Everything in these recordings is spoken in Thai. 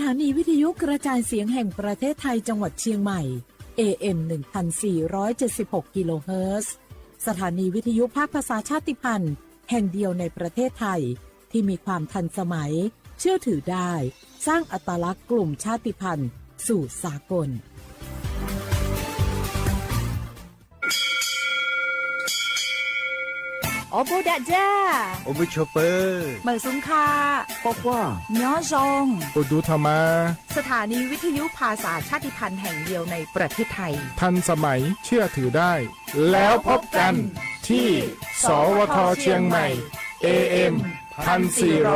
ถานีวิทยุกระจายเสียงแห่งประเทศไทยจังหวัดเชียงใหม่ AM 1476 กิโลเฮิรตซ์สถานีวิทยุภาคภาษาชาติพันธุ์แห่งเดียวในประเทศไทยที่มีความทันสมัยเชื่อถือได้สร้างอัตลักษณ์กลุ่มชาติพันธุ์สู่สากลโอโบดะจ้าโอเบชอเปอร์เหมอซุงคาปอกว่าย้อซงอุดูธรรมาสถานีวิทยุภาษาชาติพันธุ์แห่งเดียวในประเทศไทยทันสมัยเชื่อถือได้แล้วพบกันที่สวทเชียงใหม่ AM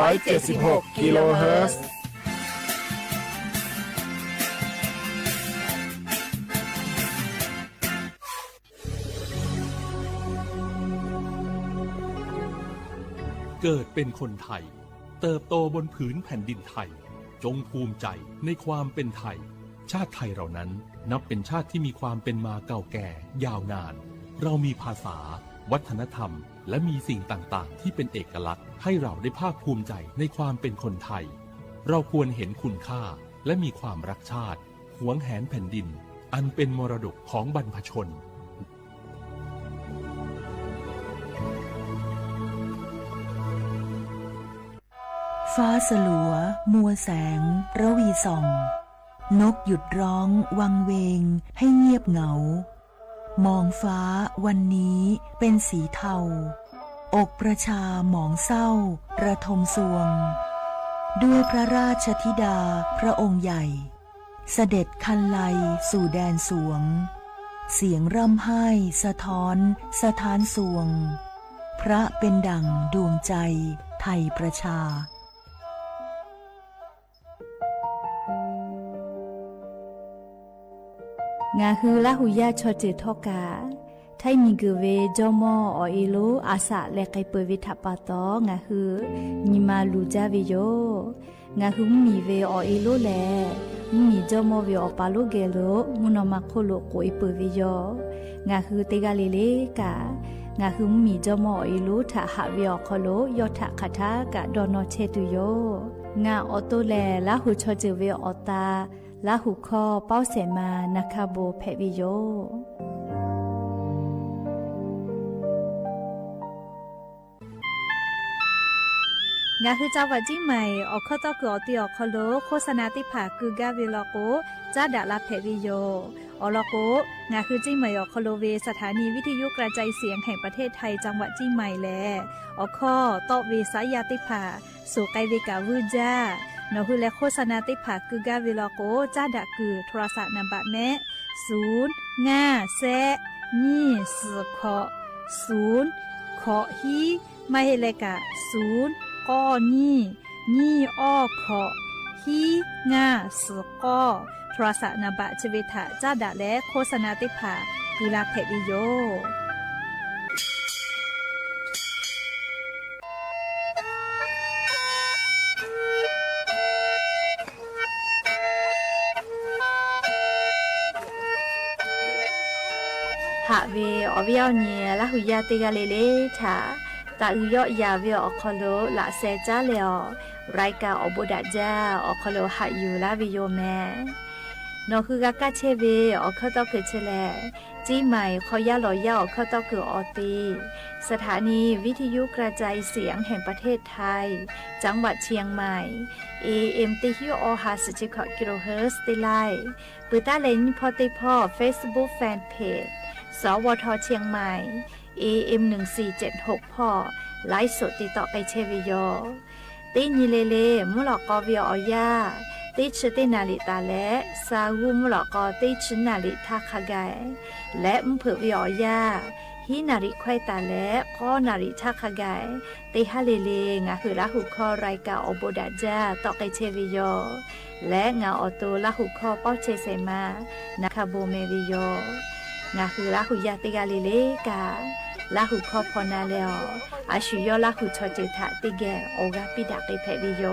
1476 กิโลเฮิรตซ์เกิดเป็นคนไทยเติบโตบนผืนแผ่นดินไทยจงภูมิใจในความเป็นไทยชาติไทยเรานั้นนับเป็นชาติที่มีความเป็นมาเก่าแก่ยาวนานเรามีภาษาวัฒนธรรมและมีสิ่งต่างๆที่เป็นเอกลักษณ์ให้เราได้ภาคภูมิใจในความเป็นคนไทยเราควรเห็นคุณค่าและมีความรักชาติหวงแหนแผ่นดินอันเป็นมรดกของบรรพชนฟ้าสลัวมัวแสงระวีส่องนกหยุดร้องวังเวงให้เงียบเหงามองฟ้าวันนี้เป็นสีเทาอกประชาหมองเศร้าระทมสวงด้วยพระราชธิดาพระองค์ใหญ่เสด็จคันไลสู่แดนสวงเสียงร่ำไห้สะท้อนสถานสวงพระเป็นดั่งดวงใจไทยประชางาฮือละหุยาชอเจทอกาไทยมีกเวจอมออเอโลอาสะและไกเปวิทัปปะตองาฮือนิมาลูจาเวโยงาฮือมีเวอเอโลแลมีจอมอเวอปาโลเกโลมุนอมาโคโลโกอิเปเวโยงาฮือเตกาเลเลกางาฮือมีจอมอเอโลทะหะเวอคโลยอทะคทากะดอนอเชตุโยงาออโตแลละหุชอเจเวอตาละหุคอเป้าเสมานาคาโบเพวิโยงาคือเจ้าวัดจิ้งใหม่ออกข้อต่อเกือตีออกคอโลโฆษณาติผาคือกาเวลโกจ้าดาลาเพวิโยอลโกงาคือจิ้งใหม่ออกคอโลเวสถานีวิทยุกระจายเสียงแห่งประเทศไทยจังหวัดจิ้งใหม่แลออกข้อต่อเวสายาติผาสู่ไกเวกาวูจ้านอฮือและโฆษณาติผาคือกาเวลโกจ้าดะคือโทรศัพท์นัมบะแม่0 5 แซนี่4ขอ0ขอฮีไม่ให้เลกะ0ก้อนี่อ้อขอฮีง่า4ก้อโทรศัพท์นัมบะชเวทะจ้าดะและโฆษณาติผาคือลาเพวิโยหะเวอวิยวเนียละหุยาติกาเลเลทาตาอุยอยาเวอคอโลละเซจาเลอไรกาอบุดะจาอคอโลหะยูลาวิโยแมนอคือกากะเชเวอคอตอคือเชเลจีใหม่ขอยาลอยาอคอตอคือออตีสถานีวิทยุกระจายเสียงแห่งประเทศไทยจังหวัดเชียงใหม่ AM ติฮิโอฮาสจิคกิโลเฮิรตซ์ติไลปืตาเลนพอติพอ Facebook Fan Pageสวทเชียงใหม่ AM 1476พ่อไลฟ์สดติดต่อไปเชวิโยติญิเลเลมุลกอวิออยาติชตินาลิตาและซาวูมุลกอติชนาลิทาคาไกและมเผือวิออยาฮินาริควายตาและข้อนาริทาคาไกติฮาเลเลงาคือละหุคอไรกาอโบดาจาต่อไปเชวิโยและงาออโตละหุคอเป้าเชเซมานาคาโบเมวิโยงาคือละหุยาติกาลิเลกาละหุคอพอนาเลออาชุยอละหุชอเจทะติแกโอกาปิดาไปเพวิโย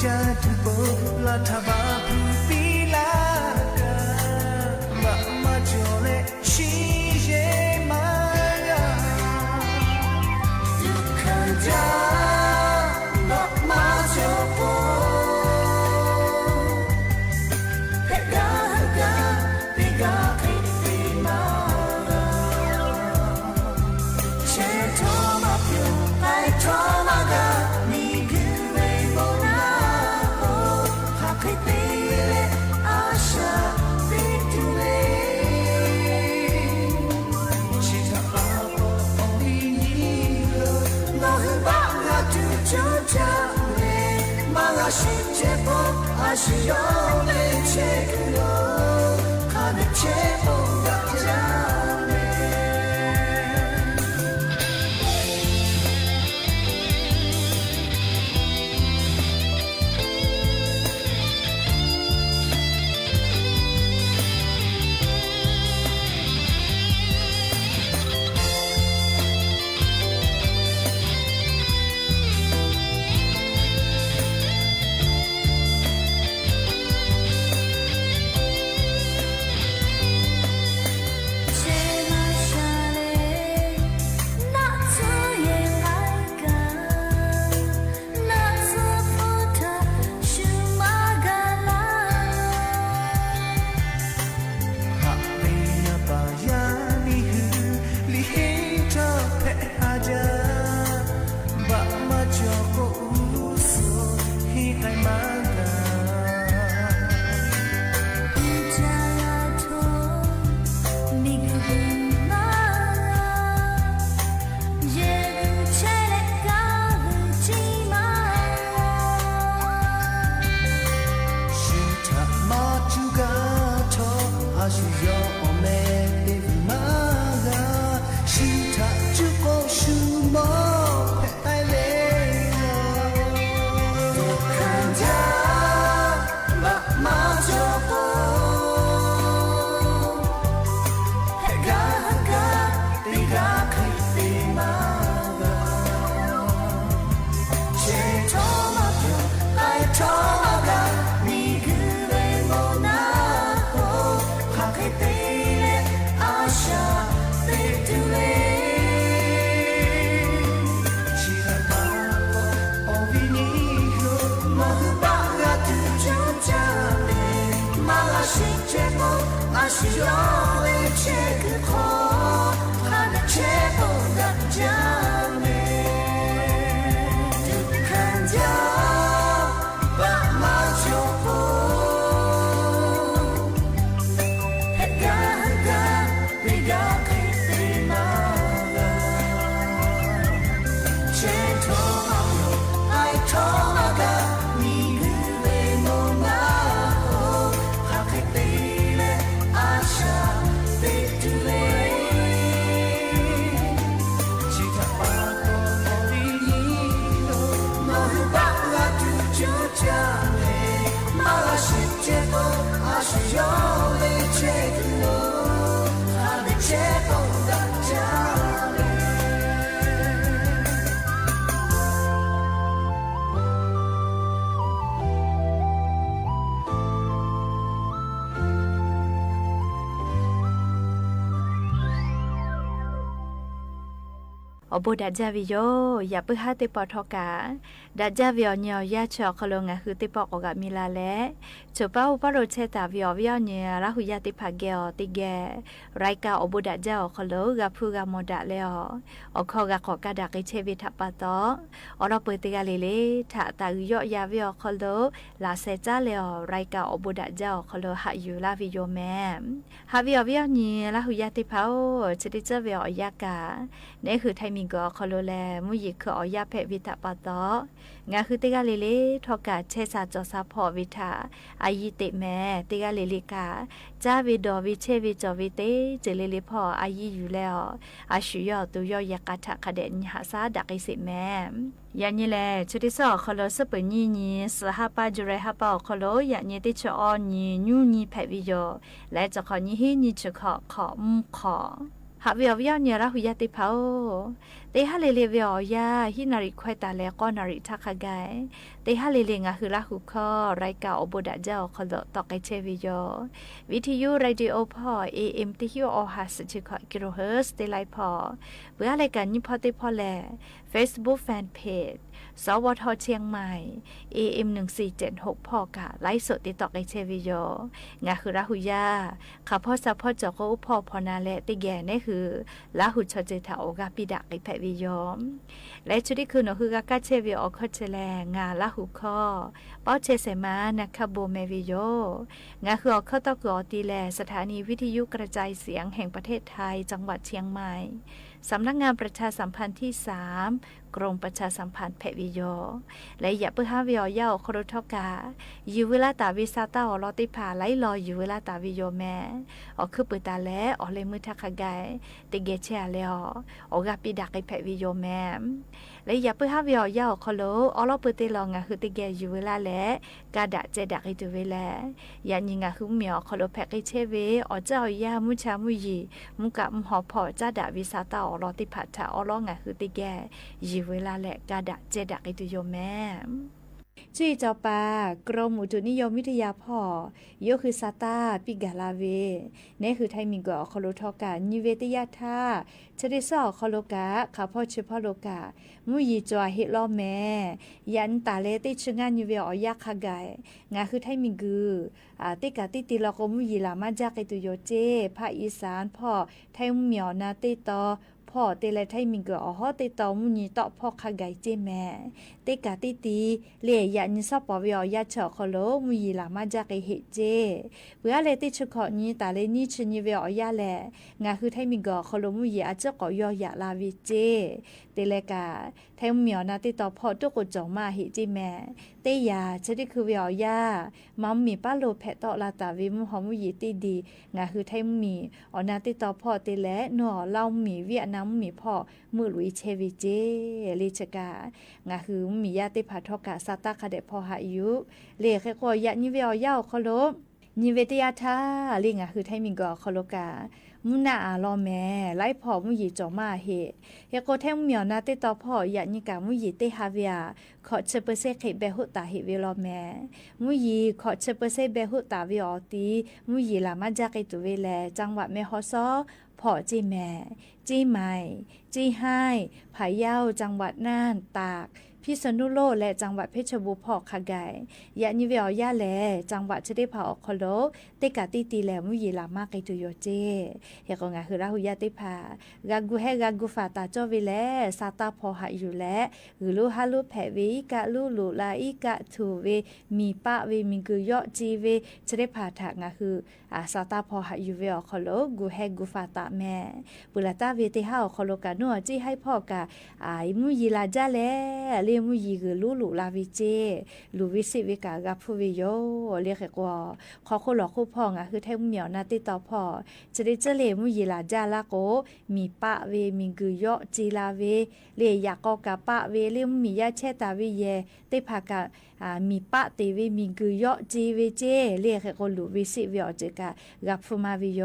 จะทุบลาทบาพูปีลากามาจอเลชีเยมายาทุกขันจามาจอโปเฮกาเฮกาเฮกาเฮปีมาเชโทมาเปียวไอโทมากามีคือเวโบนาโอหากให้ตีเลอาชาติดูเลชิตาปาโปโออินิโลโนฮึบะงาตุโจจาเลมาลาชิเจโปอาชิโยเลเชกุโลคาเนเชโปกะจาเลอบุดาจาวิโยอย่าเพิ่งหาติปอทอกาดาจาวิโอเนียยาชอคลงะคือติปอกอกะมิลาเลจป้าอุปโรเชตาวิโอวิโอเนียละหุยาติภาเกอติเกรายกาอบุดาจาอคโลกะพูกะโมดาเลออคอกะขอกะดากเชวิทัปปะตออรอเปติกะเลเลทะตาวิโยยาวิโอคโลลาเซจาเลอรายกาอบุดาจาอคโลหะยูลาวิโยแมฮาวิโอวิโอเนียละหุยาติภาโอชติจาวิโอยากาเนี่ยคือไทมิงก็คโลแลมุยิคืออยาเพวิตาปะตองาคือติกาเลเลทอกาเชซาจอซาพอวิทาอายิเตแมติกาเลลิกาจาวิดอวิเชวิจอวิเตเจเลเลพออายิอยู่แล้วอาชุยอตุยอยากาทะคเดนหาซาดักอิสิแมยานี่แลชุดิซอคโลสเปญีนีสหปาจุเรหะปอคโลยานี่ติชออนีญูนีเพวิโยและจะขอนี้ฮีนี่จะขอขอ หาเวียวเนี่ยละหุยาติเผาเตหะเลเลเวียวยาฮินาริควายตาแลก็นาริทักขะไกเตหะเลเลงะคือละหุคอรายกาอบดะเจ้าคอลตอกไกเชวิโยวิทยุเรดิโอพอ AM ติฮิโอฮัสจิคกิโลเฮิรตซ์เตไลพอเพื่อรายการยิพอติพอแล Facebook Fan Page สวทเชียงใหม่ AM 1476พอกะไลฟ์สดติดต่อไกเชวิโยงะคือละหุยาข้าพ่อซัพพอร์ตจอก็อุพอพอนาแลติแกนี่คือละหุชเจทาโอกาปิดะไกแพวิโยและชุดที่คือหนูคือกะกะเชวิโอคอเชแลงาละหุคอป้อเชเสมานะคะโบเมวิโยงาคือออกเข้าตอกอตีแลสถานีวิทยุกระจายเสียงแห่งประเทศไทยจังหวัดเชียงใหม่สำนักงานประชาสัมพันธ์ที่3กรมประชาสัมพันธ์แพวิโยและอย่าเพื่อหาวิโอยาโครทกาอยู่เวลาตาวิซาตาอลอติผาไลรออยู่เวลาตาวิโยแม่ออกคือเปิดตาและออกเลยมือทักไกติเกเชียแล้วออกกาปิดักไอแพวิโยแม่และอย่าเพื่อหาวิโอยาโคโลอลอเปิดเตลองะคือติเกอยู่เวลาและกาดะเจดักไอตัวเวลายันยิงะคือเหมียวโคโลแพกไอเชเวอเจ้ายามุชามุยีมุกะมหอพอจ้าดาวิซาตาอลอติผาทาอลองะคือติเกอยู่เวลาและกาดะเจดักไอตัวโยแม่จุยเจ้าปากรมอุตุนิยมวิทยาพ่อโยคือซาตาปิกาลาเวนี่คือไทยมิงกอคอโลทอกานิเวตยาธาชดิซอคอโลกาข้าพ่อเฉพาะโลกามุยีจวเฮลอแม่ยันตาเลติชงานนิเวออยาคากายงาคือไทยมิงกือติกาติติลอกมุยีลามาจากไอตุโยเจภาคอีสานพ่อไทยเหมียวนาติตอพ่อเตเลไทยมิงกอฮอเตตอมุนีตอพ่อคาไกเจแม่เตกาติตีเลียยันซอปอวิอยาเฉอคอโลมุยีลามาจากไอเฮเจเพื่อเลติชขอนี้ตาเลนี่ชนิเวอยาแลงาคือไทยมิงกอคอโลมุยีอาจจะกอยอยาลาวิเจเตเลกาไทยเหมียวนาติตอพ่อตุกจงมาเฮเจแม่เตยาชดิคือเวอยามัมมีป้าโลแพตอลาตาวิมุหอมุยีติดีงาคือไทยมีอนาติตอพ่อเตเลหนอเล่ามีเวียดนามมีพ่อมือลุยเชวิเจลิชกางาคือมีญาติผาทอกาซาตาคาเดพอหายุเลขก็ยะนิเวอยาคอโลนิเวตยาธาลิงาคือไทยมิงกอคอโลกามุนาอาลอแม่ไล่พ่อมุยีจอมาเฮเฮโกแทงเหมียวนาติตอพ่อยะนิกามุยีเตฮาเวียขอเชเปเซเขเบหุตาเฮเวลอแม่มุยีขอเชเปเซเบหุตาวิออตีมุยีลามาจากไอตุเวแลจังหวัดแม่ฮอซอพ่อจีแม่จีใหม่จีไฮผายเย้าจังหวัดน่านตากพิษณุโลกและจังหวัดเพชรบูรณ์พ่อคาไกยะนิเวอยาแลจังหวัดชะเดผาอคโลเตกาติตีแลมุยีลามาไกตุโยเจเฮกงาคือราหุยาติผากากูเฮกากูฟาตาจอเวแลซาตาพอหาอยู่แลหือลูฮาลูแผเวกะลูลูลาอีกะทูเวมีปะเวมิงกุยอจีเวชะเดผาถางาคือซาตาพอหาอยู่เวอคโลกูเฮกูฟาตาแม่ปุลาตาเวติฮาอคโลกานัวจีให้พ่อกะมุยีลาจาแลเลมุยีคือลูลูลาวิเจลูวิสิวิกากาพูวิโยเรียกกว่าขอคนหลอกคู่พ่องคือไทยเหมียวนาติตอพ่อจะได้เจเลมุยีลาจาลาโกมีปะเวมิงกุยอจีลาเวเลยากอกาปะเวเลมียาเชตาวิเยเตภากามีปะเตวิมิงกุยอจีเวเจเรียกกลูวิสิวิอเจกากาพูมาวิโย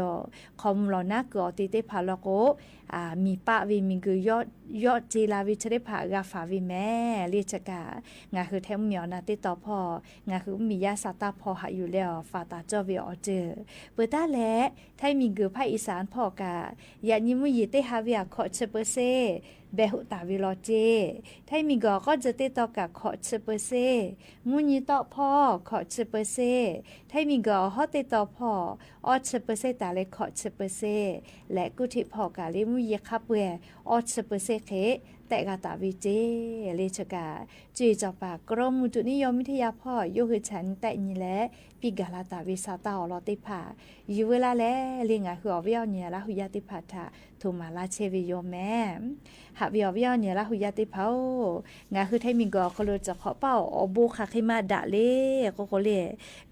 คอมลอนักกอติเตพาลโกมีปะวิมิงกุยอจีลาวิเชเดผากาฟาวิแม่เรียกกางาคือแทมเหมียวนาติตอพ่องาคือมียาซาตาพอหาอยู่แล้วฟาตาจอวิอเจเปตาและไทยมิงกือภาคอีสานพ่อกายะนิมุยีเตฮาเวียขอเชเปเซเบหุตาวิโลเจไทยมิงก็จะติดต่อกับขอเชเปเซมุนีต่อพ่อขอเชเปเซไทยมิงก็ฮอติดต่อพ่ออเชเปเซตาเลขอเชเปเซและกุธิพ่อกาลิมุยีคับเวอเชเปเซเคแต่กาตาวิเจเลชกาจุยจอปากรมอุตุนิยมวิทยาพ่อโยคือฉันแต่นี่แหละปิกาลาตาวิซาตาอลอติผาอยู่เวลาแลลิงาคืออวิอเนี่ยละหุยาติผาทาทุมาลาเชวิโยแม่หาวิอเนี่ยละหุยาติเผางาคือไทยมิงกอคโลจะขอเป้าอบูคาคิมาดะเลก็โคเล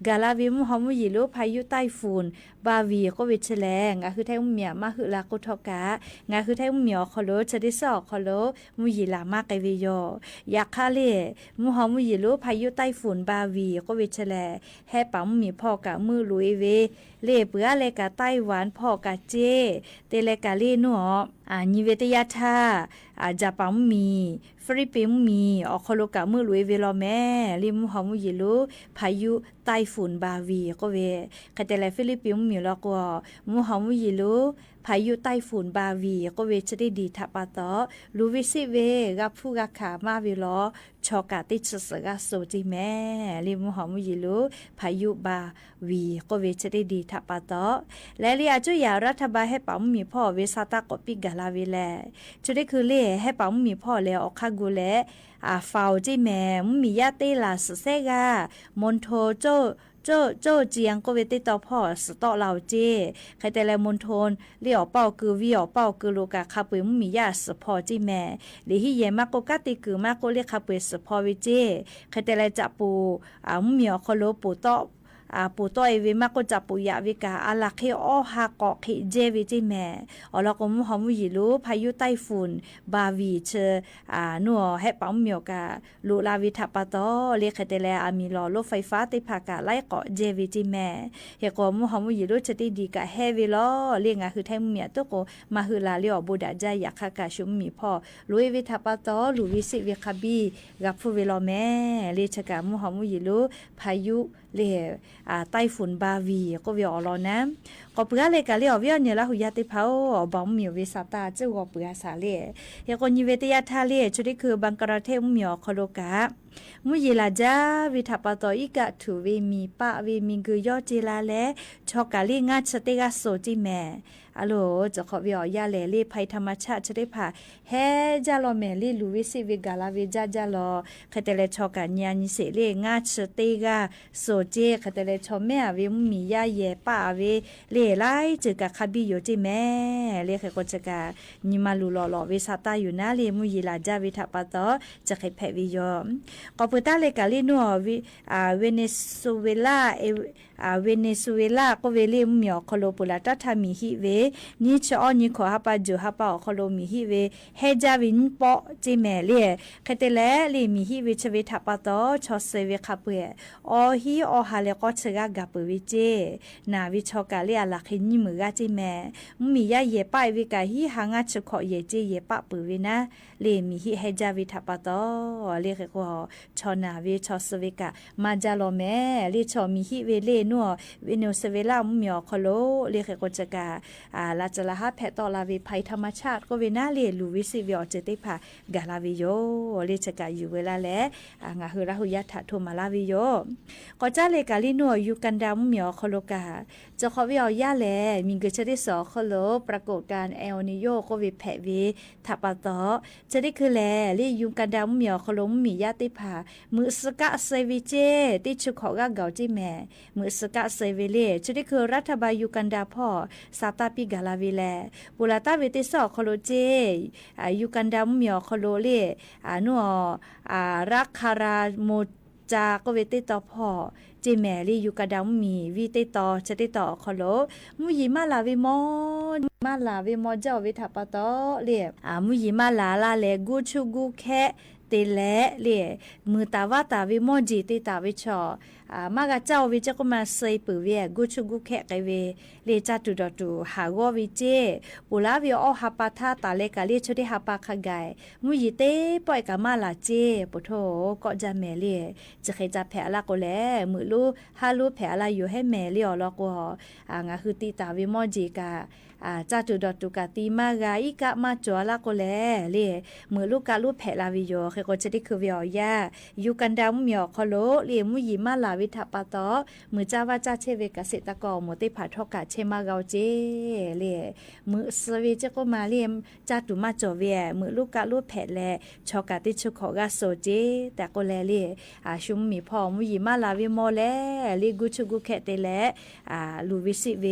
กาลาวิมุฮอมุยิโลพายุไต้ฝุ่นบาวีก็วิชแลงาคือไทยเมียมาคือลากุทกางาคือไทยเมียคโลชะดิซอคโล มุยีลามากไกเวโยอยากคาเลมุหอมุยีรู้พายุไต้ฝุ่นบาวีก็เวชแลให้ปังมีพ่อกะมือลุยเวเล่เปื้อเลกะไต้หวันพ่อกะเจเตเลกะเลนัวนิเวตยาธาจาปังมีฟิลิปปินส์มีอคโลกะมือลุยเวลอแม่ลิมุหอมุยีรู้พายุไต้ฝุ่นบาวีก็เวคาเตเลฟิลิปปินส์มีแล้วก็มุหอมุยีรู้พายุไต้ฝุ่นบาวีก็เวจะได้ดีทับปะตอลูวิสิเวกับผู้กักขามาวิลอชอกาติดสกาโซจิแม่ลิมุหอมุยีรู้พายุบาวีก็เวจะได้ดีทับปะตอและเรียจุยารัฐบาลให้ปั๊มมีพ่อเวซาตากอปิกาลาเวแลจุได้คือเล่ให้ปั๊มมีพ่อแล้วออกคากูแลฟาวจิแม่มียาเตลาสเซกามอนโทโจเจียงก็เวติต่อพ่อสตอเหล่าเจใครแต่ละมณฑลเลี้ยวเป้าคือวิอเป้าคือโลกาคาปุยมียาสพอจิแม่หรือฮิเยมากก็กะติคือมากก็เรียกคาปุยสพอวิเจใครแต่ละจับปูมีอคโลปูต่อปูต้อยเวมากก็จับปูยาวิกาอาลักเฮอฮากอกเฮเจวิจิแม่อลก็มุหอมุยิรู้พายุไต้ฝุ่นบาวีเชนัวให้ปั๊มเมียวกาลูลาวิทัปตอเรียกแต่ละมีรอรถไฟฟ้าติภากาไล่เกาะเจวิจิแม่เฮก็มุหอมุยิรู้จะติดีกะเฮวิลอเรียงคือไทยเมียตโกมาฮือลาเลียวบูดาจายาคากาชุมมีพ่อลุยวิทัปตอลุวิสิวิคาบีกับผู้เวลอแม่เรียกกามุหอมุยิรู้พายุเล่ไต้ฝุ่นบาวีก็วิอลอนะก็เปื้อเลยกะเลียววิอเนี่ยละหุยาติเผาบอมมีวิสาตาจื้อก็เปื้อสาเลเฮก็นิเวตยาทาเลชุดิคือบังกราเทมมีอคโลกะมุยิลาจาวิทัปตออีกะถูเวมีปะเวมีกุยอจิลาเลชอกะลีงาชเตกะโซจิแม่อะโลจะขอวิอยาเลเลภัยธรรมชาติจะได้ผ่าเฮจาโลเมลีลูวิสิวิกาลาวิจาจาโลคเตเลชอกะญาณิเสเลงาชเตกะโซเจคเตเลชอแม่วิมียาเยปะเวเลไลจึกะคาบิโยจิแม่เลขก็จะกะนิมาลูลอวิสาตาอยู่นะเลมุยิลาจาวิทัปตอจะให้แพวิโยก็ปุตตาเลกาลินัวเวเนซุเอลาเวเนซุเอลาก็เวเลมีอคโลปุลาตัทามิฮิเวนี่ชอนี่ขอฮัปาจูฮัปาคโลมิฮิเวเฮจาวินปอจิแม่เลคเตเลเลมิฮิเวชเวทัปตอชอเซเวคาเปอฮีอฮาเลก็ชะกะกะเปวิเจนาวิชอกาเลอะลักหินิมือกะจิแม่มียาเยปะวิกาฮิหางะชะขอเยเจเยปะเปวินะเลมิฮิเฮจาวิทัปตอเลขก็ชอนาเวชอสเวกะมาจาโลแม่เลชอมิฮิเวเลนัวเวโนเซเวลามีอคโลเลขก็จะกะลาจลาฮะแพตอลาวิภัยธรรมชาติก็เวนาเลลูวิสิวิอเจติภากาลาวิโยเลจะกะอยู่เวลาแลงาฮือราหุยะทะโทมาลาวิโยก็จะเลกาลินัวยูกันดามมีอคโลกาจะขอวิอยาแลมีกะจะได้สอคโลปรากฏการเอลนิโยก็วิแพวิทัปตอจะได้คือแลเลยูกันดามมีอคโลมียาติภามือสกะเซวิเจติชุขอกะเกาจิแม่มือสกะเซวิเลจะได้คือรัฐบาลยูกันดาพ่อซาตาปิกาลาวิแลปุลาตาเวติสอคโลเจยูกันดามมีอคโลเลนัวรักคาราโมจาก็เวติต่อพ่อเจแมรี่อยู่กระดังมีวิเตต่อจะได้ต่อคอโลมุยิมาลาวิมอเจ้าวิทัปตอเรียมุยิมาลาเลกูชูกูแค่เตเลเรียมือตาวาตาวิมอจิติตาวิชอมากะเจ้าวิจก็มาเซยปือเวกูชูกูแค่ไกเวเลจัตุดอตูหากอวิเจปุลาวิออฮาปาทาตาเลกาเลชดิฮาปาคากายมุยิเตปอยกะมาลาเจปุโธก็จะแม่เลจะเคจะแผละก็แลมือลูฮาลูแผละอยู่ให้แม่เลอลอกงาคือติตาวิมอจิกาจัตุดอตุกาตีมากาอีกะมาจอละก็แลเลมือลูกกะลูแผละวิโยเคก็จะได้คือวิอยาอยู่กันดามมีอคโลเลมุยิมาลาวิทัปตอมือจ้าวาจาเชเวกเกษตรกรหมติผาทอกะเชมาเกาเจเลมือสวีเจก็มาเลียมจัตุมาจอเวมือลูกกะลูแผแลชอกะติชุขอกะโซเจแต่ก็แลเลชุมมีพ่อมุยิมาลาวิโมแล ลีกูชุกุแค่เตแลลูวิสิเว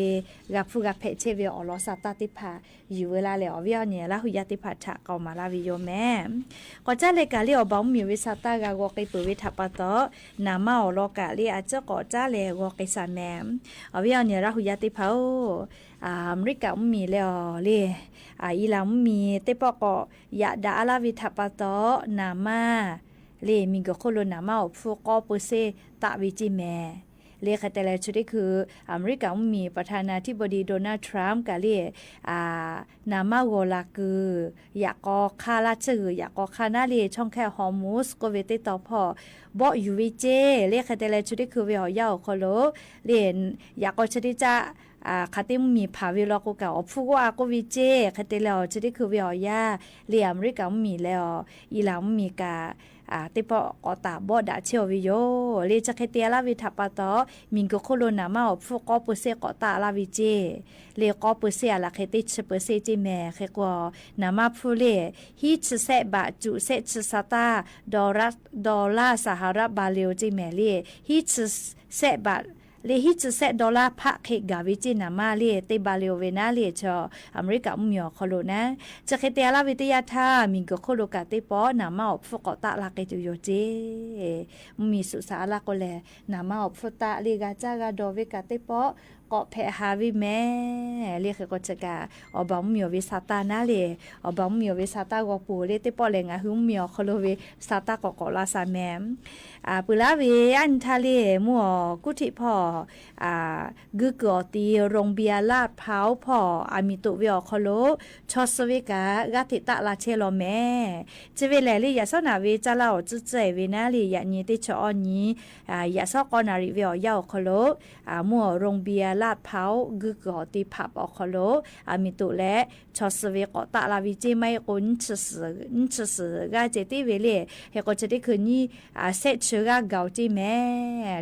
กับฟูกับเพเชเวอลอสตาติพาอยู่เวลาแล้ววิอเนี่ยละหุยติพาชะก็มาลาวิโยแม่ก็จะเลยกะลีอบอมมีวิสตากะก็ไปเปิดวิทัปปะตอนามาอลอกะลีอาจจะก็จะเลยก็ไปสานแม่วิอเนี่ยละหุยติพาอเมริกามีแล้วเลยอีหลังมีเตปอกก็ยะดาลาวิทัปปะตอนามาเลมีก็โคโลนามาอฟูก็เปเซตะวิจิแม่เลขแต่ละชุดคืออเมริกามีประธานาธิบดีโดนัลด์ทรัมป์กะเลนามาโกลาคืออยากก็คาลาจืออยากก็คานาเลช่องแค่ฮอร์มูสก็เวติต่อพอบ่อยู่วิเจเลขแต่ละชุดคือเวออยาวโคโลเรียนอยากก็ชดิจะคาติมีภาวิลกุกะอฟูก็อากูวิเจคาติแล้วชดิคือเวอยาเรียอเมริกามีแล้วอีหลังมีกาติปอกอตาบอดาเชียววิโยเลจะเคเตียลาวิทัปปะตอมิงโกโคโลนามาอฟูก็เปเซกอตาลาวิเจเลก็เปเซละเคติชเปเซจิแม่เคกวนามาฟูเลฮิชเซบะจุเซชซาตาดอลลาร์สหรัฐบาเลจิแม่เลฮิชเซบะเลฮิตเซดอลลาร์พะเคกาวิจินามาเลเตบาเลเวนาเลชออเมริกามีอคโลนะจะเคเตลาวิทยาธามิงก็โคโลกาเตปอนามาอฟกอตะลาเกตุโยเจมีสุสาลาโกแลนามาอฟตะเลกาจากาดอเวกาเตปอก็แพฮาวิแม่เรียกก็จะกาอบอมมีวิสาตานาเลอบอมมีวิสาตากอปูเลเตปอเลงาหุมมีอคโลเวสาตากอกอลาซาแมมปุลาเวอันทะเลมัวกุธิพอกึกอตีโรงเบียร์ลาดพร้าวพออามิตุเวอคโลชอสเวกากาติตะลาเชโลแม่จะเวแลลียาสนาเวจะเล่าจุเจเวนาลียานีติชอนี้ยาซอกอนาริเวอยาคโลมัวโรงเบียร์ลาดพร้าวกึกอตีผับอคโลอามิตุและชอสเวกอตะลาวิจิไม่กุนชสกาเจติเวเลเฮก็จะได้คืนนี้เซชกาเกาจิแม่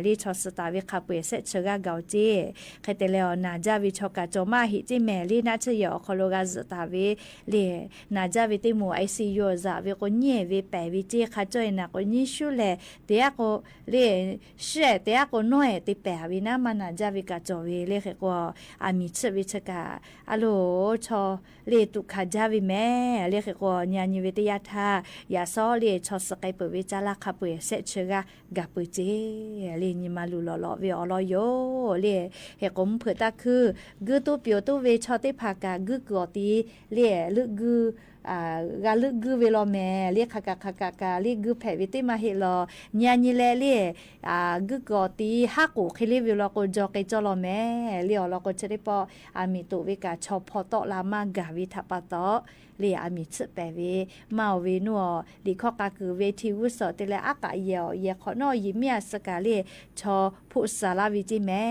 ลีชอสตาเวคาเปเซชกาเกาจีใครแต่แล้วนาจาวิชกาโจมาหิจิแม่ลีนาเชยอคโลกาซตาเวเลนาจาวิติมูไอซียูซาเวก็เนียเวแปวิจิคาจอยนาก็นิชูเลเตียก็เลเชเตียก็น้อยติแปวินามานาจาวิกาโจเวเลเขก็อามิชวิชกาอะโลชอเลตุคาจาวิแม่เลเขก็ญาณิเวติยาทายาซอเลชอสไกเปวิจาลาคาเปเซชกากาเปเจเลนิมาลูลอเวอลอโยเลเฮกมเผือตาคือกือตุเปียวตุเวชอติภากากึกอตีเลลึกกือกาลึกกือเวลอแม่เรียกกาเรียกกือแผ่วิติมาเฮลอญาณิเลเลกึกอตีฮักโกเคเลเวลอโกจอเกจอลอแม่เลียวลอโกเชเดปออามิตุเวกาชอพอตอลามากาวิทัปปะตอเลอามิชแปเวมาเวนัวลิขอกาคือเวทีวุสอเตเลอากาเยอเยขอนอยิเมียสกาเลชอพุสาลาวิจิแม่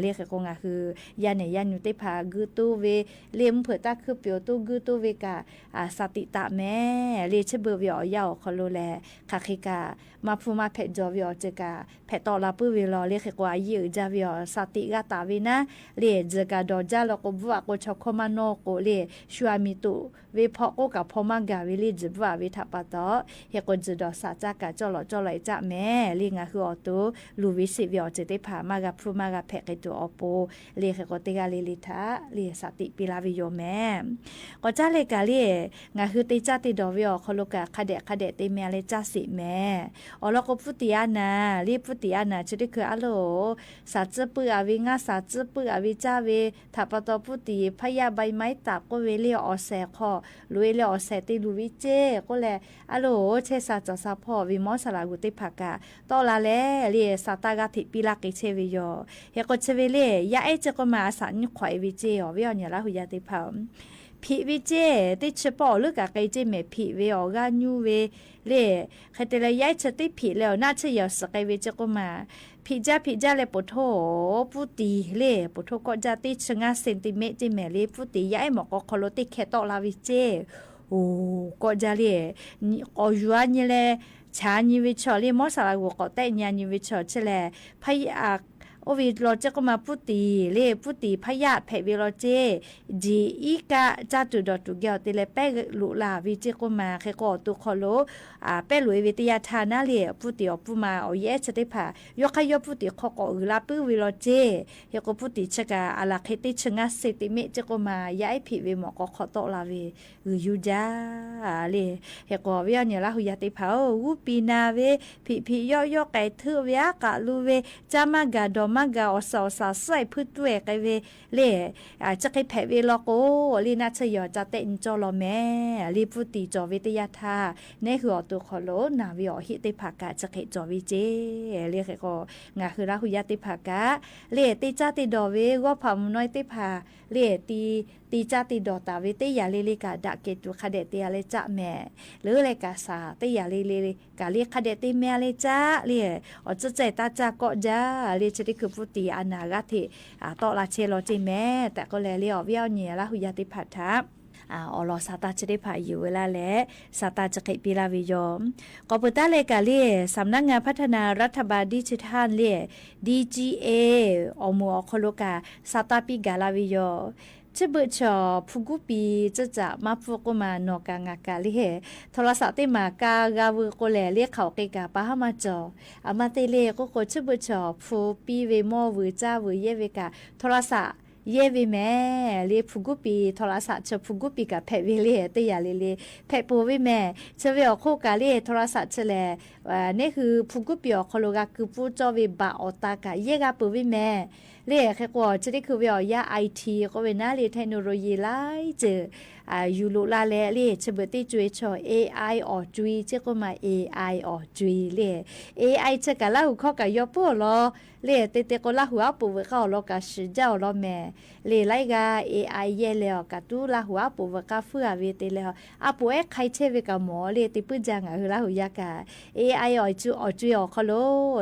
เลขกงาคือยาเนยานุเตพากือตุเวเลมเผือตาคือเปียวตุกือตุเวกาสติตะแม่เลชเบเวอยาวคโลแลคาคิกามาพูมาเพจอเวอเจกาเพตอลาปุเวลอเลขกว่ายืจาเวอสติกาตาเวนะเลเจกาดอจาลกบัวโกชคมาโนโกเลชัวมิตุเวพอโกกับพอมากาเวลีจบัวเวทัปปะตอเฮกจดอสาจากาจอลจอไหลจะแม่ลิงาคืออตุลูวิสิเวอเจเตพามากาพูมากาเพกตัวอโปเลขกติกาเลลิทาเลสติปิลาวิโยแม่ก็จะเลกาเลงาคือติจาติดอเวอคโลกาคเดเตเมเลจาสิแม่อลกพุติยานารีพุติยานาจะได้คืออะโลสาจปืออวิงาสาจปืออวิจาเวทัปตอพุติพยาใบไม้ตับก็เวเลอแสคอลุยเลอแสติลุวิเจก็แลอะโลเชสาจซาพอวิมอสลากุติภากาตอลาเลเลียสาตากาติปิลากิเชวิโยเฮกเชเวเลยาเอเจก็มาสันขวายวิเจอวิอญลาหุยาติพามผีวิเจติเฉพาะลึกกะไกเจเมผีเวออกานูเวเลใครแต่ละย้ายชติผีแล้วน่าจะยอสกายเวเจก็มาผีจ้าเลยปะโถผู้ตีเลปะโถก็จะติชงาเซนติเมตรเจเมเลผู้ตีย้ายหมอกก็คโลติแค่ตอลาวิเจโอ้ก็จะเลอยัวนี่แหละชาญิวิชอเลมอสลากุก็แต่ญาณิวิชอเชลพยาโอ โอวิโลเจก็มาพุตีเลพุตีพยาธิแผวิโลเจจีอีกะจัตุดอตุเกียวติเลเปลุลาวิเจก็มาเคก็ตุคอโลเปลุยวิทยาทานาเลพุติอปุมาเอาเยชติพายกขยพุติขอกอลาปืวิโลเจเฮก็พุติชกาอาลาเคติชงาเซติเมเจก็มายายผิวิหมอกขอโตลาเวยูจาเลเฮก็เวียเนี่ยละหุยาติพาอูปีนาเวผิย่อไก่เถือเวียกะลูเวจามากาดอมากาอสอสาใส่พืชด้วยไกเวเลจะให้แผเวลโกลีนาชยอจะเต็นจอลแม่ลีพุติจอวิทยาธาในหัวตัวขอโลนาวิอหิติภากะจะให้จอวิเจเรียกก็งาคือละหุยาติภากะเลติจาติดอเวก็พามน้อยติภาเลตีจาติดอตาเวติยาเลกาดะเกตุคาเดติยาเลจะแม่หรือเลกาซาติยาเลกาเรียกคาเดติแม่เลจ้าเรียอจะใจตาจาก็จ้าเรียจะได้คือพุติอนาคติตอลาเชโลจิแม่แต่ก็แลเรียเวียวเนี่ยละหุยาติภัทธะอลอซาตาจะได้ผ่าอยู่เวลาและซาตาจะเกิดปีลาวิยอมกอบตาเลกาเลียสำนักงานพัฒนารัฐบาลดิจิทัลเลีย DGA อมัวคโลกาซาตาปีกาลาวิยอจะเบิดชอพุกุปีจะมาพวกมานอกางากาลิเฮโทรศัพท์เตมากากาเวโกแลเรียกเขาเกกาปะหามาจออามาเตเลก็โคจะเบิดชอฟูปีเวมอวือจ้าเวเยเวกาโทรศัพท์เยวิแม่เรียพุกุปีโทรศัพท์เชพุกุปีกับแพวิเลเตยาเลแพปูวิแม่เชวิอโคกาเลโทรศัพท์เชแลนี่คือพุกุปีอโคโลกาคือผู้จอวิบาอตากาเยกาปูวิแม่เรียกแค่กว่าจะได้คือวิอยาไอทีก็เป็นน่าเรียนเทคโนโลยีหลายเจอยูโรลาเลเรียเชเบติจุยชอ AI ออจุยเจก็มา AI ออจุยเรีย AI เชกะลาหุข้อกะยอปูลอเรียเตก็ลาหัวปูเวเข้าลอกะชื่อเจ้าลอแม่เรียไลกา AI เยแล้วกะตูลาหัวปูเวกะเฟือเวเตแล้วอาปูเอใครเชเวกะหมอเรียติปื้จังคือลาหุยากะ AI ออจุยอคอโล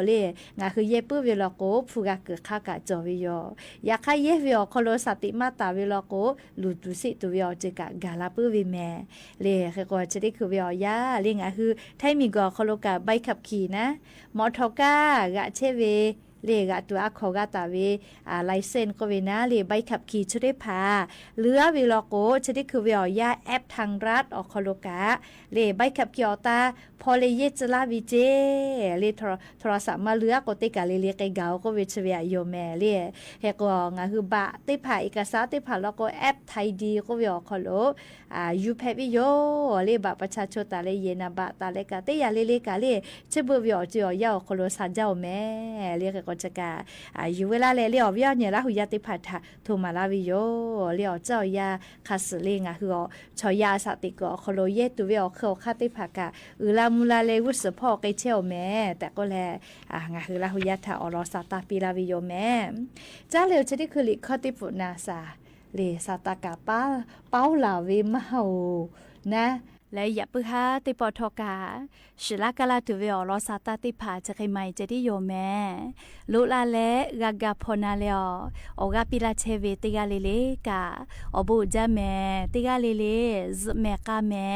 เรียงาคือเยปื้เวลโกฟูกะเกิดค่ากะจอวิยอยากให้เยวิอคอโลสติมาตาเวลโกลูตุสิตุวิอเจกะกาลาปื้วิแม่เรียก็จะได้คือวิอยาเรียงาคือไทมีกอคอโลกะใบขับขี่นะมอทอกากะเชเวเลกะตัวขอกาตาเวไลเซนก็เวนะเลใบขับขี่ชุดได้พาเรือวิลโกจะได้คือวิอยาแอปทางรัฐอคอโลกะเลใบขับขี่อตาพอเลยเยจลาวิเจเลโทรศัพท์มาเรือก็ติกาเลไกเกาก็เวชเวียโยแม่เลเฮก็งาคือบะติผ่าเอกสารติผ่าแล้วก็แอปไทยดีก็วิอคอโลยูแพวิโยเลบะประชาชนตาเลเยนะบะตาเลกะติยาเลกะเลเชเบวิอจิอยาคอโลซาเจ้าแม่เลก็จะกาอยู่เวลาเลเลียววิอเนี่ยละหุยาติภัทธะโทมาลาวิโยเลียวเจ้ายาคาสเลงคือชอยาสติกอคอโลเยตุวิอเข้าคาติภากะมูลาเลวุสพ่อไกเชี่ยวแม่แต่ก็แลงาคือลาหุยาทาอรอซาตาปีลาวิโยแม่จ้าเลวจะได้คือลิคอติปุนาซาเลซาตากาป้าเป้าลาเวมาโหนะและอย่าปึฮาติปอทอกาชิลากาลาตุเวอรอซาตาติผาจะใครไม่จะได้โยแม่ลุลาเลกากาพนาเลออกาปิลาเชเวติกาเลกาอบูจาแม่ติกาเลซแม่กาแม่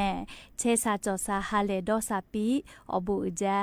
เชซาจอซาฮาเลดอซาปีอบูจา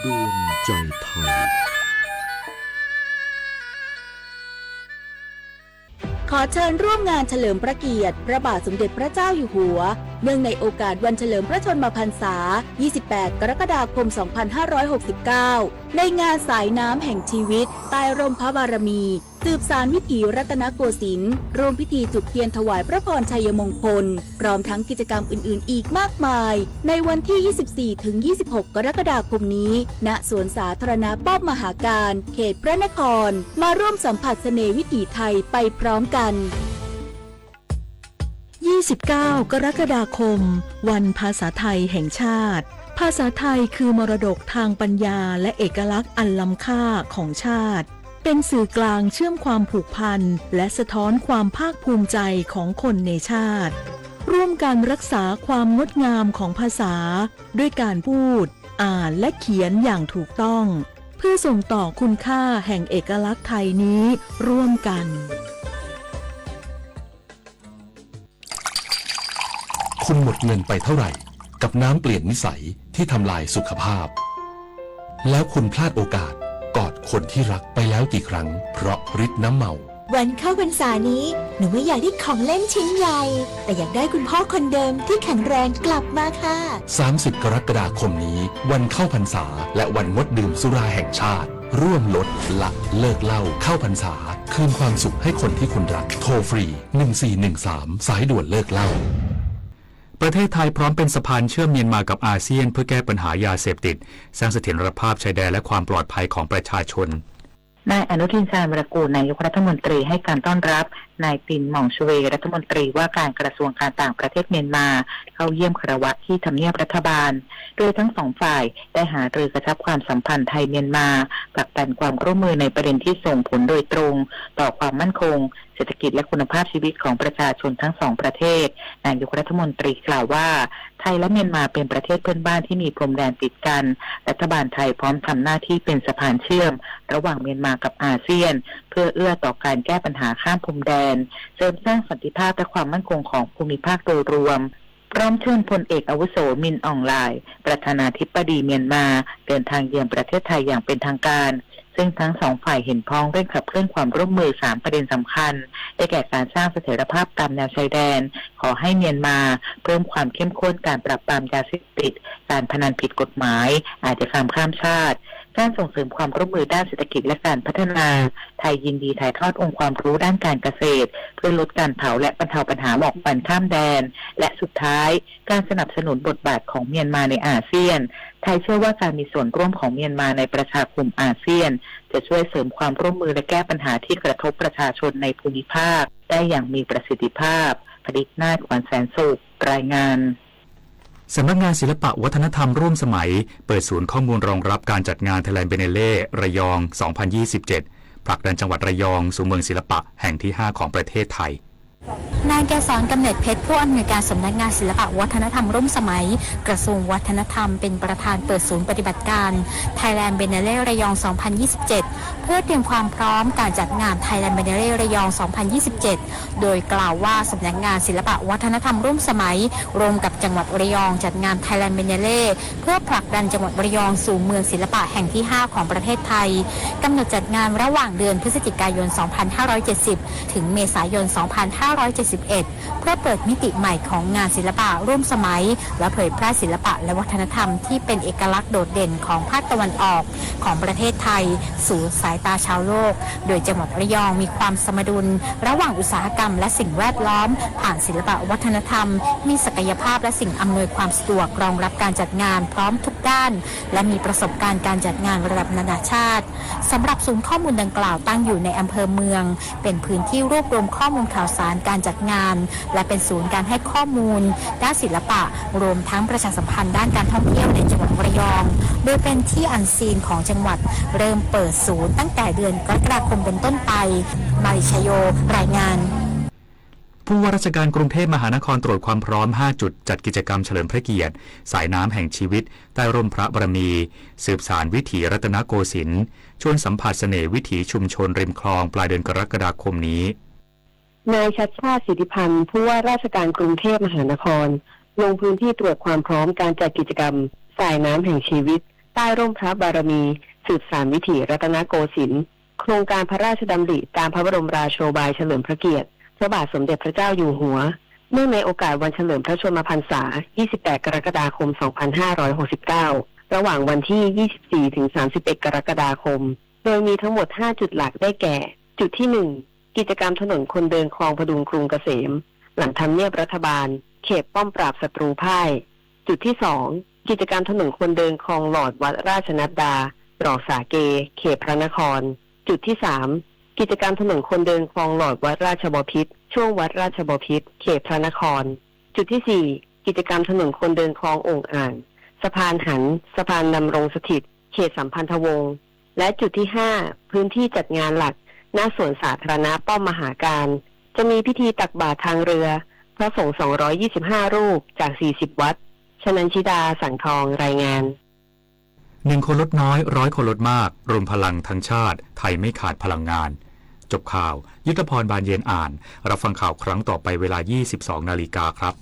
ดวงใจไทย ขอเชิญร่วมงานเฉลิมพระเกียรติพระบาทสมเด็จพระเจ้าอยู่หัวเนื่องในโอกาสวันเฉลิมพระชนมพรรษา 28 กรกฎาคม 2569 ในงานสายน้ำแห่งชีวิตใต้ร่มพระบารมีสืบสานวิถีรัตนโกสินทร์ร่วมพิธีจุดเทียนถวายพระพรชัยมงคลพร้อมทั้งกิจกรรมอื่นๆอีกมากมายในวันที่ 24-26 กรกฎาคมนี้ณสวนสาธารณะป้อมมหาการเขตพระนครมาร่วมสัมผัสเสน่ห์วิถีไทยไปพร้อมกัน 29 กรกฎาคมวันภาษาไทยแห่งชาติภาษาไทยคือมรดกทางปัญญาและเอกลักษณ์อันล้ำค่าของชาติเป็นสื่อกลางเชื่อมความผูกพันและสะท้อนความภาคภูมิใจของคนในชาติร่วมกันรักษาความงดงามของภาษาด้วยการพูดอ่านและเขียนอย่างถูกต้องเพื่อส่งต่อคุณค่าแห่งเอกลักษณ์ไทยนี้ร่วมกันคุณหมดเงินไปเท่าไหร่กับน้ำเปลี่ยนนิสัยที่ทำลายสุขภาพแล้วคุณพลาดโอกาสกอดคนที่รักไปแล้วกี่ครั้งเพราะฤทธิ์น้ำเมา วันเข้าพรรษานี้หนูไม่อยากได้ของเล่นชิ้นใหญ่แต่อยากได้คุณพ่อคนเดิมที่แข็งแรงกลับมาค่ะ30 กรกฎาคมนี้วันเข้าพรรษาและวันงดดื่มสุราแห่งชาติร่วมลดละเลิกเหล้าเข้าพรรษาคืนความสุขให้คนที่คุณรักโทรฟรี1413สายด่วนเลิกเหล้าประเทศไทยพร้อมเป็นสะพานเชื่อมเมียนมากับอาเซียนเพื่อแก้ปัญหายาเสพติดสร้างเสถียรภาพชายแดนและความปลอดภัยของประชาชนนายอนุทินชาญวิรากูลนายกรัฐมนตรีให้การต้อนรับนายตินหม่องชเวรัฐมนตรีว่าการกระทรวงการต่างประเทศเมียนมาเข้าเยี่ยมคารวะที่ทำเนียบรัฐบาลโดยทั้งสองฝ่ายได้หารือกระชับความสัมพันธ์ไทยเมียนมาผลักดันความร่วมมือในประเด็นที่ส่งผลโดยตรงต่อความมั่นคงเศรษฐกิจและคุณภาพชีวิตของประชาชนทั้งสองประเทศนายกรัฐมนตรีกล่าวว่าไทยและเมียนมาเป็นประเทศเพื่อนบ้านที่มีพรมแดนติดกันรัฐบาลไทยพร้อมทำหน้าที่เป็นสะพานเชื่อมระหว่างเมียนมากับอาเซียนเพื่อเอื้อต่อการแก้ปัญหาข้ามพรมแดนเสริมสร้างสันติภาพและความมั่นคงของภูมิภาคโดยรวมพร้อมเชิญพลเอกอาวุโสมินอองไลน์ประธานาธิบดีเมียนมาเดินทางเยือนประเทศไทยอย่างเป็นทางการซึ่งทั้งสองฝ่ายเห็นพ้องเร่งขับเคลื่อนความร่วมมือ3ประเด็นสำคัญได้แก่การสร้างเสถียรภาพตามแนวชายแดนขอให้เมียนมาเพิ่มความเข้มข้นการปราบปรามยาเสพติดการพนันผิดกฎหมายอาชญากรรมข้ามชาติการส่งเสริมความร่วมมือด้านเศรษฐกิจและการพัฒนาไทยยินดีถ่ายทอดองค์ความรู้ด้านการเกษตรเพื่อลดการเผาและบรรเทาปัญหาหมอกควันข้ามแดนและสุดท้ายการสนับสนุนบทบาทของเมียนมาในอาเซียนไทยเชื่อว่าการมีส่วนร่วมของเมียนมาในประชาคมอาเซียนจะช่วยเสริมความร่วมมือและแก้ปัญหาที่กระทบประชาชนในภูมิภาคได้อย่างมีประสิทธิภาพผลิตนาฏขวัญแสนสุขรายงานสำนักงานศิลปะวัฒนธรรมร่วมสมัยเปิดศูนย์ข้อมูลรองรับการจัดงาน Thailand Biennale ระยอง 2027 ผลักดันจังหวัดระยองสู่เมืองศิลปะแห่งที่ 5 ของประเทศไทยนายแกษรกำเนิดเพชรผู้อำนวยการสำนักงานศิลปะวัฒนธรรมร่วมสมัยกระทรวงวัฒนธรรมเป็นประธานเปิดศูนย์ปฏิบัติการ Thailand Biennale ระยอง 2027 เพื่อเตรียมความพร้อมการจัดงาน Thailand Biennale ระยอง 2027 โดยกล่าวว่าสำนักงานศิลปะวัฒนธรรมร่วมสมัยรวมกับจังหวัดระยองจัดงาน Thailand Biennale เพื่อผลักดันจังหวัดระยองสู่เมืองศิลปะแห่งที่ 5 ของประเทศไทยกำหนดจัดงานระหว่างเดือนพฤศจิกายน 2570 ถึงเมษายน 2571 เพื่อเปิดมิติใหม่ของงานศิลปะร่วมสมัยและเผยแพร่ศิลปะและวัฒนธรรมที่เป็นเอกลักษณ์โดดเด่นของภาคตะวันออกของประเทศไทยสู่สายตาชาวโลกโดยจังหวัดระยองมีความสมดุลระหว่างอุตสาหกรรมและสิ่งแวดล้อมผ่านศิลปะวัฒนธรรมมีศักยภาพและสิ่งอำนวยความสะดวกรองรับการจัดงานพร้อมทุกด้านและมีประสบการณ์การจัดงานระดับนานาชาติสำหรับศูนย์ข้อมูลดังกล่าวตั้งอยู่ในอำเภอเมืองเป็นพื้นที่รวบรวมข้อมูลข่าวสารการจัดงานและเป็นศูนย์การให้ข้อมูลด้านศิลปะรวมทั้งประชาสัมพันธ์ด้านการท่องเที่ยวในจังหวัดระยองโดยเป็นที่อันซีนของจังหวัดเริ่มเปิดศูนย์ตั้งแต่เดือนกรกฎาคมเป็นต้นไปมาริชโยรายงานผู้ว่าราชการกรุงเทพมหานครตรวจความพร้อม5จุดจัดกิจกรรมเฉลิมพระเกียรติสายน้ำแห่งชีวิตใต้ร่มพระบารมีสืบสานวิถีรัตนโกสินทร์ชวนสัมผัสเสน่ห์วิถีชุมชนริมคลองปลายเดือนกรกฎาคมนี้นายชัชชาติสิทธิพันธ์ผู้ว่าราชการกรุงเทพมหานครลงพื้นที่ตรวจความพร้อมการจัดกิจกรรมสายน้ำแห่งชีวิตใต้ร่มพระบารมีสืบสานวิถีรัตนโกสินทร์โครงการพระราชดำริตามพระบรมราโชบายเฉลิมพระเกียรติ ระบาทสมเด็จพระเจ้าอยู่หัวเนื่องในโอกาสวันเฉลิมพระชนมพรรษา 28 กรกฎาคม 2569 ระหว่างวันที่ 24 ถึง 31 กรกฎาคม โดยมีทั้งหมด 5 จุดหลักได้แก่ จุดที่ 1 กิจกรรมถนนคนเดินคลองพดุงกรุงเกษม หลังทำเนียบรัฐบาล เขตป้อมปราบศัตรูพ่าย จุดที่ 2 กิจกรรมถนนคนเดินคลองหลอดวัดราชนัดดาตรอกสาเก เขตพระนคร จุดที่ 3 กิจกรรมถนนคนเดินคลองหลอดวัดราชบพิตรช่วงวัดราชบพิตรเขตพระนคร จุดที่ 4 กิจกรรมถนนคนเดินคลองโอ่งอ่างสะพานหันสะพานดำรงสถิตเขตสัมพันธวงศ์และจุดที่ 5 พื้นที่จัดงานหลักหน้าสวนสาธารณะป้อมมหาการจะมีพิธีตักบาตรทางเรือพระสงฆ์225 รูปจาก 40 วัดชนันชิดาสังทองรายงาน1 คนลดน้อย100 คนลดมากรวมพลังทั้งชาติไทยไม่ขาดพลังงานจบข่าวยุทธพรบานเย็นอ่านรับฟังข่าวครั้งต่อไปเวลา 22 นาฬิกาครับ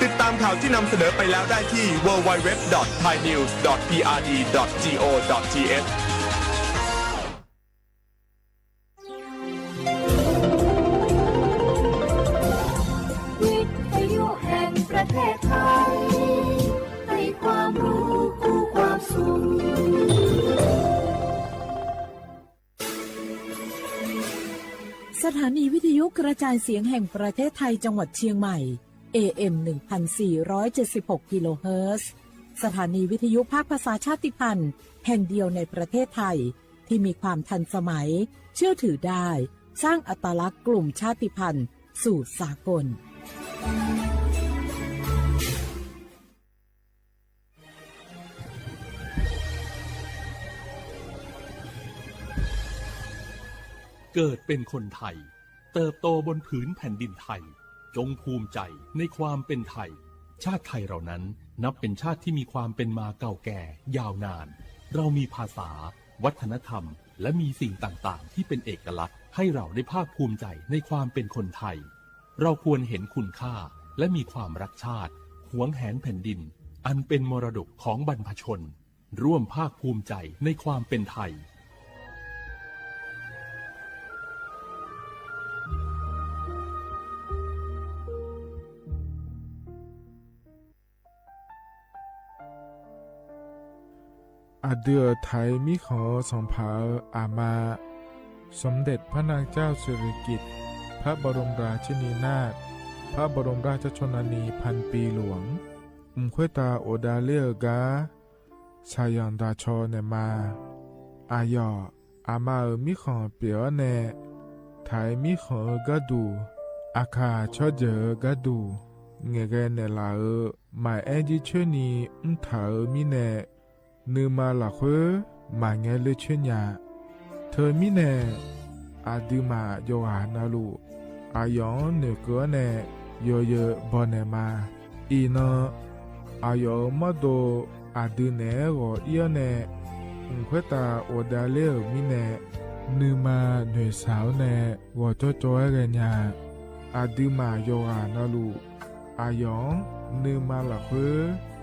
ติดตามข่าวที่นำเสนอไปแล้วได้ที่ www.thainews.prd.go.thวิทยุแห่งประเทศไทยให้ความรู้คู่ความสุขสถานีวิทยุกระจายเสียงแห่งประเทศไทยจังหวัดเชียงใหม่ AM 1476 กิโลเฮิรตซ์สถานีวิทยุภาคภาษาชาติพันธุ์แห่งเดียวในประเทศไทยที่มีความทันสมัยเชื่อถือได้สร้างอัตลักษณ์กลุ่มชาติพันธุ์สู่สากลเกิดเป็นคนไทยเติบโตบนผืนแผ่นดินไทยจงภูมิใจในความเป็นไทยชาติไทยเรานั้นนับเป็นชาติที่มีความเป็นมาเก่าแก่ยาวนานเรามีภาษาวัฒนธรรมและมีสิ่งต่างๆที่เป็นเอกลักษณ์ให้เราได้ภาคภูมิใจในความเป็นคนไทยเราควรเห็นคุณค่าและมีความรักชาติหวงแหนแผ่นดินอันเป็นมรดกของบรรพชนร่วมภาคภูมิใจในความเป็นไทยอาเดือไทยมิขอสองผาอามาสมเด็จพระนางเจ้าสิริกิติ์พระบรมราชินีนาถพระบรมราชชนนีพันปีหลวงควยตาโอดาเลียกาชายันดาชอเนมาอายออามามิขอเปียวเนไทยมิขอกะดูอาคาชอเจอกะดูเงเกเนลาหมายแอจิเชนีถามิเนนืมาละเขมาเงเลเชญาเธอมิเนอาดิมาโยหานาลูอายองเนเกเนโยเยบอเนมาอีนอายอมาโดอาดิเนโกเอียเนควยตาโอดาเลมิเนนืมาเนสาวเนวอจอจอยเรญาอาดิมาโยหานาลูอายองนืมาละเข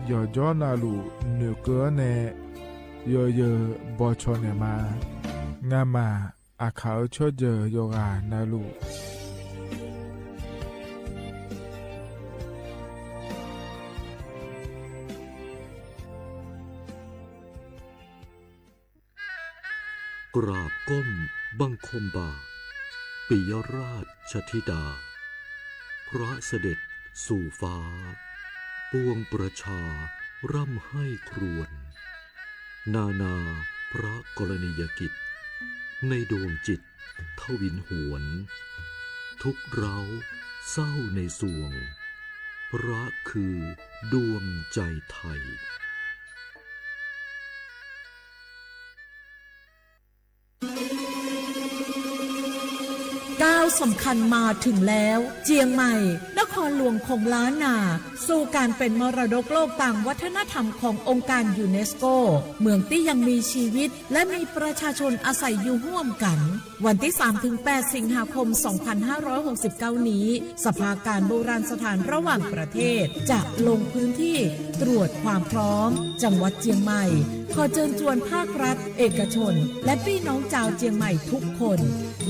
ยอจอนาลูเนเกเนโยเยบอชอเนมางามาอาขาวชอเจโยกานาลูกราบก้มบังคมบาทปิยราชธิดาพระเสด็จสู่ฟ้าปวงประชาร่ำให้ครวญนานาพระกรณียกิจในดวงจิตทวินหวนทุกเราเศร้าในสวงพระคือดวงใจไทยก้าว สำคัญมาถึงแล้วเจียงใหม่นครหลวงของล้านนาสู่การเป็นมรดกโลกต่างวัฒนธรรมขององค์การยูเนสโกเมืองที่ยังมีชีวิตและมีประชาชนอาศัยอยู่ร่วมกันวันที่ 3-8 สิงหาคม 2569 นี้สภาการโบราณสถานระหว่างประเทศจะลงพื้นที่ตรวจความพร้อมจังหวัดเจียงใหม่ขอเชิญชวนภาครัฐเอกชนและพี่น้องชาวเจียงใหม่ทุกคน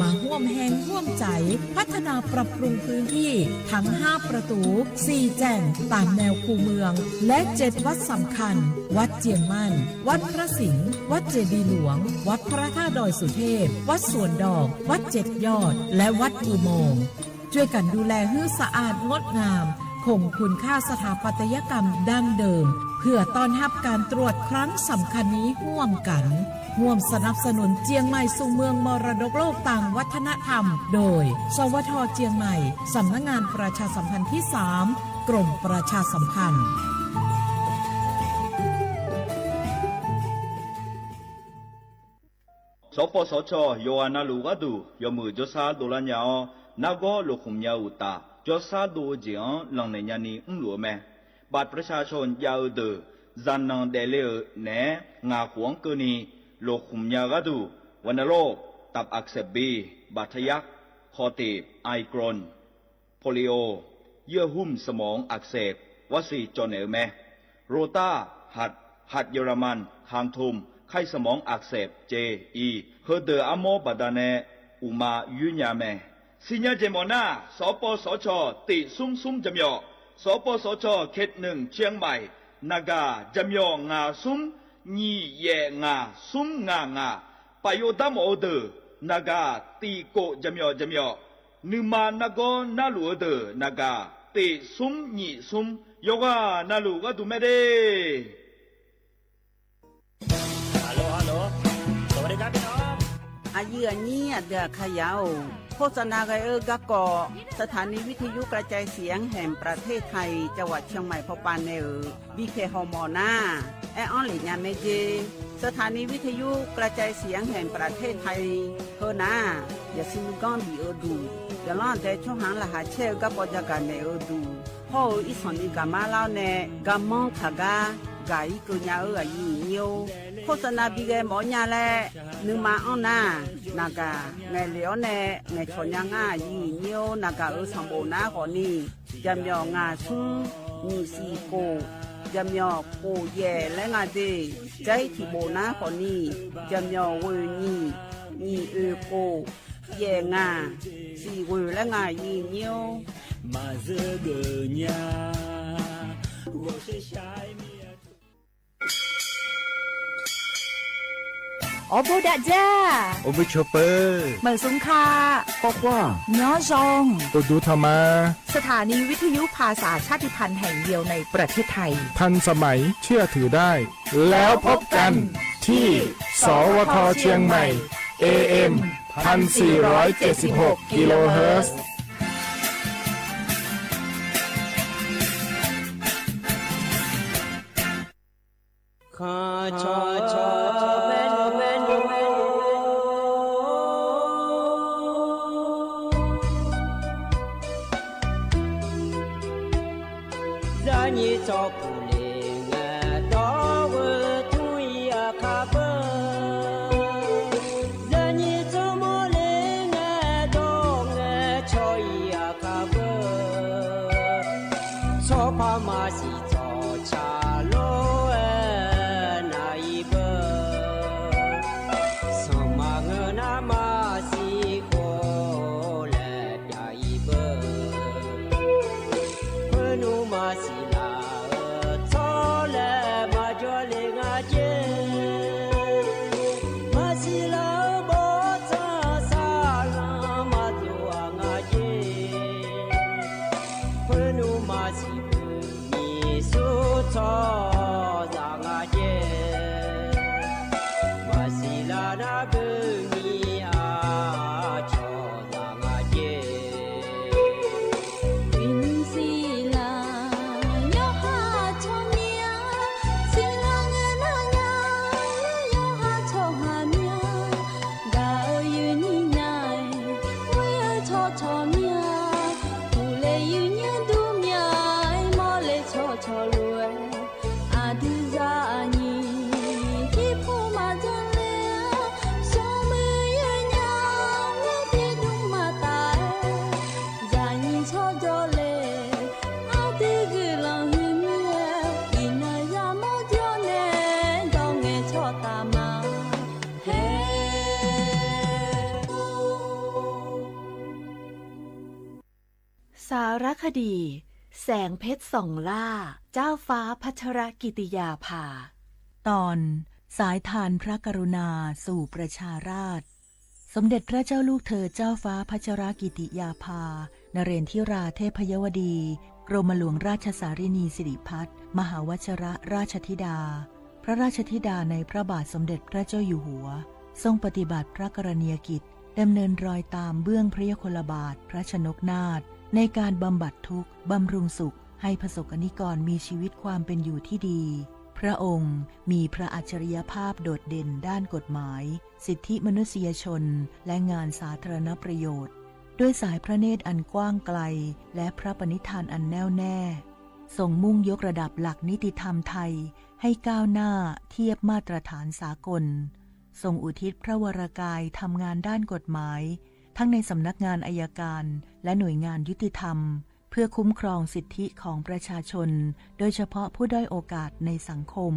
มาร่วมแรงร่วมใจพัฒนาปรับปรุงพื้นที่ทั้ง5ประตู4แจ่งตามแนวคูเมืองและ7วัดสำคัญวัดเจียงมั่นวัดพระสิงห์วัดเจดีย์หลวงวัดพระธาตุดอยสุเทพวัดสวนดอกวัด7ยอดและวัดอุโมงค์ช่วยกันดูแลให้สะอาดงดงามคงคุณค่าสถาปัตยกรรมดั้งเดิมเพื่อต้อนรับการตรวจครั้งสำคัญนี้ร่วมกันร่วมสนับสนุนเจียงใหม่สู่เมืองมรดกโลกต่างวัฒนธรรมโดยสวท.เจียงใหม่สำนักงานประชาสัมพันธ์ที่3กรมประชาสัมพันธ์สปสชโยอานาลูกาดูยมือจสาโดลัญญานาโกลุคุมยาอุตาจสาโดเจียงหลังในยานีหลวแม่บัตรประชาชนยาวเดอจันนังเดเลเนงาขวงเกนีโลคุมยากาดูวันโรคตับอักเสบบีบาดทะยักคอตีบไอกรอนโพลิโอเยื่อหุ้มสมองอักเสบวสีจอนเอลแมโรตาหัดเยอรมันคางทุมไข้สมองอักเสบเจอีเฮเดออโมบาดาเนอุมายุญญาแมสิญญาเจมอนาสปสชติซุ่มจำยอสปสชเขต1เชียงใหม่นากาจำยองาซุ่มญีเยงาซุ่มงาปโยดามโอเดนากาตีโกจำยอนึมานากอนาลูเดนากาติซุ่มญีซุ่มโยกานาลูกาดูเมเดฮัลโหลสวัสดีครับพี่น้องอายุอันนี้เดือขยาวโฆษณากกะกอสถานีวิทยุกระจายเสียงแห่งประเทศไทยจังหวัดเชียงใหม่พบปานเนบีเคฮอมอนาแอออนหลิญาเมเจสถานีวิทยุกระจายเสียงแห่งประเทศไทยเฮนาอย่าซิมก้อนบีดูอย่าล่อแต่ช่วงหางละหาเชลกับปอจาการเนดูพ่ออีสอนอีกามาเล่าเนกามองขากากายกุญญาอายุเนียวโฆษณาบีเกหมอญาแลนึมาอ้อนานากาแม่เหลียวแน่แม่ชนยังง่ายีเนียวนากาสัมโบนาขอนี่จำยองาซุ่มมีสีโกจำยอโกแย่และงาเดใจที่โบนาขอนี่จำยอเวนี่โกแย่งาสีเวและงายีเนียวมาเจอเกญา我是下面อโบดาจ้าโอเวชเปอร์เหมือนสุงคาบอกว่าย้อซองตูดูธรรมาสถานีวิทยุภาษาชาติพันธุ์แห่งเดียวในประเทศไทยทันสมัยเชื่อถือได้แล้วพบกันที่สวทเชียงใหม่ AM 1476 กิโลเฮิรตซ์错สารคดีแสงเพชรส่องล่าเจ้าฟ้าพัชรกิติยาภาตอนสายทานพระกรุณาสู่ประชาราษฎร์สมเด็จพระเจ้าลูกเธอเจ้าฟ้าพัชรกิติยาภานเรนทิราเทพยวดีกรมหลวงราชสารินีสิริพัฒน์มหาวชรราชธิดาพระราชธิดาในพระบาทสมเด็จพระเจ้าอยู่หัวทรงปฏิบัติพระกรณียกิจดำเนินรอยตามเบื้องพระยุคลบาทพระชนกนาถในการบำบัดทุกข์บำรุงสุขให้ประสบกนิกรมีชีวิตความเป็นอยู่ที่ดีพระองค์มีพระอัจฉริยภาพโดดเด่นด้านกฎหมายสิทธิมนุษยชนและงานสาธารณประโยชน์ด้วยสายพระเนตรอันกว้างไกลและพระปณิธานอันแน่วแน่ทรงมุ่งยกระดับหลักนิติธรรมไทยให้ก้าวหน้าเทียบมาตรฐานสากลทรงอุทิศพระวรกายทำงานด้านกฎหมายทั้งในสำนักงานอัยการและหน่วยงานยุติธรรมเพื่อคุ้มครองสิทธิของประชาชนโดยเฉพาะผู้ด้อยโอกาสในสังคม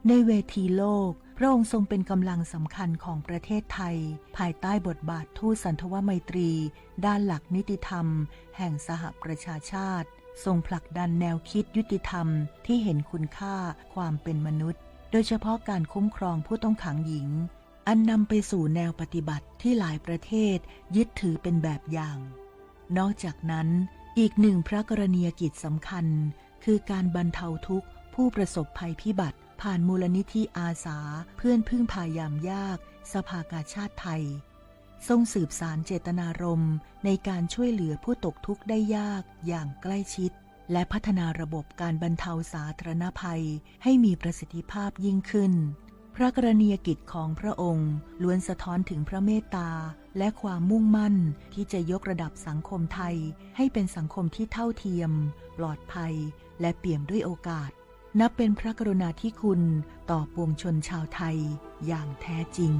ในเวทีโลกพระองค์ทรงเป็นกำลังสำคัญของประเทศไทยภายใต้บทบาททูตสันทวไมตรีด้านหลักนิติธรรมแห่งสหประชาชาติทรงผลักดันแนวคิดยุติธรรมที่เห็นคุณค่าความเป็นมนุษย์โดยเฉพาะการคุ้มครองผู้ต้องขังหญิงอันนำไปสู่แนวปฏิบัติที่หลายประเทศยึดถือเป็นแบบอย่างนอกจากนั้นอีกหนึ่งพระกรณียกิจสำคัญคือการบรรเทาทุกข์ผู้ประสบภัยพิบัติผ่านมูลนิธิอาสาเพื่อนพึ่งพายามยากสภากาชาติไทยทรงสืบสานเจตนารมณ์ในการช่วยเหลือผู้ตกทุกข์ได้ยากอย่างใกล้ชิดและพัฒนาระบบการบรรเทาสาธารณภัยให้มีประสิทธิภาพยิ่งขึ้นพระกรณียกิจของพระองค์ล้วนสะท้อนถึงพระเมตตาและความมุ่งมั่นที่จะยกระดับสังคมไทยให้เป็นสังคมที่เท่าเทียมปลอดภัยและเปี่ยมด้วยโอกาสนับเป็นพระกรุณาธิคุณต่อปวงชนชาวไทยอย่างแท้จริง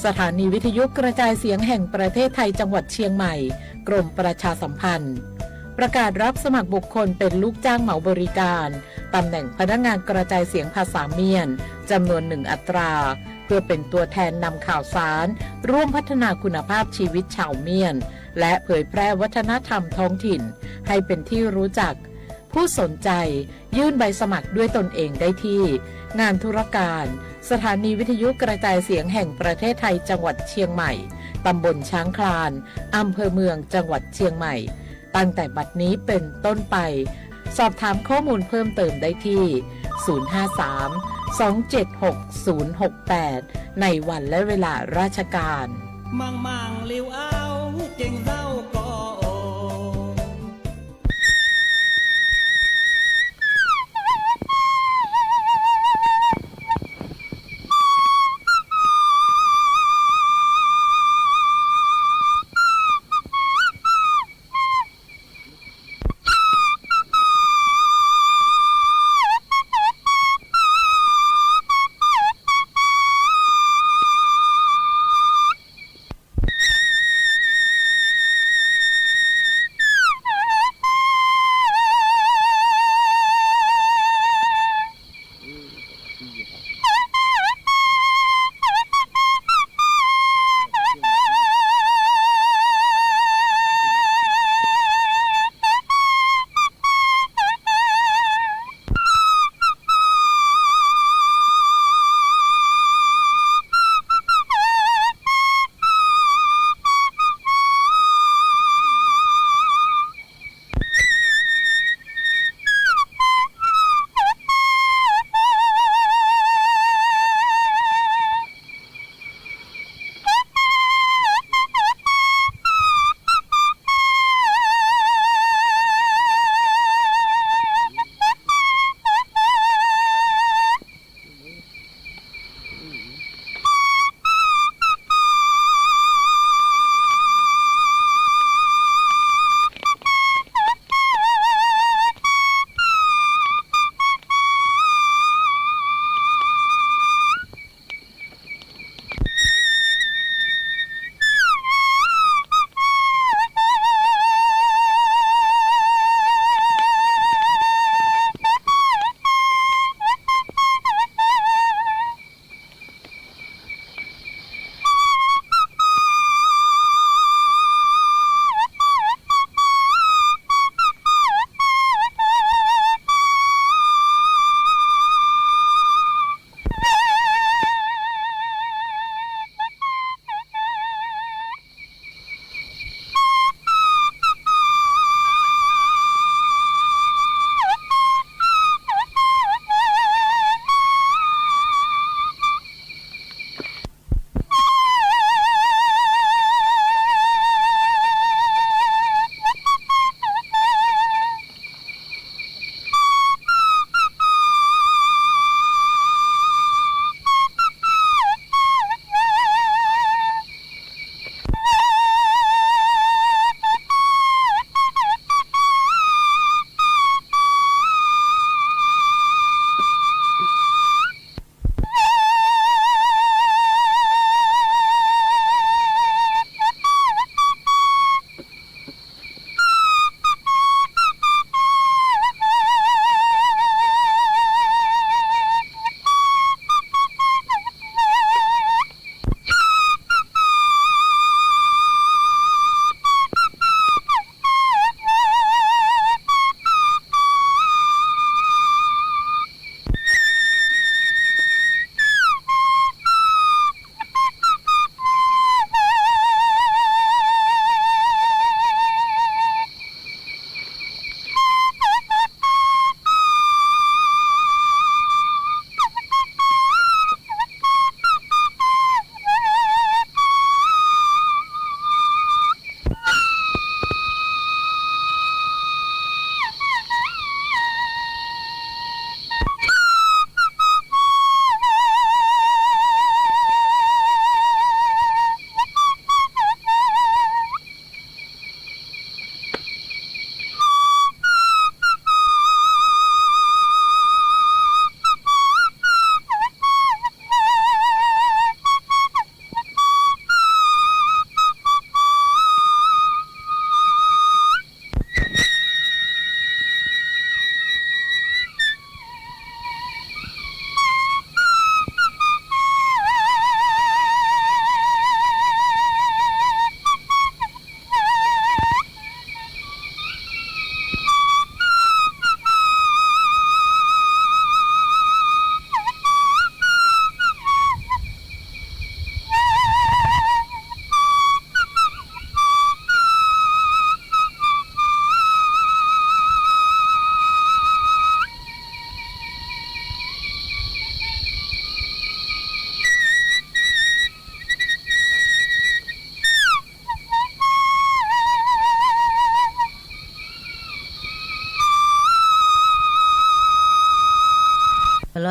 สถานีวิทยุกระจายเสียงแห่งประเทศไทยจังหวัดเชียงใหม่กรมประชาสัมพันธ์ประกาศรับสมัครบุคคลเป็นลูกจ้างเหมาบริการตำแหน่งพนักงานกระจายเสียงภาษาเมียนจำนวน1 อัตราเพื่อเป็นตัวแทนนำข่าวสารร่วมพัฒนาคุณภาพชีวิตชาวเมียนและเผยแพร่วัฒนธรรมท้องถิ่นให้เป็นที่รู้จักผู้สนใจยื่นใบสมัครด้วยตนเองได้ที่งานธุรการสถานีวิทยุกระจายเสียงแห่งประเทศไทยจังหวัดเชียงใหม่ตำบลช้างคลานอำเภอเมืองจังหวัดเชียงใหม่ตั้งแต่บัดนี้เป็นต้นไปสอบถามข้อมูลเพิ่มเติมได้ที่053-276-068ในวันและเวลาราชการมังเลียวเอาเก่งเศร้าก็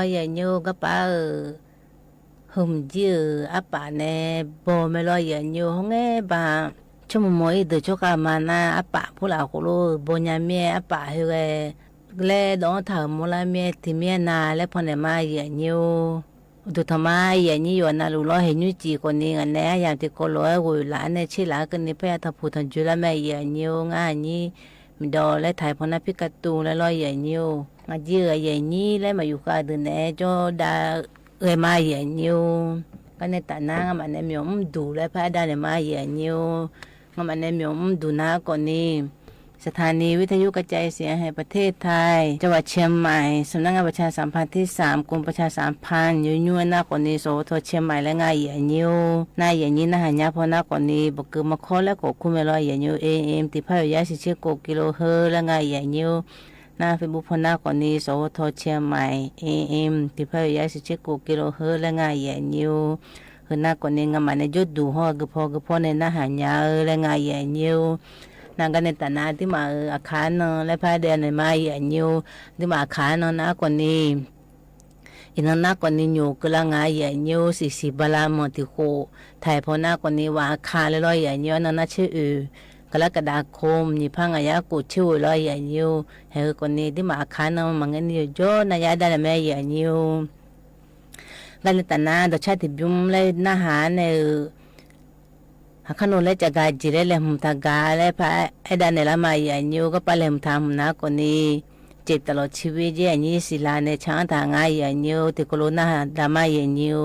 lo ya nyu ka pa hum ji a pa ne bo me lo ya nyu hong e ba chum mo i de cho ka ma na a pa pu la ko lo bo nya me a pa he le do tha mo la me ti me na le pho ne ma ya nyu du thama ya ni yo na lu lo he nyu ji ko ni nga ne ya ti ko lo go la ne chi la ka ni pe ta phu than ju la me ya nyu nga ni mi do le thai pho na pi ka tu le lo ya nyu nga ji ya ni le ma yu ka de ne cho da e ma ya nyu ka ne ta na nga ma ne mi du le pa da ne ma ya nyu nga ma ne mi du na ko niสถานีวิทยุกระจายเสียงแห่งประเทศไทยจังหวัดเชียงใหม่สำนักงานประชาสัมพันธ์ที่3กรมประชาสัมพันธ์ยุ่ยๆหน้ากว่านี้สวทเชียงใหม่และงานเหยียนิวนายเหยียนี้นะหันยาพอหน้ากว่านี้บกือมาข้อและกดคุ้มเวลาเหยียนิวAM ติดพายยาสิเชื่อกกิโลเฮิรและงานเหยียนิวหน้าเฟซบุ๊กพอหน้ากว่านี้สวทเชียงใหม่ AM ติดพายยาสิเชื่อกกิโลเฮิรและงานเหยียนิวคือหน้ากว่านี้งานมันในยุดดูห่อกระเพาะในหน้าหันยาและงานเหยียนิวนางกันในตานาที่มาอาคารนนและพายเดินในมาอย่านิวที่มาอาคารนนนะกว่านี้อินนนักกว่านี้อยู่ก็ละงายอย่านิว40บาลามอติโคไทยพอหน้ากว่านี้ว่าอาคารเลยร้อยอย่านิวนนชื่อกรกฎาคมนี่พังอายากูชื่อร้อยอย่านิวเฮกว่านี้ที่มาอาคารนนมันเงินอยู่โจนายาได้แม่อย่านิวกันในตานาดชาติบุ้มเลยนาหาในขนมเล็กจากการจีเรเลมทากาและพระไอ้ดานเนลามาอย่างยูก็ไปเลมทำนะคนนี้จิตตลอดชีวิตอย่างนี้สิลาในช้างทางง่ายอย่างยูติโกโลนาดามาอย่างยู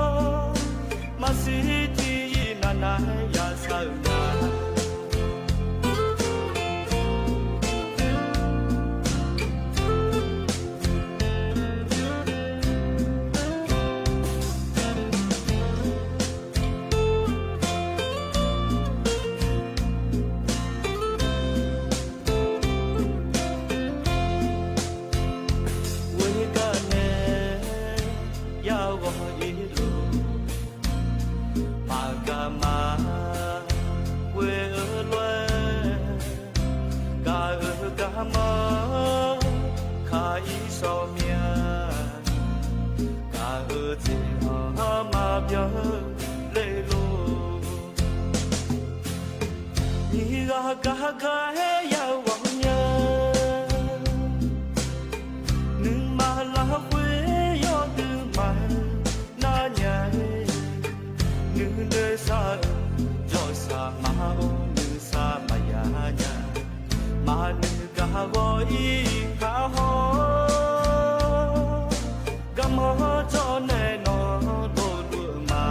Hãy subscribe cho kênh Ghiền Mì Gõ để không bỏ lỡ sa jo sa ma o nu sa ma ya nya ma nu ka go i ka ho ga mo cho ne no do du ma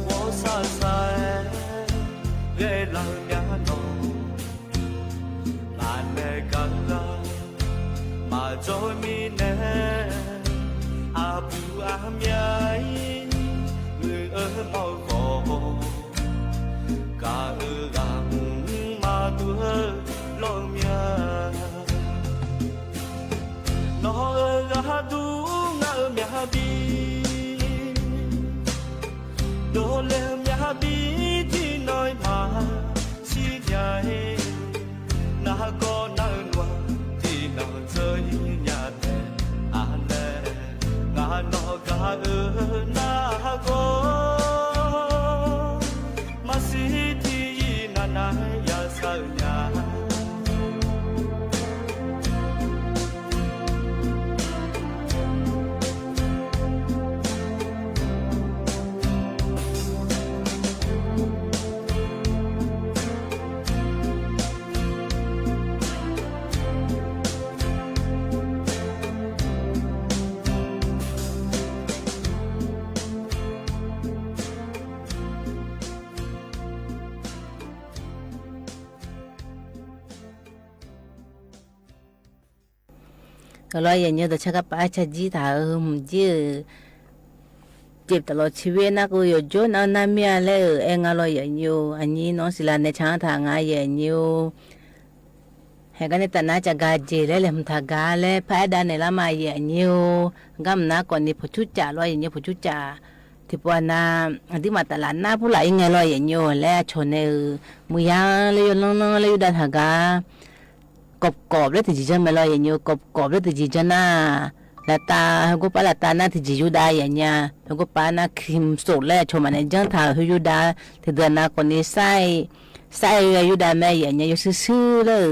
wo sa sa ye la ya no ma ne ka la ma cho mi ne a bu a myai người ở mau khổ cả ở gang mà tua lo mia nó ở ga du ngã mia bi đồ lệ mia bi thì nói mà chi nhai na có na loa thì na chơi nhà thế an lệ ngã nó ga ở na có mà si thì na na ya sa nhàก็ร้อยอย่างเงี้ยแต่ชักป้าชักจีถาจีเจ็บตลอดชีวิตนะกูอยู่จนเอาน้ำเมียเลยเองอร่อยอย่างเงี้ยอันนี้น้องศิลาในช้างทางไงอย่างเงี้ยเฮกันเนี่ยแต่น่าจะกาเจเลยเลยมันทากาเลยพายด้านในละมาอย่างเงี้ยก็มันน่าก่อนนี่ผู้ชุดจ่าร้อยอย่างเงี้ยผู้ชุดจ่าที่ปวนาที่มาตลาดหน้าผู้หลายยังไงร้อยอย่างเงี้ยแล้วชนเนี่ยมือยางเลยน้องๆเลยด้านทากากรอบแล้วที่จีจันไม่ลอยอย่างเงี้ยกรอบแล้วที่จีจันน่ะแล้วตาก็ป้าละตาน่ะที่จีอยู่ได้อย่างเงี้ยแล้วก็ป้าน่ะครีมสดแล้วชมมันในจังท่าอยู่ได้ที่เดือนน่ะคนนี้ใส่อยู่ได้แม่อย่างเงี้ยอยู่ซื่อๆเลย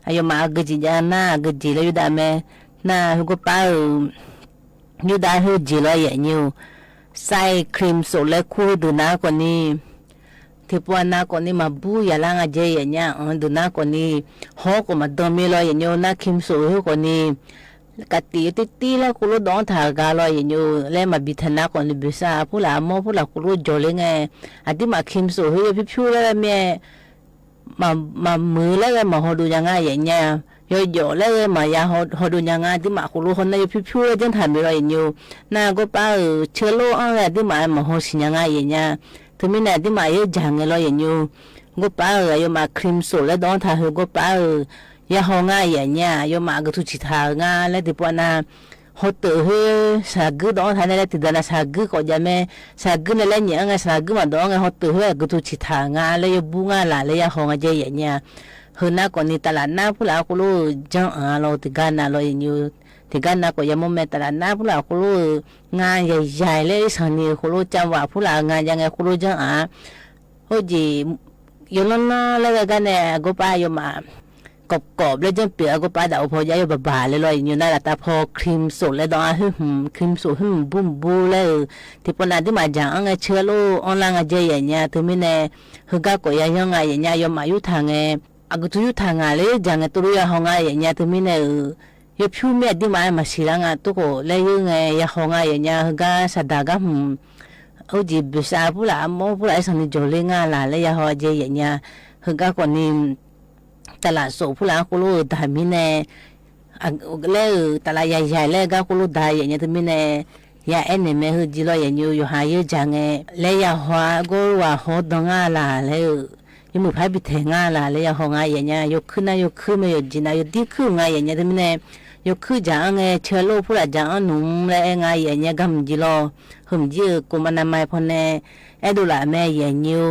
อายุมากจีจันน่ะกจีแล้วอยู่ได้แม่น่ะแล้วก็ป้าอยู่ได้อยู่จีลอยอย่างเงี้ยใส่ครีมสดแล้วคู่ดูน่ะคนนี้ที่ปวนาคนนี้มาบูยาลังอาเจอย่างเงี้ยดูน่าคนนี้ฮอกก็มาดมีลอยอย่างเงี้ยน่าคิมสูงคนนี้กัดตีแล้วกูรู้ดองถากาลอยอย่างเงี้ยแล้วมาบิดนาคนนี้บิซาผู้หลามผู้หลากูรู้จอเลยไงอันที่มาคิมสูงพี่พิวแล้วแม่มามือแล้วมาหอดูยังไงอย่างเงี้ยย่อแล้วมายาหอดูยังไงที่มากูรู้คนนี้พิวแล้วจังทำลอยอย่างเงี้ยน่าก็ป้าเชื้อโรคอะไรที่มาหอสิยังไงอย่างเงี้ยถึงมีเนี่ยที่มาเยอะจังเลยอย่างยูก็ป้าอยู่มาครีมสดแล้วดองท่าเหก็ป้ายาห้องง่ายอย่างเงี้ยอยู่มาก็ทุชิตาง่ายแล้วที่ปวนาฮอตเตอร์เฮสากุดองท่าเนี่ยที่เดินสากุก็จะไม่สากุเนี่ยเนี่ยไงสากุมาดองไงฮอตเตอร์เฮก็ทุชิตาง่ายแล้วอยู่บุ้งอะไรแล้วยาห้องอะไรอย่างเงี้ยเฮน่าก่อนนี้ตลาดหน้าผู้หลาก็รู้จังเราที่กันน่ะเราอย่างยูที่กันนะก็ยังไม่ตลาดหน้าผู้หลาคุณรู้งานใหญ่ๆเลยสันนี่คุณรู้จังหวะผู้หลางานยังไงคุณรู้จังโอ้จีอยู่นั่นแล้วกันเนี่ยก็ไปอยู่มากรอบแล้วจังเปียก็ไปแต่พอย้ายอยู่บ่าเลยลอยอยู่นั่นแหละแต่พอครีมสดแล้วดองครีมสดบุ้มบูเลยที่ปนที่มาจังไงเชื้อโรคออนไลน์เจอย่างเงี้ยถึงมีเนี่ยฮึกก็ยังไงอย่างเงี้ยอยู่มาอยู่ทางไงอากุตุอยู่ทางเลยจังไงตัวอยู่ห้องไงอย่างเงี้ยถึงมีเนี่ยยพิวเมียที่มาสิลังตัวก็เลยยังไงยาห้องอย่างเงี้ยก็สัตว์ก็เอาจีบสาวผู้หลานผู้หลานสันนิษฐานเลยงานละเลยยาห้องเจอย่างเงี้ยก็คนนี้ตลาดสดผู้หลานก็รู้แต่มีเนี่ยเลยตลาดใหญ่ๆเลยก็รู้ได้อย่างเงี้ยที่มีเนี่ยยาเนี่ยไม่คือจีโร่อย่างเงี้ยอยู่หายจังไงเลยยาหัวก็ว่าหัวดงาละเลยยังมือพายบิดแทงาละเลยยาห้องอย่างเงี้ยยกขึ้นนะยกขึ้นไม่ยกจีน่ะยกดีขึ้นอย่างเงี้ยที่มีเนี่ยยกขึ้นจังไงเชื้อโรคผู้หลานจังนุ่มเลยไงอย่างเงี้ยก็มันจีโร่หุ่นจีกุมันทำไมพอเนี่ยดูละแม่อย่างเงี้ย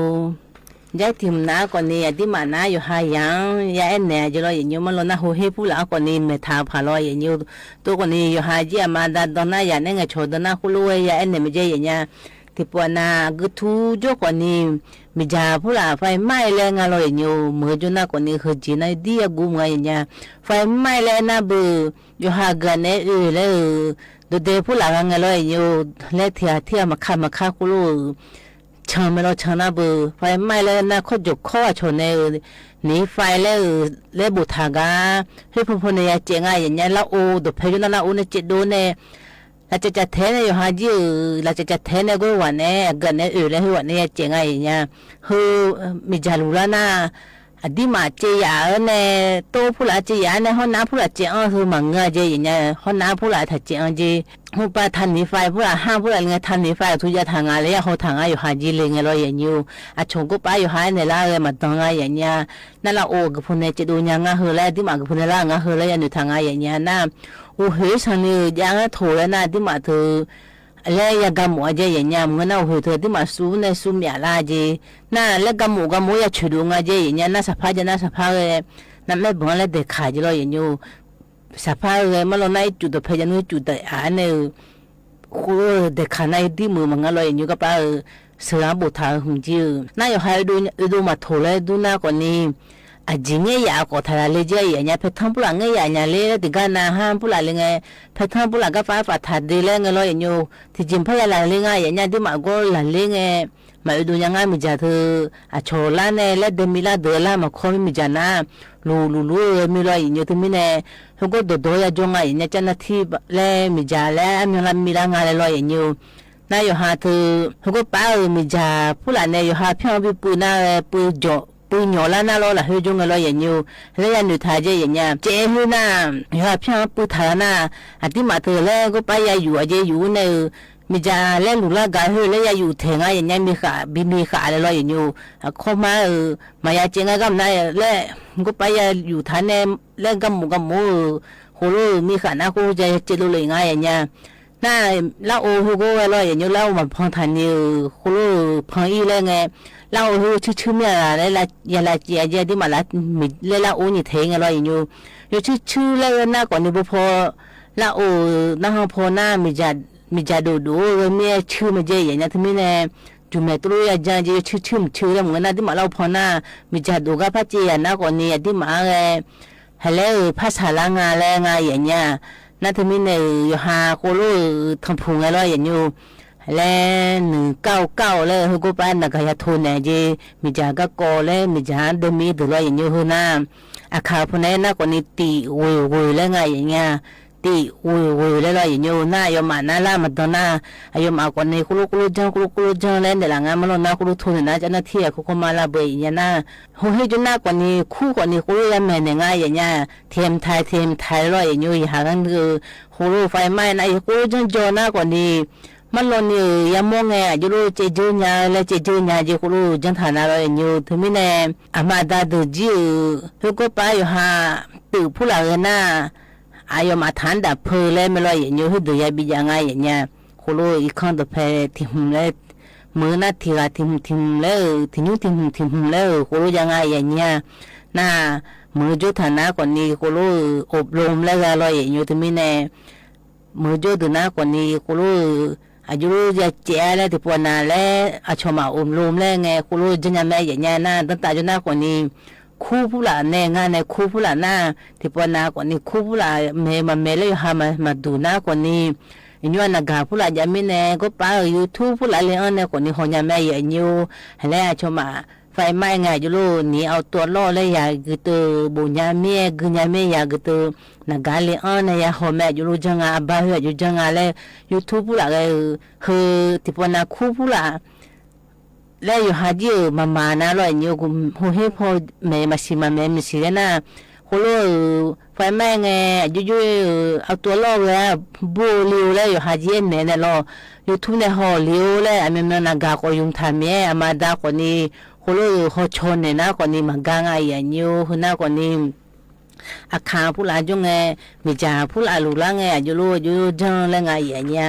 ยายทิมน้าคนนี้ที่มาน้าอยู่หายังยายเนี่ยจีโร่อย่างเงี้ยมันเราหน้าหัวเหี้ยผู้หลานคนนี้ไม่ทาผ่าลอยอย่างเงี้ยตัวคนนี้อยู่หาจีมาดันตอนนั้นอย่างนี้ไงโชว์ตอนนั้นคุณรู้ยายเนี่ยไม่ใช่อย่างเงี้ย ที่ปวนากุทูโจกว่านี้มีจ่าผู้หลาไฟไหม้แรงงานเราอย่างอยู่เมื่อจุน่ากว่านี้คือจีนไอเดียกูไงอย่างเงี้ยไฟไหม้แรงน่าเบื่ออยู่หากันเนี่ยแล้วดูเด็กผู้หลางานเราอย่างอยู่แล้วเที่ยมาฆ่ากูรู้ช่างไม่เราช่างน่าเบื่อไฟไหม้แล้วน่าข้อจุกข้อชนเนี่ยหนีไฟแล้วบุทากาให้พวกเนี่ยเจ๋งไงอย่างเงี้ยแล้วโอ้ดูเพจุน่าโอ้เนี่ยจิตดูเนี่ยเราจะเทนอยู่หาจีเราจะเทนก็วันนี้กันเนี่ยแล้ววันนี้เจ๋งไงเนี่ยคือมีจารุลานะอดีมาเจียเนี่ยโตผู้ละเจียเนี่ยห้องน้ำผู้ละเจียคือมังเงยเจียเนี่ยห้องน้ำผู้ละถัดเจียจีหัวปลาทันนิไฟผู้ละห้าผู้ละเงยทันนิไฟทุกอย่างทางอะไรเขาทางอยู่หาจีเลยเงยเราอย่างอยู่อาชงก็ไปอยู่หาเนี่ยละเลยมาตองไงอย่างเงี้ยนั่นละโอ้กับพวกเนี่ยจะดูยังไงเฮแล้วที่มากับพวกเนี่ยละไงเฮแล้วยังอยู่ทางไงอย่างเงี้ยน่ะโอ้เฮ้ยฉันเนี่ยยังโถแล้วนะที่มาเธอแล้วยังกำมัวเจียอย่างเงี้ยมันน่าโหเธอที่มาสู้เนี่ยสู้เมียละจีน่ะแล้วกำมัวอย่าฉุดงาเจียอย่างเงี้ยน่าสภาพจะน่าสภาพเลยนั่นไม่บอกแล้วเด็กขายจีเราอย่างอยู่สภาพเลยมันเราในจุดเพยานุจุดอันเนี่ยโอ้เด็กขายในที่มือมันเราอย่างอยู่กับเสือบุตรหุ่นจีน่าอยู่ให้ดูมาโถเลยดูหน้ากว่านี้อาจจะเนี่ยอยากก็ทำอะไรเจียอย่างเงี้ยเพทังปุระเงี้ยอย่างเงี้ยเลยติการนาห้ามปุระเลยไงเพทังปุระก็ฟ้าถัดดีเลยไงเราอย่างอยู่ที่จริงพยาเลยไงอย่างเงี้ยที่มาก็หลังเลยไงมาดูยังไงมิจฉาเธออาโชลาเนี่ยและเดมิลาเดล่ามาคอมมิจฉานะลูมีรอยอย่างอยู่ที่มิเนี่ยเขาก็โดยจงไงอย่างเงี้ยจันทีและมิจฉาและมีลามีลางอะไรรอยอย่างอยู่น่าอยู่หาเธอเขาก็ป้ามิจฉาปุระเนี่ยอยู่หาเพียงไปปูน่าปูจ่อปุยหยอลานาโลละเฮจงอะไรอย่างอยู่แล้วยันดูท่าเจอย่างเงี้ยเจ้าหูน่ะอยู่หาเพียงปูทาน่ะอาทิมาเธอแล้วก็ไปอยู่อาเจอยู่เนี่ยมิจาแล้วลูลากาเฮแล้วอยู่เถงอย่างเงี้ยมีขาอะไรรออย่างอยู่เข้ามามายาเจงก็ไม่แล้วก็ไปอยู่ท่านเนี่ยแล้วก็หมูโหลูมีขาหน้ากูจะเจริญเลยง่ายอย่างเงี้ยน่าแล้วโอ้โหก็อะไรอย่างนี้แล้วมันพองทันนี่โหลูพองอีเลยไงเราชื่อเมียแล้วอย่าละเจียที่มาละมีแล้วโอ้นี่เทงอะไรอย่างอยู่ชื่อแล้วหน้าก่อนนี่พอแล้วโอ้หน้าพอหน้ามีจะดูเมียชื่อมันเจอย่างนี้ที่มีเนี่ยจุ่มเมตุยาจางเจชื่อแล้วเหมือนน่าที่มาเราพอหน้ามีจะดูกับพระเจียหน้าก่อนนี่ที่มาฮัลโหลภาษาละงาแล้วงาอย่างเงี้ยน่าที่มีเนี่ยอยู่หาโคโลทำพุงอะไรอย่างอยู่แล้ว199แล้วเขาก็ไปนักยาทุนเนี่ยจีมีจากก็โกแล้วมีจากเดมีตัวอย่างอยู่หัวหน้าอาคาพนันนักคนนี้ตีเวแล้วไงอย่างเงี้ยตีเวแล้วอย่างอยู่หน้ายมาหน้าล่ามาตอนหน้ายมาคนนี้คุรุจังแล้วเดี๋ยวหลังมันเราหน้าคุรุทุนนะจะน่าเที่ยวคุมาลาเบยอย่างน่าหัวให้จุน่าคนนี้คู่คนนี้คุรุยังแม่เนี่ยง่ายอย่างเงี้ยเทียมไทยเราอย่างอยู่หากันคือคุรุไฟไหม้นะคุรุจังโจน่าคนนี้มันลนี่ยามงไงยูรูเจจูญาและเจจูญาเจคุรูจังฐานะเราอยู่ถึงมิเนอามาดาดูจิทุกไปอยู่หาตื่ผู้หลานน่ะอายมาทันดับเพลเลยไม่ลอยอยู่ให้ดูยาบิยังไงอย่างเงี้ยคุรูอีกครั้งต่อไปทิมเลยมือน่ะทีละทิมเลยทิมเลยคุรูยังไงอย่างเงี้ยน่ะมือจุฐานะคนนี้คุรูอบรมแล้วลอยอยู่ถึงมิเนมือจุฐานะคนนี้คุรูอายุจะเจ้าแล้วที่ปวดนาแล้วอาชมาอมรวมแล้วไงคุรุจังแม่อย่างเงี้ยน่าตั้งแต่จนหน้ากว่านี้คู่ผู้หลานแน่งานในคู่ผู้หลานหน้าที่ปวดนากว่านี้คู่ผู้หลานเมเลยหามาดูหน้ากว่านี้ย้อนนักผู้หลานยังไม่แน่ก็ป้าอยู่ทูผู้หลานเลี้ยงเนี่ยกว่านี้หอยแม่อย่างอยู่แล้วอาชมาไฟไหม้ไงจุลูนี่เอาตัวล่อเลยอยากตัวบุญญาเมียกุญญาเมียอยากตัวนักเลี้ยงเนี่ยอยากหอมแม่จุลูจังอาบ้าอยู่จังอาเลยยูทูบผู้หลานคือที่ปนักคู่ผู้หลานแล้วอยู่หาจีมานะเราอย่างอยู่กูหัวให้พอแม่มาสิเลยนะโหโลไฟไหม้ไงอยู่เอาตัวล่อเลยบูริวแล้วอยู่หาจีเนี่ยล่อยูทูบเนี่ยห่อเลี้ยวแล้วอันนั้นนักก็ยุ่งทำเนี่ยมาด่าคนนี้โหโลเขาชนเนี่ยนะคนนี้มันกางไงอย่างอยู่คนนั้นคนนี้อาคาผู้หลานจงไงมีจ่าผู้หลานลูกหลานไงอยู่จังแล้วไงอย่างเงี้ย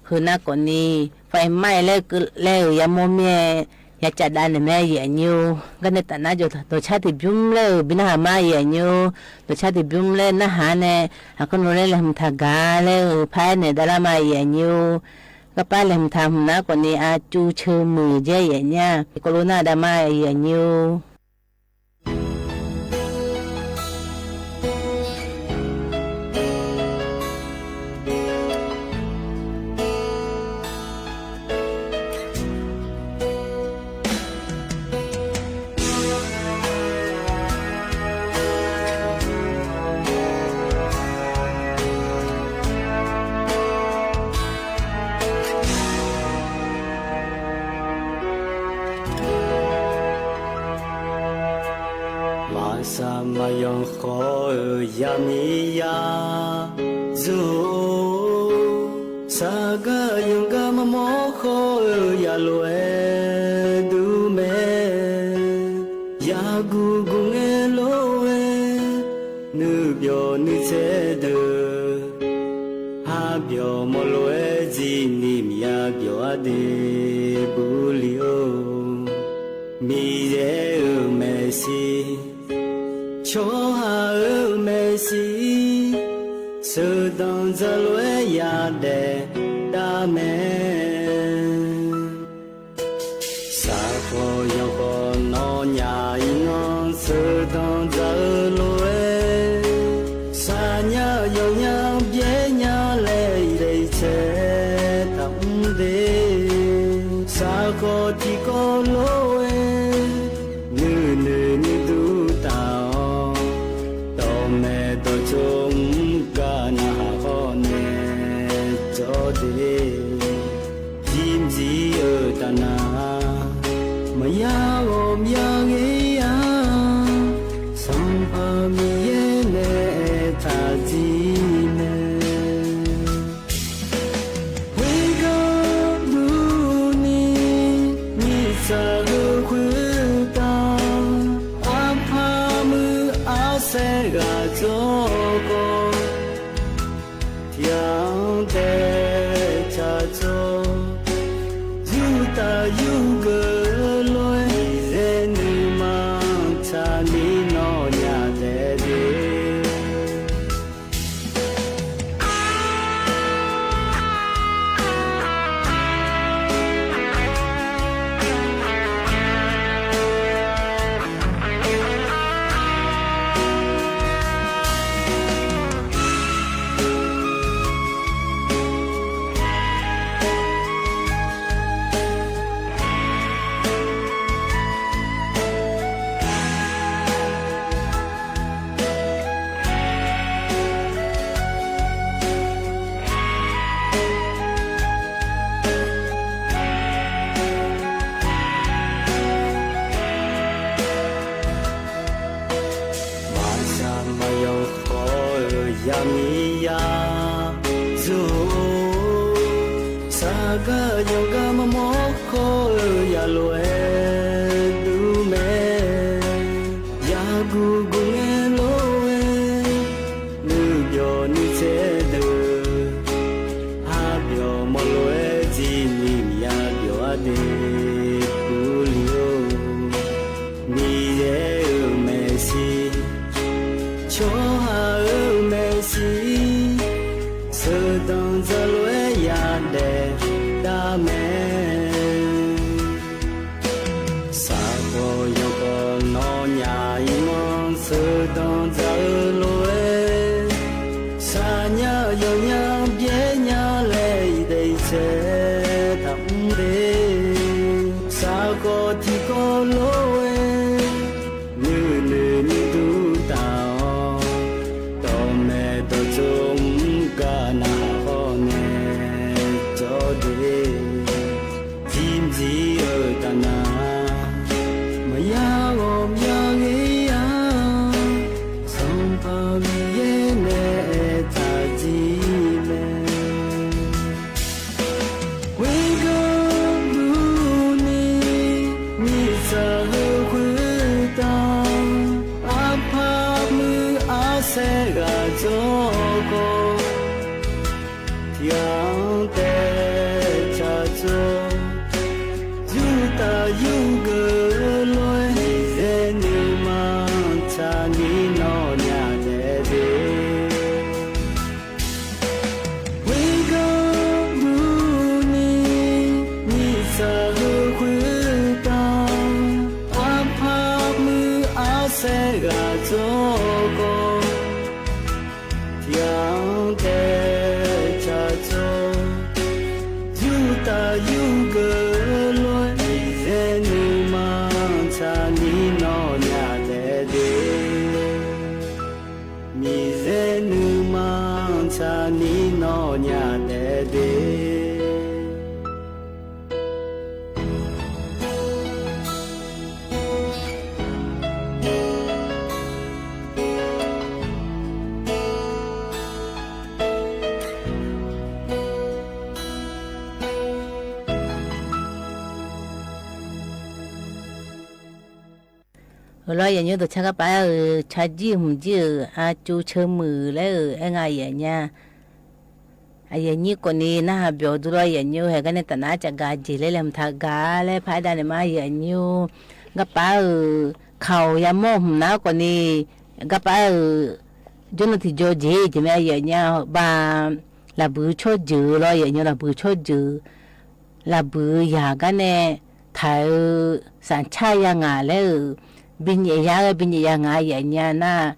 คนนั้นคนนี้ไฟไหม้แล้วยามเมียอยากจัดการแม่อย่างอยู่ก็ในฐานะตัวชาติบุ้มแล้วบินหามาอย่างอยู่ตัวชาติบุ้มแล้วนะฮะเนี่ยคนนู้นเลยทำทากาแล้วพายเนี่ยดารามาอย่างอยู่ ก็ป้าแหลมทำนะกว่านี้อาจูเชื่อมือเย่อย่างเนี้ยโคโรนาดามาอย่างยูมายังขอยามียาจูสากายังกามโมขอยาลเวดูเมยากูกุงเอโลเวนึกยอนึกเจเดหาเบียวโมโลเอจีนิมยาเบียวอเดบุลิโอมีเยเมซีချောဟာမေစီစုတုံဇလွဲရတဲ့တာမဲစာခေါ်ရောက်ပေါ်နော်ညာဤနော်စုတုံဇလွဲစာညာရောက်ညာပြဲညာလဲရိတ်ချဲတောင်းတဲ့စာခေါ်ဒီကိုလိုဝဲနူနူနူတူတာจงกานาฮอเนจอเดจิมจีเอตนามยาวมยังเอยาสัมภามีเยเนทาจีเนเวกาดูนีมิซาลุคุตาอาภามืออาเซกาโจWe go တာယူကလွန်ဇေနီမချာနီနောညာတဲ့မြေဇေနူမချာနီနောညာတဲ့lo ya như tôi chắc các bạn cha ji hùng ji chú chơi mừ lấy ngay ya nha ai như con đi na biểu tôi lo ya như hay cái này tao chắc gà gì lấy làm thà gà lấy phải đàn mà ya như các bạn khâu ya mò na con đi các bạn cho nó thì cho gì thì mẹ ya nha ba là bự cho dữ lo ya như là bự cho dữ là bự ya cái này thay sản chai ya ngà lấy binya nga ya nya na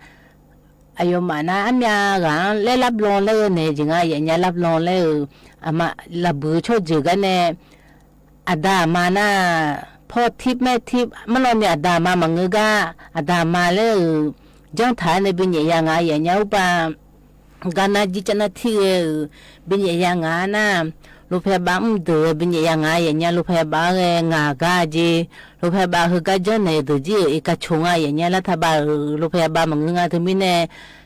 ayo mana amya ga le lap lon le ne jinga ya nya lap lon le ama la bu cho jiga ne ada mana pho thip me thip malo ne ada ma manga ada ma le jang tha ne binya nga ya nya ba gana ji chana thi binya nga na lu phe bam de binya nga ya nya lu phe ba nga ga ji lu phe ba hu ga jan ne de ji e ka chunga ya nya la tha ba lu phe ba ma nga the mi ne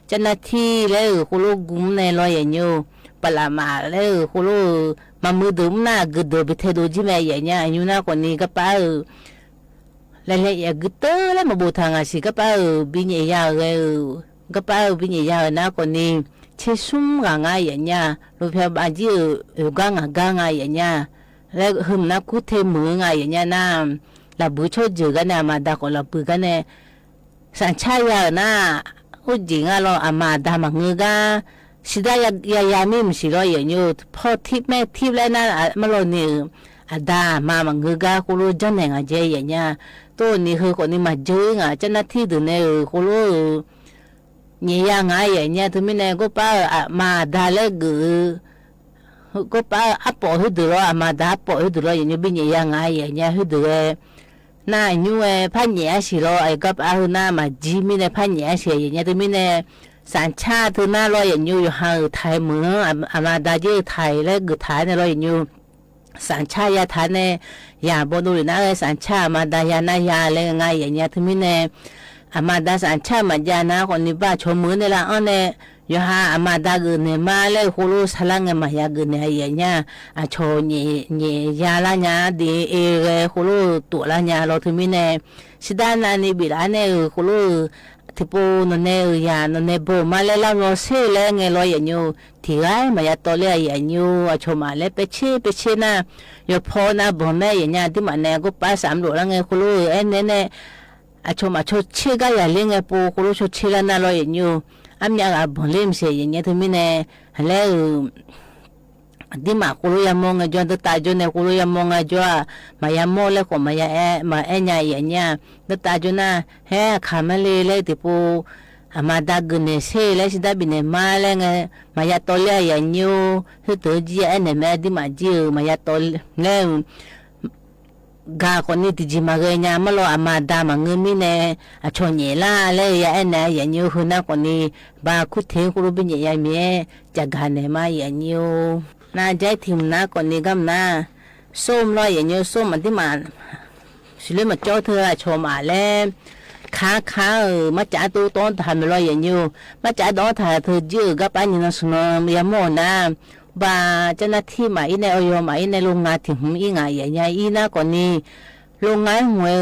chana thi le khu lu gum ne lo ya nyu pala ma le khu lu ma mu dum na gu de bi the do ji me ya nya nyu na ko ni ka pa le le ya gu te le ma bu tha nga si ka pa binya ya ge ka pa binya ya na ko ni che sum nga ya nya lu phe ba ji ga nga ya nya le hum na ku the mu nga ya nya na là bữa cho giờ cái này mà đã có là bữa cái này sản chai ya na u gì nghe lo mà đã mà người ga sĩ đã ya mình sĩ lo ya như phô thip mẹ thip lại na mà lo nè đã mà người ga cô lo chân này nghe vậy nha tôi nè hơi còn nè mà chơi nghe chân là thi từ nè cô lo nhẹ ya nghe vậy nha tôi mình nè có ba mà đã lấy gửi có ba áp bỏ hết được rồi mà đã áp bỏ hết được rồi như bây giờ nghe vậy nha hết được na như phát nhẹ xí lo ai gặp ai na mà chỉ mình này phát nhẹ xí vậy thì mình này sản cha thứ na lo vậy như hàng thái mưa mà đại diện thái lấy cái thái này lo như sản cha ya thái này ya bao nhiêu na sản cha mà đại ya na ya lấy ngay vậy thì mình này mà đại sản cha mà ya na còn đi ba chỗ mưa này là anh này yo ha mà đại cái này mà lấy hồ lô salang mà ya cái này vậy nha chỗ nhẹ ya la nha đi hồ lô tuổi la nha lo thì mình này sĩ đàn này bị đàn này hồ lô thì bộ nó này ya nó này bộ mà lấy làm nó xe lấy nghe lo vậy nhiều thì cái mà ya to lấy vậy nhiều chỗ mà lấy bé chế na yo phô na bộ này vậy nha thì mà này có ba sắm đồ là nghe hồ lô em này chỗ mà chỗ chế cái ya lấy nghe bộ hồ lô chỗ chế là na lo vậy nhiều amnya bon lem se yen to mine hale di ma kulu ya monga jo ta jo ne kulu ya monga jo ma ya mo le ko ma ya ma enya yenya ta jo na he khamale le tipo amada gne se le sida bine ma le nge ma ya to le ya nyu hu to ji ene me di ma ji ma ya to le ga ko ni ti ji ma ge nya ma lo amada ma nge mi ne a cho nye la le ya ene ya nyu hu na ko ni ba ku the ku ru bi nye ya mi ja ga ne ma ya nyu na jai thim na ko ni gam na som lo ya nyu som ma ti ma si le ma cho thơ a cho ma le khá mà trả tu tốn thà mình lo vậy nhiều mà trả đó thà thưa chứ các bạn nhìn nó sung ya mồ na bà cho nó thi mà in này ôi mà in này luôn ngã thì không in ngã vậy nha in na còn ni luôn ngã ngoài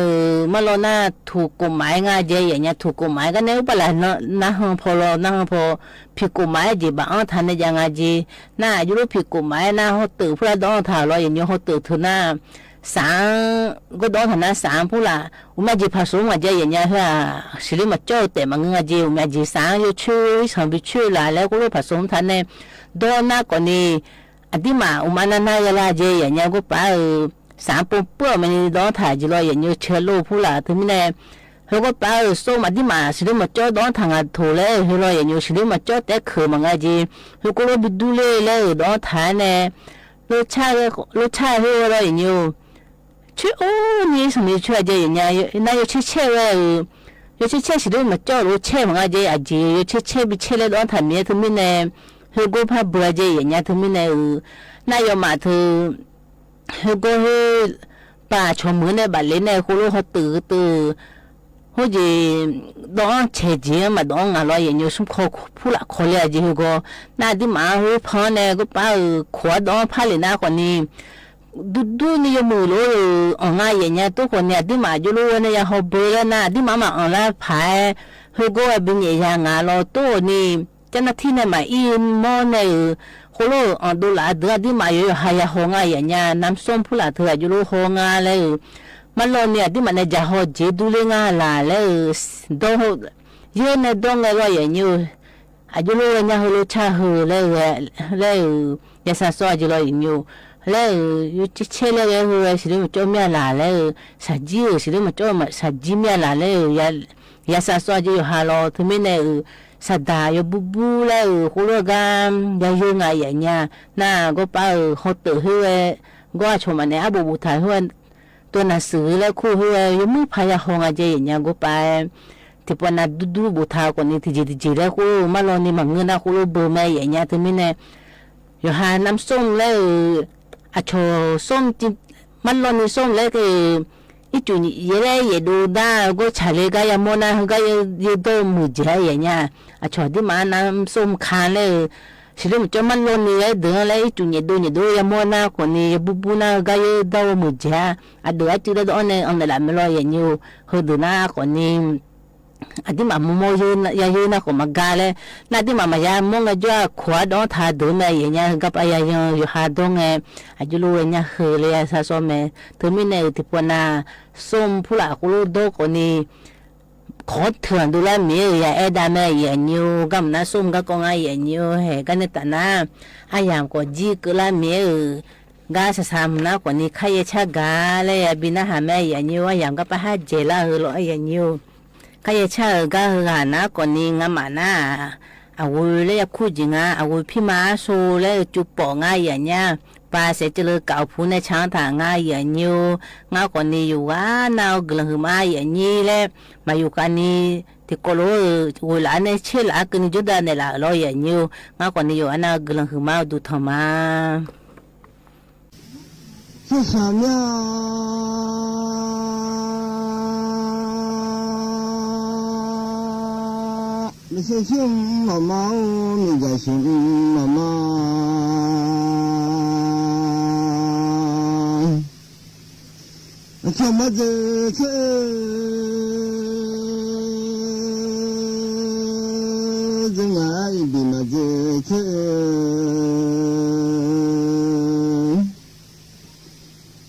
mà lo na thủ cùng máy ngã vậy vậy nha thủ cùng máy cái nếu bà là nó không phô lo nó không phô phi cùng máy gì bà ông thằng này chẳng ngã gì na dù lúc phi cùng máy na họ tự phơi đó thà lo vậy nhiều họ tự thưa na sáng cái đó thằng nó sáng phú là mà chỉ phát xuống mà chơi nhà ha xử lý mà chơi để mà nghe gì mà chỉ sáng yêu chơi xong bị chơi lại lấy cái phát xuống thằng này đó na còn đi đi mà mà na là chơi nhà cái bà sáng bữa mình đó thà chỉ lo nhà chơi lô phú là thứ này rồi cái bà số mà đi mà xử lý mà chơi đó thằng à thổ lấy rồi lo nhà xử lý mà chơi để khử mà nghe gì rồi cái bị đu lấy đó thằng này รสชาติให้เราอย่างนี้ช่วยโอ้นี่สมัยช่วยใจอย่างนี้น่าจะเช่ไว้有些车是都没叫路车嘛，这阿姐有些车比车来当他面他们呢，后果怕不这人家他们呢，那要嘛他后果是把出门呢把人呢葫芦好得得，或者当车子嘛当俺老人有什么考普拉考了就后果，那的嘛会怕呢个把考当怕人那个呢。du ni yo mu lo nga ye nya to ko ne di ma ju lo ne ya ho bo la na di ma ma on la phai ho go a bin ye ya nga lo to ni chen na thi ne ma in mo ne ho lo on do la da di ma yo ha ya ho nga ye nya nam som phu la tha ju lo ho nga le ma lo ne di ma ne ja ho je du le nga la le do ho ye ne do nga lo ye nyu a ju lo nya ho lo cha ho le ya sa so ju lo nyuเลยอยู่ที่เชื่อเลยว่าสิ่งที่จะมีอะไรเลยสัจจีสิ่งที่มันจะมาสัจจีมีอะไรเลยยาสาสวจะอยู่ฮัลโหลที่มีเนี่ยสัตดาอยู่บูเลยคุโรกันยาโยงอะไรอย่างเงี้ยน่าก็ไปเขาตื่นหัวก็ชมอันนี้อาบุถ่ายหัวตัวหนังสือแล้วคู่หัวยังมือพายาหงอะไรอย่างเงี้ยก็ไปที่ปนนัดดูบุถ่ายคนนี้ที่จีแล้วคู่มาลองนี่มันเงินนะคู่เบอร์ไม่อย่างเงี้ยที่มีเนี่ยอยู่หาน้ำส้มแล้วอาโชส้มจิมันลอนี่ส้มเลยคืออีจุนี่เยเลยเยดูด้าก็ชาเลก็ยังโมนาก็ยังโดมือเจอย่างเงี้ยอาโชที่มาน้ำส้มคานเลยสิลุมจะมันลอนี่เลยเดือเลยอีจุนี่ดูยังโมนาคนนี้บุนาก็ยังโดมือเจอะเดือจีเลยอันนี้ละไม่รออย่างนี้เขาดูหน้าคนนี้อันที่มาโมยืนยายืนนะคนมากาเลยนั่นที่มายามงก็จะขวาดองทาดูแม่อย่างเงี้ยกับไอ้ยังอยู่หาดองไงอายุรู้เนี่ยเฮเลยซาโซเมถึงมีเนี่ยที่ปนาส้มผู้หลักรู้ดอกคนนี้ขอเถื่อนดูแลเมียอย่าเอดาแม่อย่างนี้ก็มันส้มก็กงไอ้อย่างนี้เฮกันเนี่ยแต่นะไอ้ยังก็จีก็ละเมียกาสามนะคนนี้ใครจะกาเลยบินหาแม่อย่างนี้ว่าอย่างก็ไปหาเจล่าเฮลอยอย่างนี้ก็ยังเชื่อก็หานะก่อนนี้งั้นมานะเอาเลยคู่จริงอ่ะเอาพี่มาโซเลยจุปองง่ายอย่างเงี้ยป้าเสร็จเลยเก่าผู้ในช้างถางง่ายอย่างนี้ง่ายก่อนนี้อยู่ว่าน่าเกลือมาอย่างนี้เลยมาอยู่กันนี้ที่ก็รู้เวลาเนี่ยเชื่อละกันจุดนั้นแหละรออย่างนี้ง่ายก่อนนี้อยู่น่าเกลือมาดูทำมา是什么你是心妈妈，你在心妈妈，怎么这次真爱比嘛这次，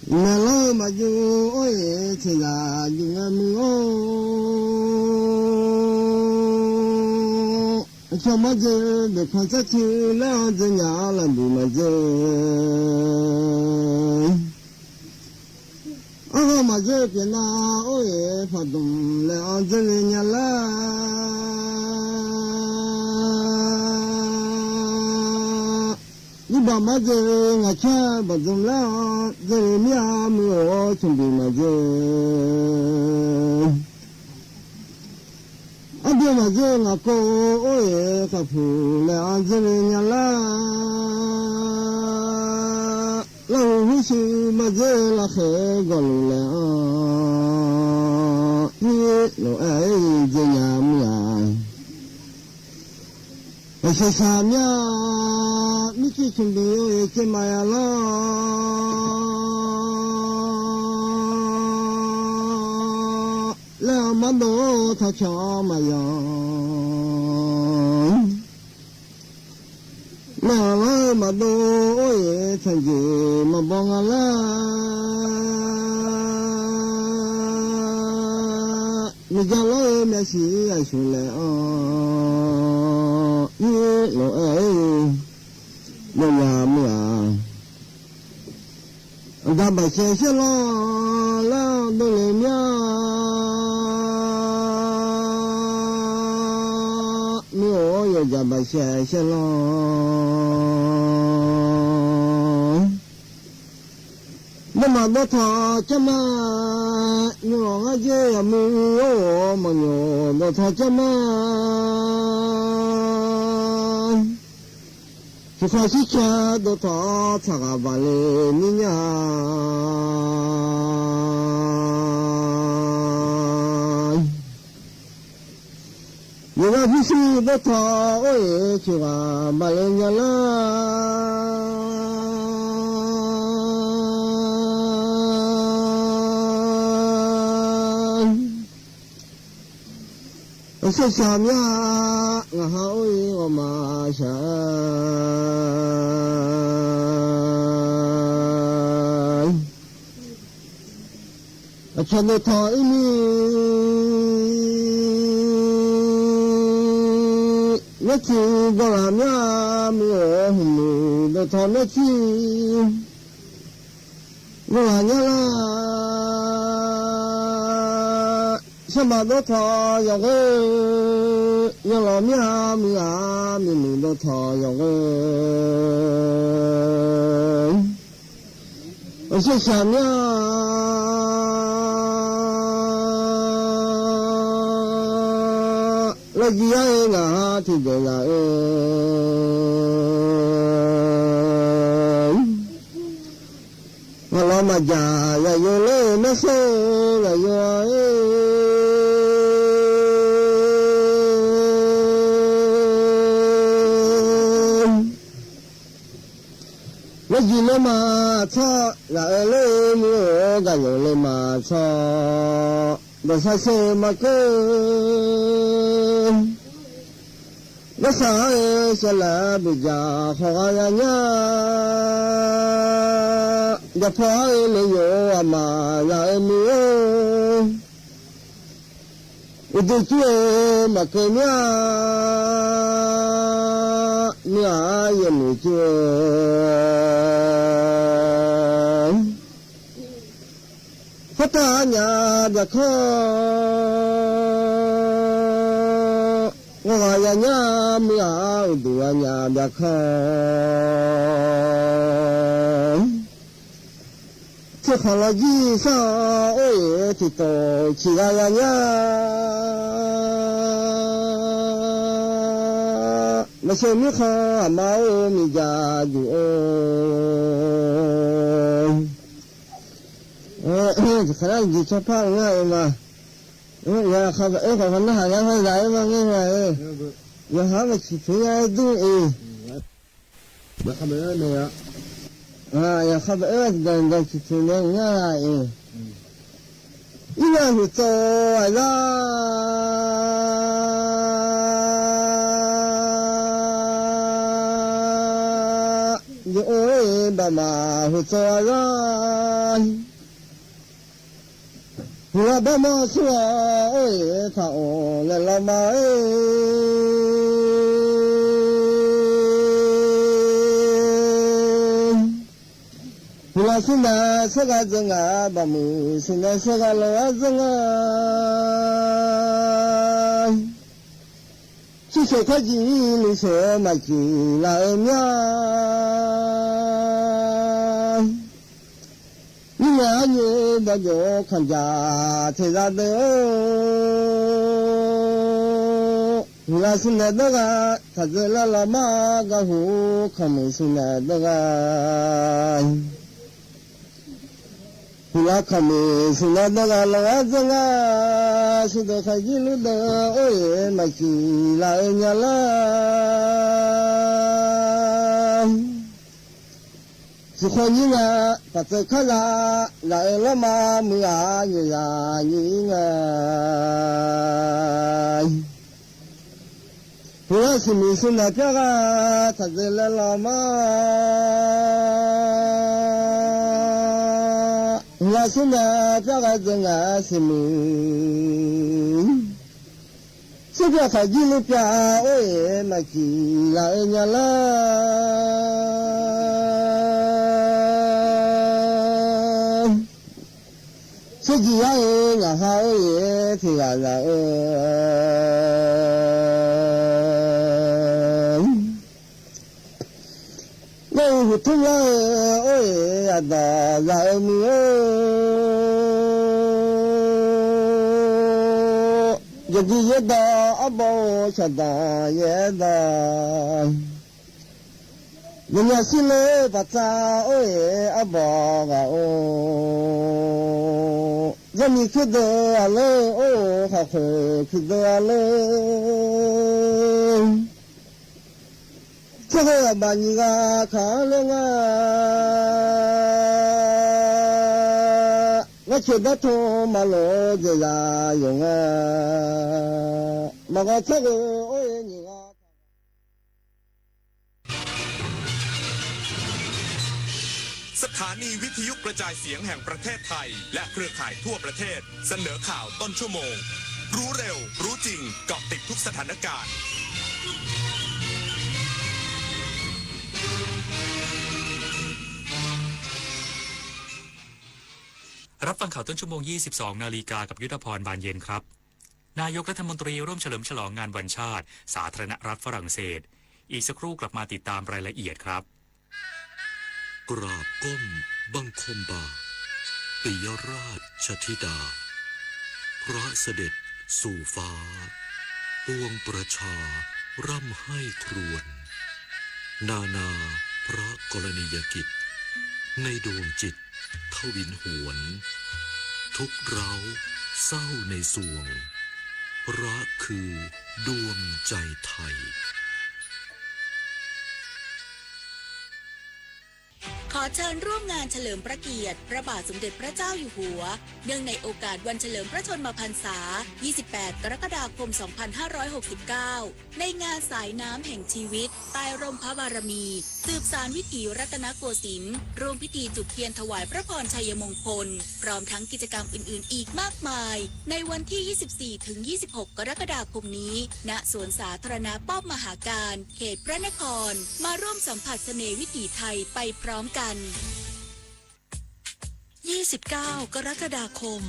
那老嘛就我也听啦，就俺们什么子没看下去了，这伢了不嘛子，啊嘛这边呐，我也发动了这里伢啦，你把嘛子我看不中了，这里伢没有准备嘛子。阿爹嘛这那个我也他铺了这里伢啦，老胡须嘛这那黑个路了，你老爱这伢么？那些啥么？你去准备有这嘛呀啦？แล้วมาดูถ้าชอบมายองแล้วมาดูโอ้ยฉันจีมาบองอะไรมีจะเลยไม่สิไอ้ชุเลอ๋อนี่loเอ้loยามยาดับไปเสียแล้วดูเลยเนี่ยจะไปเสีย咯 đô thọ cho mà nhỏ dê mưa mà nhỏ đô thọ cho mà chỉ phải chỉ cha đô thọ thà bà lê ni nhà nhiều là vi sư đô thọ ơi chỉ là bà lê nhà sẽ xem ya ngã ơi mà sẽ cho nên thôi nó chỉ có làm ya mưa hùng nó thôi nó chỉ nó là nhá sao mà đốt thọ rồi cái giờ làm mình đốt thọ rồi cái sẽ xem nhá là gì ấy ngã thì để là mà lo mà già là vô lên nó sẽ là vô cái gì nó mà cho là lên mưa cái gì lên mà cho để sao xe mà cứ nó sẽ là bây giờ họ ra nhá để phải lấy vô mà ra mưa itu chưa mà cái nhá yên chưa phát ta nhà đã khó ngoài nhà mía đùa nhà đã khó chứ không là gì sao ơi thì tôi chỉ là nhà mà xem nước khó máu mi già dù khả năng gì cho phá ngay mà giờ không phải nó hàng ngang hay đấy mà nghe này giờ hả mà chỉ phải ai đúng mà không phải này giờ không phải gần chỉ phải nghe này ý là người tôi là ôi bà mà hồi cho ra là bà mà xua ôi thảo là làm mà là xin là sẽ ra dân à bà mù xin là sẽ ra lo dân à chỉ sợ cái gì lý sợ mà chỉ là em nhá nhưng mà như bao giờ khán giả thì ra được là xin là đó là thật sự là mà cái hú không mình xin là đó là không mình xin là đó là dân à xin được cái gì lúc đó ôi mà chỉ là em nhá là chỉ có những là bắt đầu khai là lại mà mưa như là những Hứa xin mình xin là cái thật sự là mà là xin là cái dân à xin mình xin cho phải đi lúc cha ôi mà chỉ là nhà la sẽ gì ai nhà hao thì là lâu ทุลาโอ้ยอาดาลามีโอยากยดาอบอชดายดามันยาสิเลปัจจาโอ้ยอบอกาโอจะมีคือเดอเลโอ้ข้าเคยคือเดอเล这个把你个看了我觉得托马罗这呀用马个这个我你啊。สถานีวิทยุกระจายเสียงแห่งประเทศไทยและเครือข่ายทั่วประเทศเสนอข่าวต้นชั่วโมงรู้เร็วรู้จริงเกาะติดทุกสถานการณ์รับฟังข่าวต้นชั่วโมง 22 นาฬิกากับยุทธพรบานเย็นครับนายกรัฐมนตรีร่วมเฉลิมฉลองงานวันชาติสาธารณรัฐฝรั่งเศสอีกสักครู่กลับมาติดตามรายละเอียดครับกราบก้มบังคมบาปิยราชธิดาพระเสด็จสู่ฟ้าปวงประชาร่ำให้ครวญนานาพระกรณียกิจในดวงจิตทวินหวนทุกเราเศร้าในสวงพระคือดวงใจไทยขอเชิญร่วมงานเฉลิมพระเกียรติพระบาทสมเด็จพระเจ้าอยู่หัวเนื่องในโอกาสวันเฉลิมพระชนมพรรษา 28 กรกฎาคม 2569 ในงานสายน้ำแห่งชีวิตใต้ร่มพระบารมีสืบสานวิถีรัตนโกสินทร์ร่วมพิธีจุดเทียนถวายพระพรชัยมงคลพร้อมทั้งกิจกรรมอื่นๆอีกมากมายในวันที่ 24-26 กรกฎาคมนี้ณสวนสาธารณะป้อมมหาการเขตพระนครมาร่วมสัมผัสเสน่ห์วิถีไทยไปพร้อมกัน29 กรกฎาคม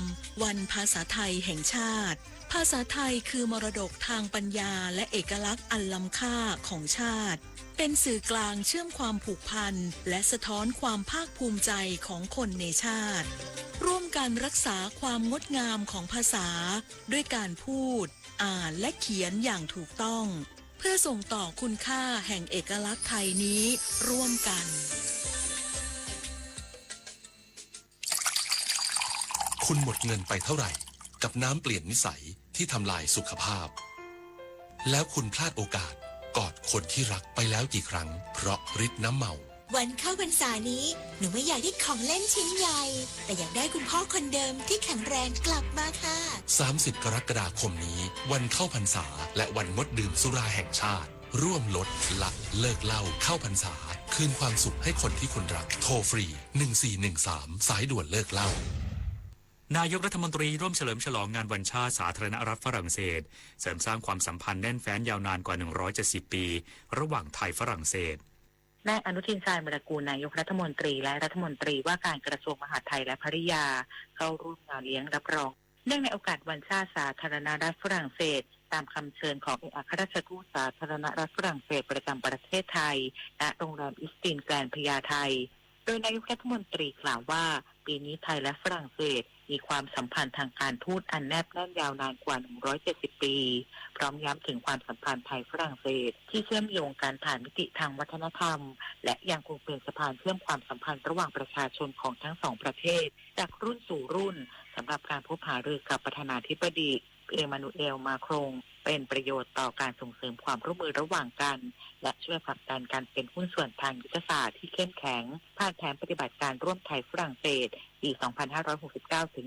วันภาษาไทยแห่งชาติภาษาไทยคือมรดกทางปัญญาและเอกลักษณ์อันล้ำค่าของชาติเป็นสื่อกลางเชื่อมความผูกพันและสะท้อนความภาคภูมิใจของคนในชาติร่วมกันรักษาความงดงามของภาษาด้วยการพูดอ่านและเขียนอย่างถูกต้องเพื่อส่งต่อคุณค่าแห่งเอกลักษณ์ไทยนี้ร่วมกันคุณหมดเงินไปเท่าไหร่กับน้ำเปลี่ยนนิสัยที่ทำลายสุขภาพแล้วคุณพลาดโอกาสกอดคนที่รักไปแล้วกี่ครั้งเพราะฤทธิ์น้ำเมาวันเข้าพรรษานี้หนูไม่อยากได้ของเล่นชิ้นใหญ่แต่อยากได้คุณพ่อคนเดิมที่แข็งแรงกลับมาค่ะ30 กรกฎาคมนี้วันเข้าพรรษาและวันงดดื่มสุราแห่งชาติร่วมลดละเลิกเหล้าเข้าพรรษาคืนความสุขให้คนที่คุณรักโทรฟรี1413สายด่วนเลิกเหล้านายกรัฐมนตรีร่วมเฉลิมฉลองงานวันชาติสาธารณรัฐฝรั่งเศสเสริมสร้างความสัมพันธ์แน่นแฟ้นยาวนานกว่า170ปีระหว่างไทยฝรั่งเศสนายอนุทินชาญวิรากูลนายกรัฐมนตรีและรัฐมนตรีว่าการกระทรวงมหาดไทยและภริยาเข้าร่วมงานเลี้ยงรับรองเนื่องในโอกาสวันชาติสาธารณรัฐฝรั่งเศสตามคำเชิญของเอกอัครราชทูตสาธารณรัฐฝรั่งเศสประจำประเทศไทยณโรงแรมอิสตินแกรนด์พญาไทโดยนายกรัฐมนตรีกล่าวว่าปีนี้ไทยและฝรั่งเศสมีความสัมพันธ์ทางการทูตอันแนบแน่นยาวนานกว่า170ปีพร้อมย้ำถึงความสัมพันธ์ไทยฝรั่งเศสที่เชื่อมโยงการผ่านมิติทางวัฒนธรรมและยังคงเป็นสะพานเชื่อมความสัมพันธ์ระหว่างประชาชนของทั้งสองประเทศจากรุ่นสู่รุ่นสำหรับการพบหารือกับประธานาธิบดีเอมานูเอลมาครงเป็นประโยชน์ต่อการส่งเสริมความร่วมมือระหว่างกันและช่วยผลักดันการเป็นหุ้นส่วนทางยุทธศาสตร์ที่เข้มแข็งผ่านแผนปฏิบัติการร่วมไทยฝรั่งเศสปี 2569 ถึง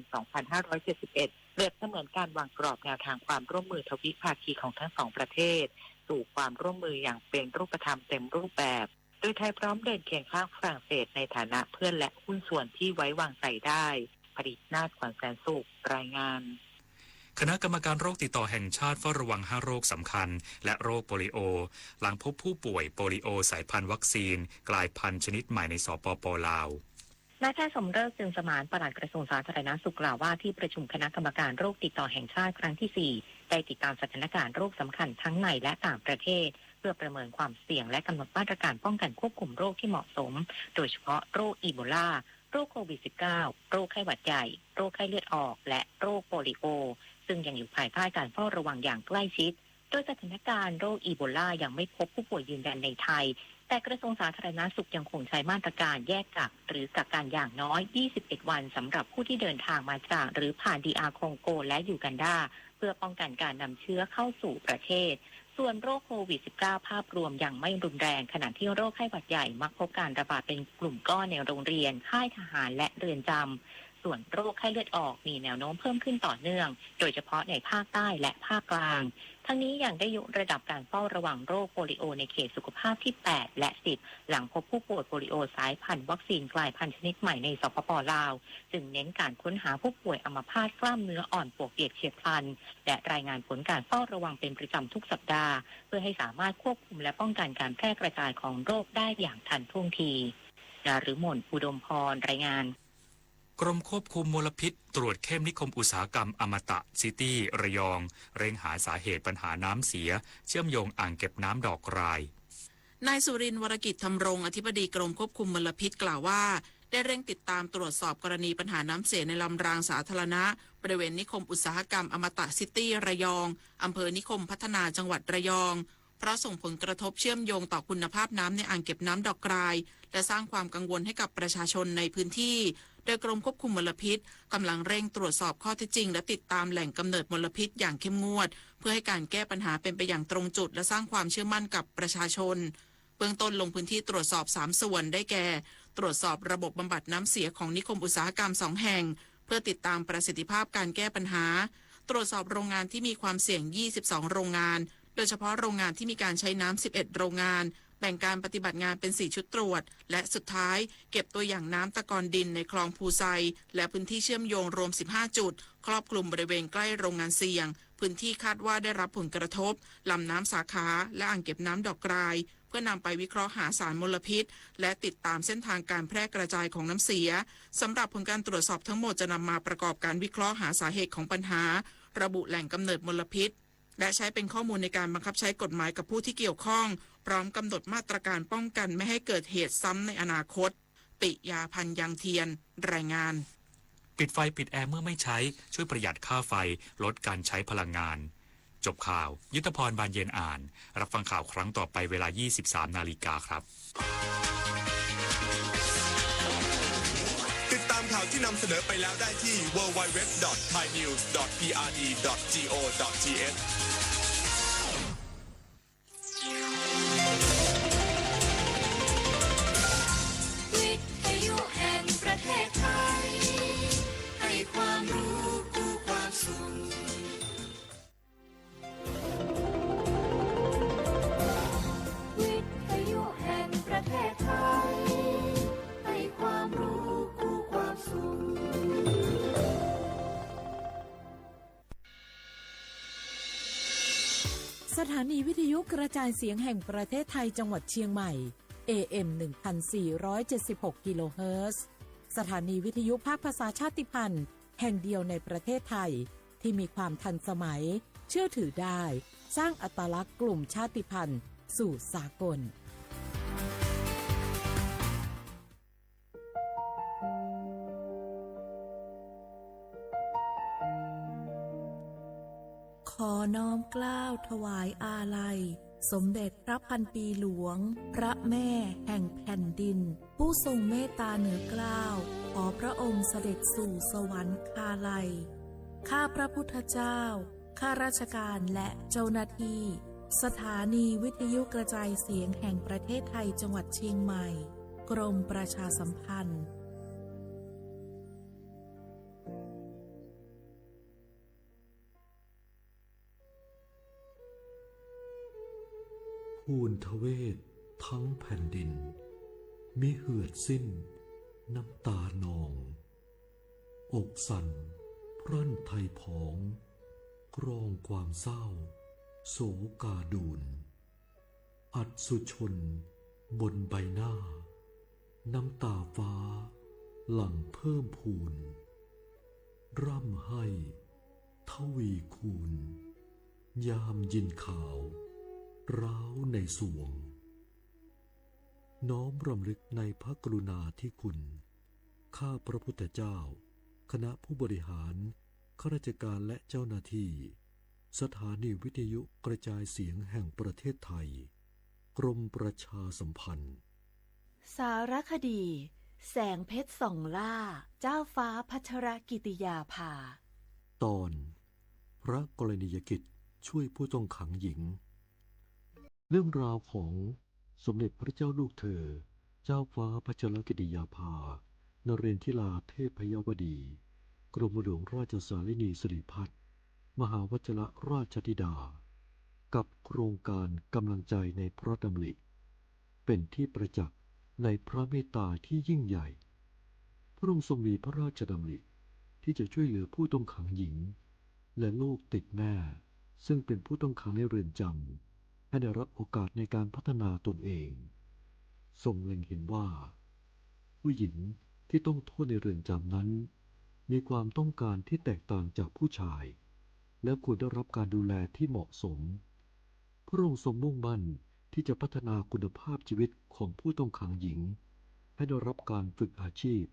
2571 เปรียบเสมือนการวางกรอบแนวทางความร่วมมือทวิภาคีของทั้งสองประเทศสู่ความร่วมมืออย่างเป็นรูปธรรมเต็มรูปแบบโดยไทยพร้อมเดินเคียงข้างฝรั่งเศสในฐานะเพื่อนและหุ้นส่วนที่ไว้วางใจได้ผลิตนาฏขวัญแสนสุขรายงานคณะกรรมการโรคติดต่อแห่งชาติเฝ้าระวัง5โรคสำคัญและโรคโปลิโอหลังพบผู้ป่วยโปลิโอสายพันธุ์วัคซีนกลายพันธุ์ชนิดใหม่ในสปป.ลาวนายแพทย์สมฤกษ์ จึงสมานปลัดกระทรวงสาธารณสุขกล่าวว่าที่ประชุมคณะกรรมการโรคติดต่อแห่งชาติครั้งที่ 4ได้ติดตามสถานการณ์โรคสำคัญทั้งในและต่างประเทศ เพื่อประเมินความเสี่ยงและกำหนดมาตรการป้องกันควบคุมโรคที่เหมาะสมโดยเฉพาะโรคอีโบลาโรคโควิด -19 โรคไข้หวัดใหญ่โรคไข้เลือดออกและโรคโปลิโอซึ่งยังอยู่ภายใต้การเฝ้าระวังอย่างใกล้ชิดโดยสถานการณ์โรคอีโบลายังไม่พบผู้ป่วยยืนยันในไทยแต่กระทรวงสาธารณสุขยังคงใช้มาตรการแยกกักหรือกักกันอย่างน้อย21วันสำหรับผู้ที่เดินทางมาจากหรือผ่านDRคองโกและยูกันดาเพื่อป้องกันการนำเชื้อเข้าสู่ประเทศส่วนโรคโควิด -19 ภาพรวมยังไม่รุนแรงขณะที่โรคไข้หวัดใหญ่มักพบการระบาดเป็นกลุ่มก้อนในโรงเรียนค่ายทหารและเรือนจำส่วนโรคไข้เลือดออกมีแนวโน้มเพิ่มขึ้นต่อเนื่องโดยเฉพาะในภาคใต้และภาคกลางทั้งนี้ยังได้ยกระดับการเฝ้าระวังโรคโปลิโอในเขตสุขภาพที่8และ10หลังพบผู้ป่วยโปลิโอสายพันธุ์วัคซีนกลายพันธุ์ชนิดใหม่ในสปป.ลาวจึงเน้นการค้นหาผู้ป่วยอัมพาตกล้ามเนื้ออ่อนปวกเปียกเฉียบพลันและรายงานผลการเฝ้าระวังเป็นประจำทุกสัปดาห์เพื่อให้สามารถควบคุมและป้องกันการแพร่กระจายของโรคได้อย่างทันท่วงทีดารุมนอุดมพรรายงานกรมควบคุมมลพิษตรวจเข้มนิคมอุตสาหกรรมอมตะซิตี้ระยองเร่งหาสาเหตุปัญหาน้ำเสียเชื่อมโยงอ่างเก็บน้ำดอกกรายนายสุรินทร์วรกิจธรรมรงค์อธิบดีกรมควบคุมมลพิษกล่าวว่าได้เร่งติดตามตรวจสอบกรณีปัญหาน้ำเสียในลำรางสาธารณะบริเวณนิคมอุตสาหกรรมอมตะซิตี้ระยองอำเภอนิคมพัฒนาจังหวัดระยองเพราะส่งผลกระทบเชื่อมโยงต่อคุณภาพน้ำในอ่างเก็บน้ำดอกกรายและสร้างความกังวลให้กับประชาชนในพื้นที่โดยกรมควบคุมมลพิษกำลังเร่งตรวจสอบข้อเท็จจริงและติดตามแหล่งกำเนิดมลพิษอย่างเข้มงวดเพื่อให้การแก้ปัญหาเป็นไปอย่างตรงจุดและสร้างความเชื่อมั่นกับประชาชนเบื้องต้นลงพื้นที่ตรวจสอบ3ส่วนได้แก่ตรวจสอบระบบบำบัดน้ำเสียของนิคมอุตสาหกรรม2แห่งเพื่อติดตามประสิทธิภาพการแก้ปัญหาตรวจสอบโรงงานที่มีความเสี่ยง22โรงงานโดยเฉพาะโรงงานที่มีการใช้น้ำ11โรงงานแบ่งการปฏิบัติงานเป็น4ชุดตรวจและสุดท้ายเก็บตัวอย่างน้ำตะกอนดินในคลองภูไซและพื้นที่เชื่อมโยงรวม15จุดครอบคลุมบริเวณใกล้โรงงานเสี่ยงพื้นที่คาดว่าได้รับผลกระทบลำน้ำสาขาและอ่างเก็บน้ำดอกกรายเพื่อนำไปวิเคราะห์หาสารมลพิษและติดตามเส้นทางการแพร่กระจายของน้ำเสียสำหรับผลการตรวจสอบทั้งหมดจะนำมาประกอบการวิเคราะห์หาสาเหตุของปัญหาระบุแหล่งกำเนิดมลพิษและใช้เป็นข้อมูลในการบังคับใช้กฎหมายกับผู้ที่เกี่ยวข้องพร้อมกำหนดมาตรการป้องกันไม่ให้เกิดเหตุซ้ำในอนาคตปิยาพันธ์ยังเทียนรายงานปิดไฟปิดแอร์เมื่อไม่ใช้ช่วยประหยัดค่าไฟลดการใช้พลังงานจบข่าวยุทธพรบานเย็นอ่านรับฟังข่าวครั้งต่อไปเวลา 23:00 น.ครับติดตามข่าวที่นำเสนอไปแล้วได้ที่ www.thainews.prd.go.thวิทยุแห่งประเทศไทยให้ความรู้คู่ความสุขวิทยุแห่งประเทศไทยให้ความรู้คู่ความสุขสถานีวิทยุกระจายเสียงแห่งประเทศไทยจังหวัดเชียงใหม่ AM 1476 กิโลเฮิรตซ์สถานีวิทยุภาคภาษาชาติพันธุ์แห่งเดียวในประเทศไทยที่มีความทันสมัยเชื่อถือได้สร้างอัตลักษณ์กลุ่มชาติพันธุ์สู่สากลขอน้อมเกล้าถวายอาลัยสมเด็จพระพันปีหลวงพระแม่แห่งแผ่นดินผู้ทรงเมตตาเหนือเกล้าขอพระองค์เสด็จสู่สวรรคาลัยข้าพระพุทธเจ้าข้าราชการและเจ้าหน้าที่สถานีวิทยุกระจายเสียงแห่งประเทศไทยจังหวัดเชียงใหม่กรมประชาสัมพันธ์ภูนทเวศทั้งแผ่นดินมิเหือดสิ้นน้ำตานองอกสั่นพรั่นไทยผองกรองความเศร้าโศกาดูนอัศชนบนใบหน้าน้ำตาฟ้าหลั่งเพิ่มพูนร่ำให้ทวีคูณยามยินข่าว ร้าวในสวงน้อมรำลึกในพระกรุณาธิคุณข้าพระพุทธเจ้าคณะผู้บริหารข้าราชการและเจ้าหน้าที่สถานีวิทยุกระจายเสียงแห่งประเทศไทยกรมประชาสัมพันธ์สารคดีแสงเพชรส่องล่าเจ้าฟ้าพัชรกิติยาภาตอนพระกรณียกิจช่วยผู้ต้องขังหญิงเรื่องราวของสมเด็จพระเจ้าลูกเธอเจ้าฟ้าพัชรกิติยาภานเรนทิราเทพยวดีกรมหลวงราชสารินีสิริพัฒน์มหาวชิรราชธิดากับโครงการกำลังใจในพระดำริเป็นที่ประจักษ์ในพระเมตตาที่ยิ่งใหญ่พระองค์ทรงมีพระราชดำริที่จะช่วยเหลือผู้ต้องขังหญิงและลูกติดแม่ซึ่งเป็นผู้ต้องขังในเรือนจำให้ได้รับโอกาสในการพัฒนาตนเองทรงเล็งเห็นว่าผู้หญิงที่ต้องโทษในเรือนจำนั้นมีความต้องการที่แตกต่างจากผู้ชายและควรได้รับการดูแลที่เหมาะสมพระองค์ทรงมุ่งมั่นที่จะพัฒนาคุณภาพชีวิตของผู้ต้องขังหญิงให้ได้รับการฝึกอาชีพ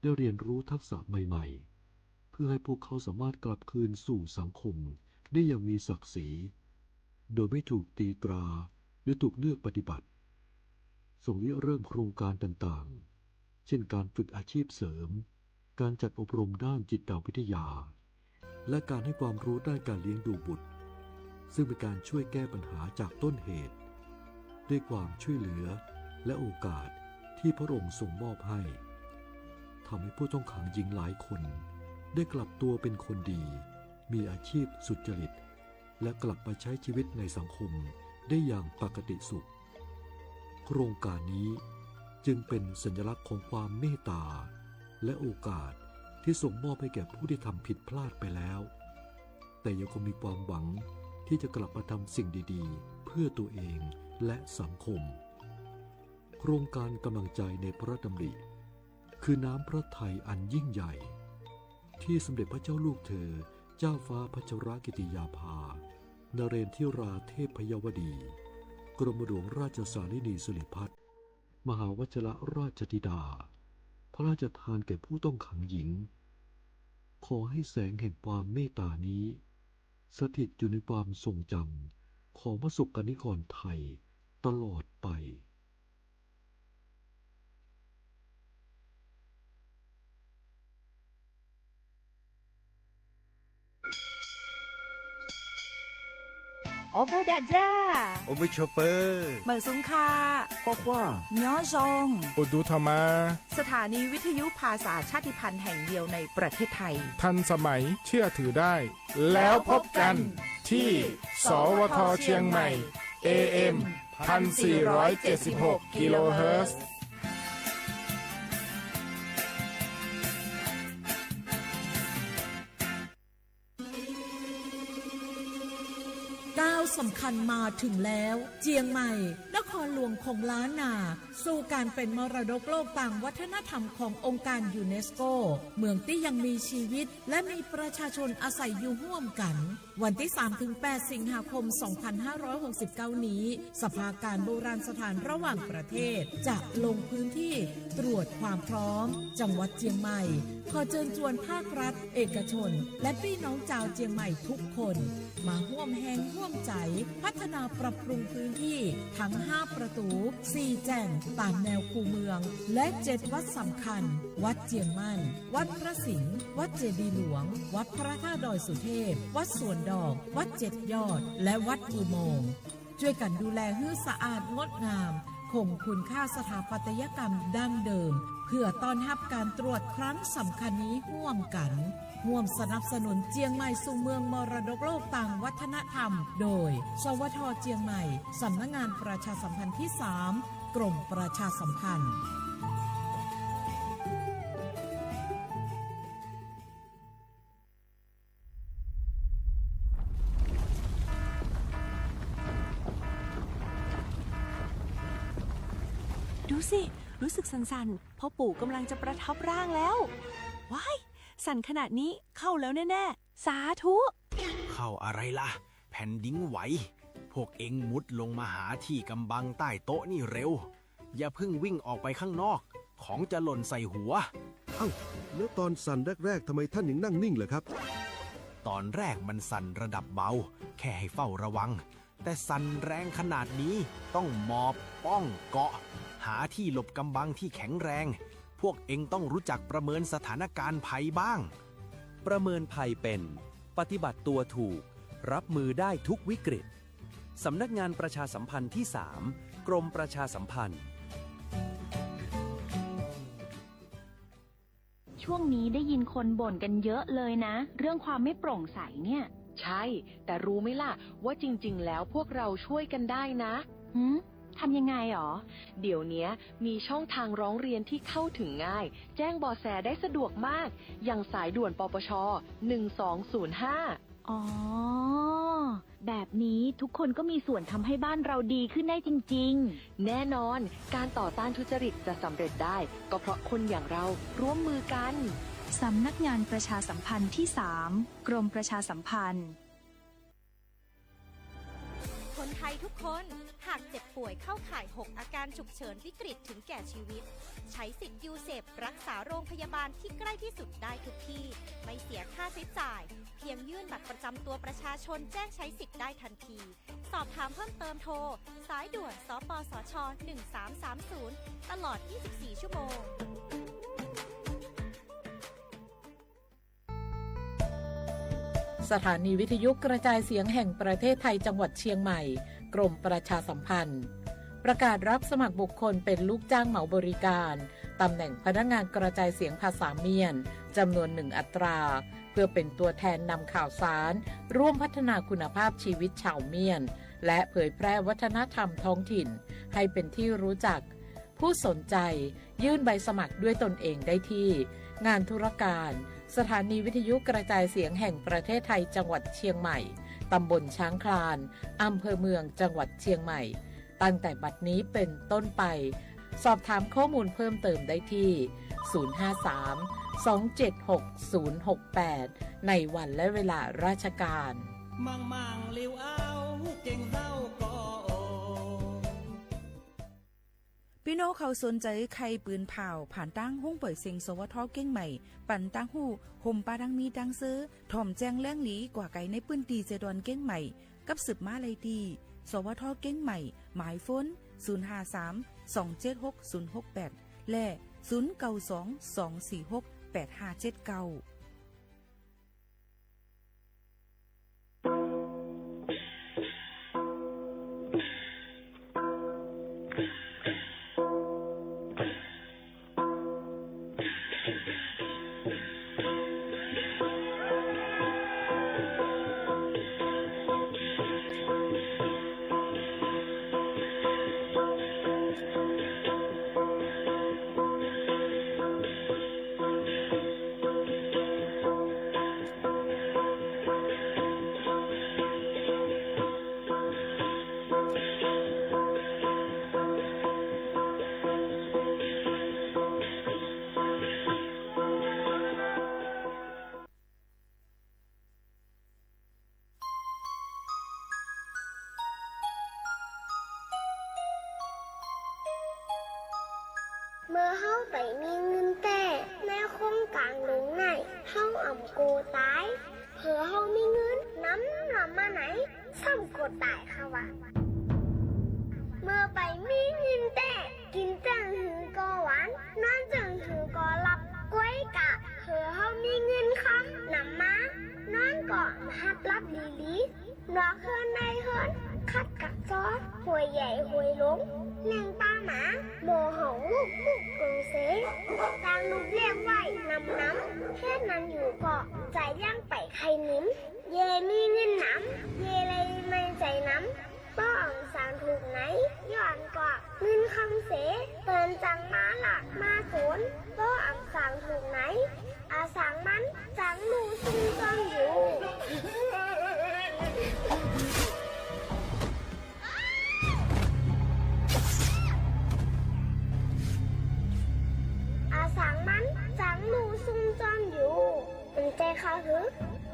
ได้เรียนรู้ทักษะใหม่ๆเพื่อให้พวกเขาสามารถกลับคืนสู่สังคมได้อย่างมีศักดิ์ศรีโดยไม่ถูกตีตราหรือถูกเลือกปฏิบัติทรงริเริ่มโครงการต่างๆเช่นการฝึกอาชีพเสริมการจัดอบรมด้านจิตวิทยาและการให้ความรู้ด้านการเลี้ยงดูบุตรซึ่งเป็นการช่วยแก้ปัญหาจากต้นเหตุด้วยความช่วยเหลือและโอกาสที่พระองค์ทรงมอบให้ทำให้ผู้ต้องขังหญิงหลายคนได้กลับตัวเป็นคนดีมีอาชีพสุจริตและกลับมาใช้ชีวิตในสังคมได้อย่างปกติสุขโครงการนี้จึงเป็นสัญลักษณ์ของความเมตตาและโอกาสที่ส่งมอบให้แก่ผู้ที่ทำผิดพลาดไปแล้วแต่ยังคงมีความหวังที่จะกลับมาทำสิ่งดีๆเพื่อตัวเองและสังคมโครงการกำลังใจในพระดำริคือน้ำพระทัยอันยิ่งใหญ่ที่สมเด็จพระเจ้าลูกเธอเจ้าฟ้าพัชรกิติยาภานเรนทิราเทพยวดีกรมหลวงราชสารินีสิริพัฒน์มหาวชิรราชธิดาพระราชทานแก่ผู้ต้องขังหญิงขอให้แสงแห่งความเมตตานี้สถิตอยู่ในความทรงจำของประสบกนิกรไทยตลอดไปโอโบดาจ้า โอเวชอปเปอร์ เหมอซุงคา ควักว่า ย้อซง อุดูธรรมา สถานีวิทยุภาษาชาติพันธุ์แห่งเดียวในประเทศไทยทันสมัยเชื่อถือได้แล้วพบกันที่สวทเชียงใหม่ AM 1476 กิโลเฮิรตซ์ก้าวสำคัญมาถึงแล้วเจียงใหม่นครหลวงของล้านนาสู่การเป็นมรดกโลกต่างวัฒนธรรมขององค์การยูเนสโกเมืองที่ยังมีชีวิตและมีประชาชนอาศัยอยู่ร่วมกันวันที่ 3-8 สิงหาคม 2569 นี้สภาการโบราณสถานระหว่างประเทศจะลงพื้นที่ตรวจความพร้อมจังหวัดเจียงใหม่ขอเชิญชวนภาครัฐเอกชนและพี่น้องชาวเจียงใหม่ทุกคนมาร่วมแรงร่วมใจพัฒนาปรับปรุงพื้นที่ทั้ง5ประตู4แจ่งตามแนวคูเมืองและ7วัดสำคัญวัดเจียงมั่นวัดพระสิงห์วัดเจดีย์หลวงวัดพระธาตุดอยสุเทพวัดสวนดอกวัด7ยอดและวัดอุโมงค์ช่วยกันดูแลให้สะอาดงดงามคงคุณค่าสถาปัตยกรรมดั้งเดิมเพื่อต้อนรับการตรวจครั้งสำคัญนี้ร่วมกันร่วมสนับสนุนเจียงใหม่สู่เมืองมรดกโลกต่างวัฒนธรรมโดยสวทเจียงใหม่สำนักงานประชาสัมพันธ์ที่3กรมประชาสัมพันธ์ดูสิรู้สึกสั่นๆพ่อปู่กำลังจะประทับร่างแล้วว้ายสั่นขนาดนี้เข้าแล้วแน่ๆสาธุ เข้าอะไรล่ะแผ่นดินไหว พวกเอ็งมุดลงมาหาที่กำบังใต้โต๊ะนี่เร็วอย่าเพิ่งวิ่งออกไปข้างนอกของจะหล่นใส่หัวเอ้าแล้วตอนสั่นแรกๆทำไมท่านยังนั่งนิ่งเหรอครับตอนแรกมันสั่นระดับเบาแค่ให้เฝ้าระวังแต่สั่นแรงขนาดนี้ต้องหมอบป้องเกาะหาที่หลบกำบังที่แข็งแรงพวกเอ็งต้องรู้จักประเมินสถานการณ์ภัยบ้างประเมินภัยเป็นปฏิบัติตัวถูกรับมือได้ทุกวิกฤตสำนักงานประชาสัมพันธ์ที่ 3 กรมประชาสัมพันธ์ช่วงนี้ได้ยินคนบ่นกันเยอะเลยนะ เรื่องความไม่โปร่งใสเนี่ยใช่แต่รู้ไหมล่ะว่าจริงๆแล้วพวกเราช่วยกันได้นะทำยังไงหรอเดี๋ยวนี้มีช่องทางร้องเรียนที่เข้าถึงง่ายแจ้งเบาะแสได้สะดวกมากอย่างสายด่วนปปช1205อ๋อแบบนี้ทุกคนก็มีส่วนทำให้บ้านเราดีขึ้นได้จริงๆแน่นอนการต่อต้านทุจริตจะสำเร็จได้ก็เพราะคนอย่างเราร่วมมือกันสำนักงานประชาสัมพันธ์ที่ 3 กรมประชาสัมพันธ์คนไทยทุกคนหากเจ็บป่วยเข้าข่าย 6 อาการฉุกเฉินวิกฤตถึงแก่ชีวิตใช้สิทธิ์ยูเซฟรักษาโรงพยาบาลที่ใกล้ที่สุดได้ทุกที่ไม่เสียค่าใช้จ่ายเพียงยื่นบัตรประจำตัวประชาชนแจ้งใช้สิทธิ์ได้ทันทีสอบถามเพิ่มเติมโทรสายด่วนสปสช1330ตลอด24ชั่วโมงสถานีวิทยุกระจายเสียงแห่งประเทศไทยจังหวัดเชียงใหม่กรมประชาสัมพันธ์ประกาศรับสมัครบุคคลเป็นลูกจ้างเหมาบริการตำแหน่งพนักงานกระจายเสียงภาษาเมียนจำนวน1 อัตราเพื่อเป็นตัวแทนนำข่าวสารร่วมพัฒนาคุณภาพชีวิตชาวเมียนและเผยแพร่วัฒนธรรมท้องถิ่นให้เป็นที่รู้จักผู้สนใจยื่นใบสมัครด้วยตนเองได้ที่งานธุรการสถานีวิทยุกระจายเสียงแห่งประเทศไทยจังหวัดเชียงใหม่ตำบลช้างคลานอำเภอเมืองจังหวัดเชียงใหม่ตั้งแต่บัดนี้เป็นต้นไปสอบถามข้อมูลเพิ่มเติมได้ที่053-276-068ในวันและเวลาราชการมังลิวเอาเก่งเศร้าก็พี่น้องเขาสนใจใครปืนเผาผ่านตั้งห้องปล่อยเสียงสวทเก้งใหม่ปั่นตั้งหูห่มปลาดังมีดังซื้อถ่อมแจ้งแล้งหลีกว่าไก่ในปืนตีเจดอนเก้งใหม่กับสืบมาเลยดีสวทเก้งใหม่หมายฝน053-276-068และ092-246-8579เมื่อเฮาไปมีเงินแต่ในโครงการลงไหนเฮาอ่ำโกตายเผื่อเฮามีเงินน้ำลำมาไหนซ้ำโกตายค่ะวะเมื่อไปมีเงินแต่กินจังหือก็หวานนอนจังหือก็หลับกล้วยกะเผื่อเฮามีเงินค่ะนำมานอนก่อนฮับรับดีๆนอกเฮือนในเฮือนคัดกับซอหวยใหญ่หวยล้มเลี้ยงป้าหมาโมหงลูกกงเสตางลูกเลี้ยงไว้น้ำแค่นั้นอยู่เกาะใจย่างไปใครนิ้มเยมีเงินน้ำเยเลยไม่ใจน้ำป้องสารถูกไหนย้อนกว่าเงินคำเสเตือนจังมาหลักมาโขนป้องสารถูกไหนอาสังมันจังลูซุ่มจ้องอยู่สังมันสังลูซุ่มจ้องอยู่เป็นใจเขาหรือ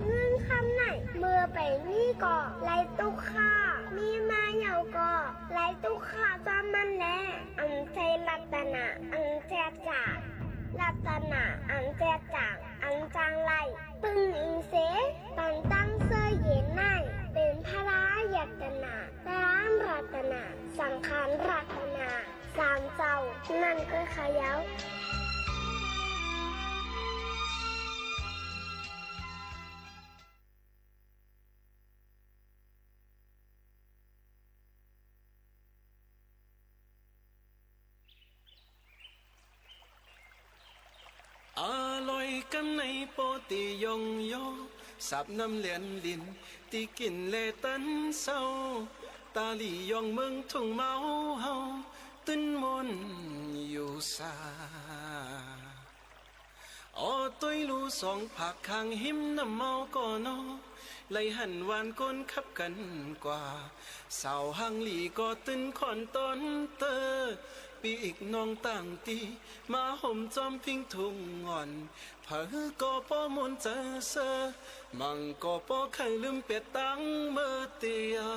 เงื่อนคำไหนเมื่อไปนี่ก็ไล่ตุกข้า มีมาเหยาก็ไหลตุกขาจอมมันแลอันใจรัตนาอันแจจ่ารัตนาอันแจจ่างอันจางไหลปึ้งอิงเสปันตั้งเสื้อเย็นในเป็นพระรายัตนาตรานรัตนาสังขารรัตนาสามเจ้านั่นก็ขยาวอร่อยกันในโปติยองยอสับน้ำเหลียนลินตีกินเลตันเศร้าตาลียองเมืองทุ่งเมาเฮาตึนมนอยู่ซาอ๋อตัวลูสองผักข้างหิมน้ำเมาก่อนอไล่หันวานก้นขับกันกว่าสาวหังหลีก็ตึนขอนต้นเตอปีอีกน้องต่างตีมาห่มจอมพิงทุ่งงอนเผอก็ป้อมนเจอเซอมังก็ป้อไข่ลืมเป็ดตั้งเมื่อเตียว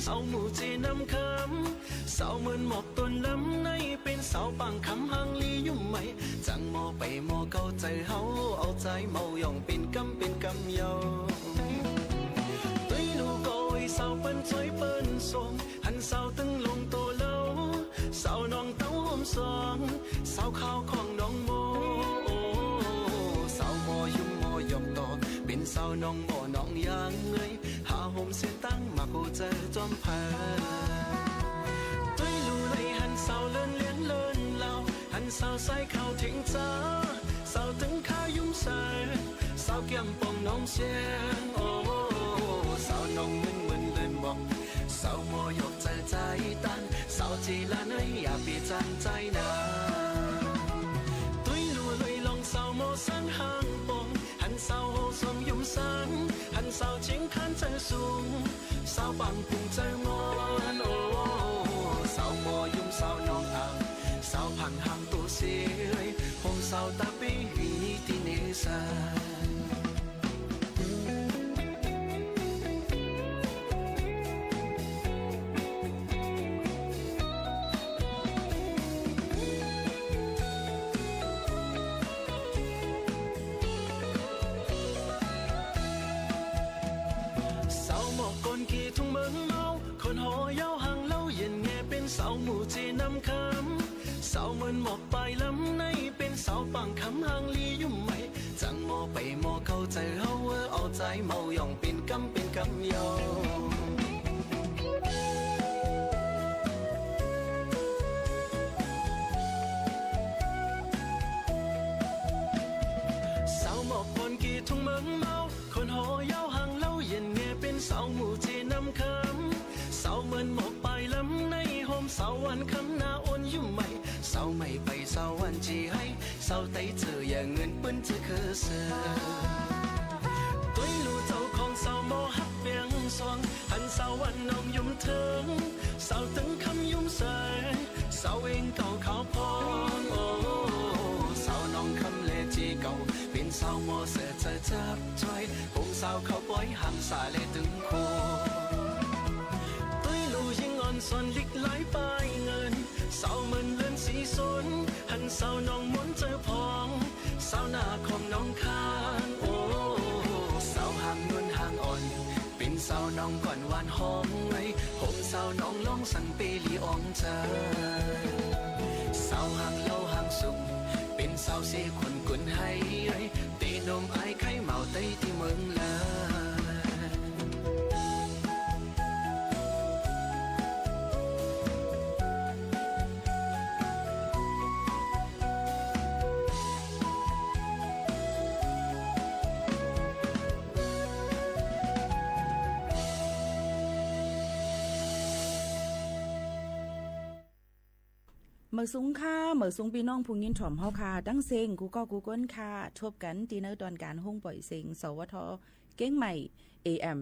เสาหมู่จีนำคำเสาเหมือนหมอกต้นลำในเป็นเสาปังคำหางลียุ่มไหมจังมอไปมอเก้าใจเฮาเอาใจเมาย่องเป็นกำเยาตุ้ยลูกก็ไว้เสาเปิ้นช่วยเปิ้นส่งหันเสาตึงลงโตเล่าเสาน้องเต้าหอมสองเสาข้าวของน้องโมเสาหมอยุ่มมอหยอกต่อเป็นเสาน้องหมอน้องยางเงยหาห่มเส้นตั้งมาโคเจอจอมพาตุ้ยลูเลยหันเสาเลื่อนเลี้ยนเลื่อนเล่าหันเสาใส่เข้าถึงจ้าเสาถึงข้ายุ่มใส่เสาเกี่ยมปองน้องเชียงโอ้เสาน้องมึนเลื่อนบอกเสาโมยกใจตันเสาจีละเนยอย่าปีจันใจนาตุ้ยลูเลยลองเสาโมสันห่างปองหันเสาโหสมยุ่มสันหันเสาจิงขันใจสูงเสาปังปุ่งใจงอนโอ้เสาโมยุ่มเสาน้องอ่างเสาพังห่างตัวเสียหงเสาตาปีหีตีเนสาเสาหมู่จีนำคำเสาเหมือนหมอกปลายลำในเป็นเสาปังคำหางลียุ่มไหมจังมอไปมอเข้าใจเฮาเอาใจเมาย่องเป็นกำเยาเสาหมอกบนกี่ทุ่งเมืองเมาคนหอยาวหางเล่าเย็นเงเป็นเสาหมู่จีนำคำเสาเหมือนหมอกปลายลำในเสาวันคำนาอ่อนยุ่มไหมเสาไม่ไปเสาวันจีให้เสาไตเจออย่างเงินปืนจะเคยเสือตุ้ยลูเจ้าของเสาโมหักเบียงสวงหันเสาวันน้องยุ่มถึงเสาตึงคำยุ่มใสเสาเองเก่าขาวพองโอ้เสาน้องคำเลจีเก่าเป็นเสาโมเสือจะจับช่วยคงเสาเขาปล่อยหางสาเลตึงโคส่วนลิกไหลปลายเงินเสาเหมือนเลื่อนสีสนหันเสาน้องมนเจอพองเสาหน้าของน้องคานโอ้เสาห่างนวลห่างอ่อนเป็นเสาน้องก่อนหวานหอมไงผมเสาน้องลองสั่งเปลีอ่องเจอเสาห่างเล่าห่างสุขเป็นเสาเสียคนกุนให้ตีนมไอ้ไข่เมาไต้ที่เมืองลา เมื่อสูงค่ะเมื่อสูงพี่น้องผู้ยินถ่อมเฮาค่ะตั้งเซ็งกูก็กูก้นค่ะทบกันที่ในตอนการห้องปล่อยเซ็งสวทเก้งใหม่ AM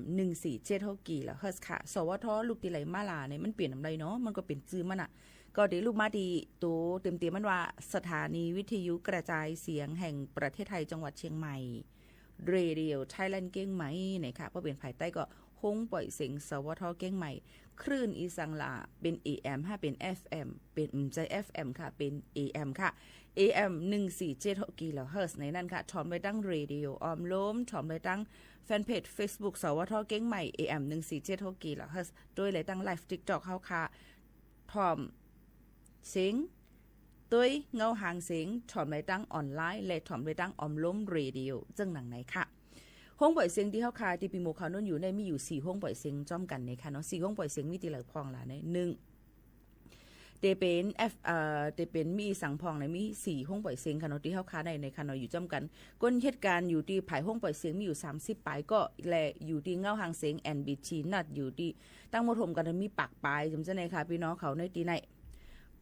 1476กิโลเฮิรตซ์ค่ะสวทลูกที่ไหลมาลาเนี่ยมันเปลี่ยนอะไรเนาะมันก็เป็นชื่อมันอ่ะก็เดี๋ยวลูกมาดีตัวเต็มๆมันว่าสถานีวิทยุกระจายเสียงแห่งประเทศไทยจังหวัดเชียงใหม่เรดิโอไทยแลนด์เก้งใหม่นะคะเพราะเป็นภายใต้ก็ห้องปล่อยเสียงสวทเก้งใหม่คลื่นอีสังลาเป็น AM ถ้าเป็น FM เป็นใจ FM ค่ะเป็น AM ค่ะ AM 1476กิโลเฮิรตซ์ในนั้นค่ะถอมไปตั้งเรดิโอออมล้มถอมไปตั้งแฟนเพจ Facebook สวทเก้งใหม่ AM 1476กิโลเฮิรตซ์โดยเลยตั้งไลฟ์ TikTok เฮาค่ะถอมเสียงด้วยเงาหางเสียงถอมไปตั้งออนไลน์และถอมไปตั้งออมล้มเรดิโอจังหนังไหนค่ะห้องปล่อยเสียงที่เฮาคาที่ปีโมคาวนนอยู่ในมีอยู่4ห้องปล่อยเสียงจ้อมกันในค่ะเนาะ4ห้องปล่อยเสียงมีติหลายพองล่ะใน1เตเป็นเตเป็นมีสังพองในมี4ห้องปล่อยเสียงค่ะเนาะที่เฮาคาในค่ะเนาะอยู่จ้อมกันก้นเหตุการณ์อยู่ที่ภายห้องปล่อยเสียงมีอยู่30ปลายก็และอยู่ที่เงาหางเสียง NBT นัดอยู่ที่ตั้งหมดรวมกันมีปากปลายจำจะในค่ะพี่น้องเขาในที่ไหน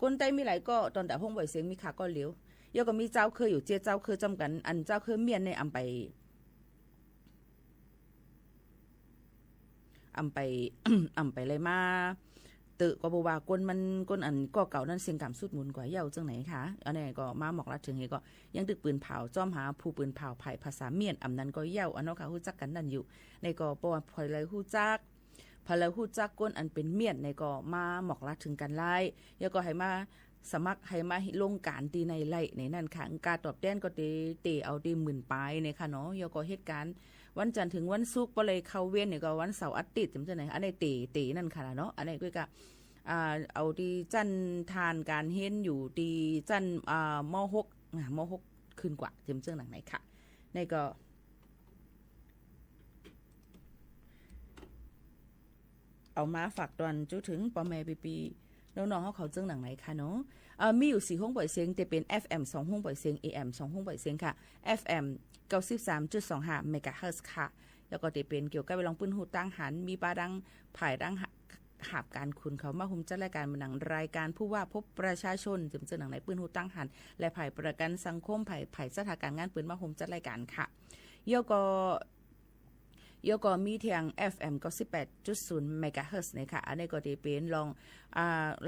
ก้นใต้มีหลายก็ตอนแต่ห้องปล่อยเสียงมีขาก็เหลียวยก็มีเจ้าเคยอยู่เจ้าเคยจ้อมกันอันเจ้าเคยเมียนในอำไปเลยมาตึกก็บอกว่าก้นมันก้นอันก็เก่านั้นเสียงกำสุดหมุนกว่าเย้าจังไหนคะอันนี้ก็มาหมอกลัดถึงเฮก็ยังตึกปืนเผาจ้อมหาผู้ปืนเผาไผ่ภาษาเมียนอำนั้นก็เย้าอันนั้นค่ะฮู้จักกันนั่นอยู่ในก็ปว่าพอเลยฮู้จักพอเลยฮู้จักก้นอันเป็นเมียนในก็มาหมอกลัดถึงกันไล่แล้วก็ให้มาสมัครให้มาลงการตีในไล่ในนั่นค่ะการตอบแทนก็เตเอาดีหมื่นปลายในค่ะเนาะแล้วก็เหตุการณ์วันจันทร์ถึงวันศุกร์บ่เลยเข้าเวียนเนี่ยก็วันเสาร์อาทิตย์จังซั่นไหนอันนี้เตนั่นค่ะเนาะอันนี้ก็เอาที่จันทานการเฮ็ดอยู่ที่จันม.6 ขึ้นกว่าจังซั่นหนังไหนค่ะในก็เอามาฝากตอนจุถึงปอแม่ปีน้องๆเขาจังหนังไหนค่ะเนาะมีอยู่4ห้องปล่อยเสียงแต่เป็น FM 2ห้องปล่อยเสียง AM 2ห้องปล่อยเสียงค่ะ FM 93.25 เมกะเฮิรตซ์ค่ะแล้วก็จะเป็นเกี่ยวกับลองปืนหูตั้งหันมีปลาดังผายดังหาบการคุณเขามาหุมจัดรายการหนังรายการผู้ว่าพบประชาชนจำเจอหนังไหนปืนหูตั้งหันและผายประกันสังคมผายสถานการณ์งานปืนมาหุมจัดรายการค่ะโยก็มีเทียง FM 98.0 เมกะเฮิรตซ์นะคะอันนี้ก็จะเป็นลอง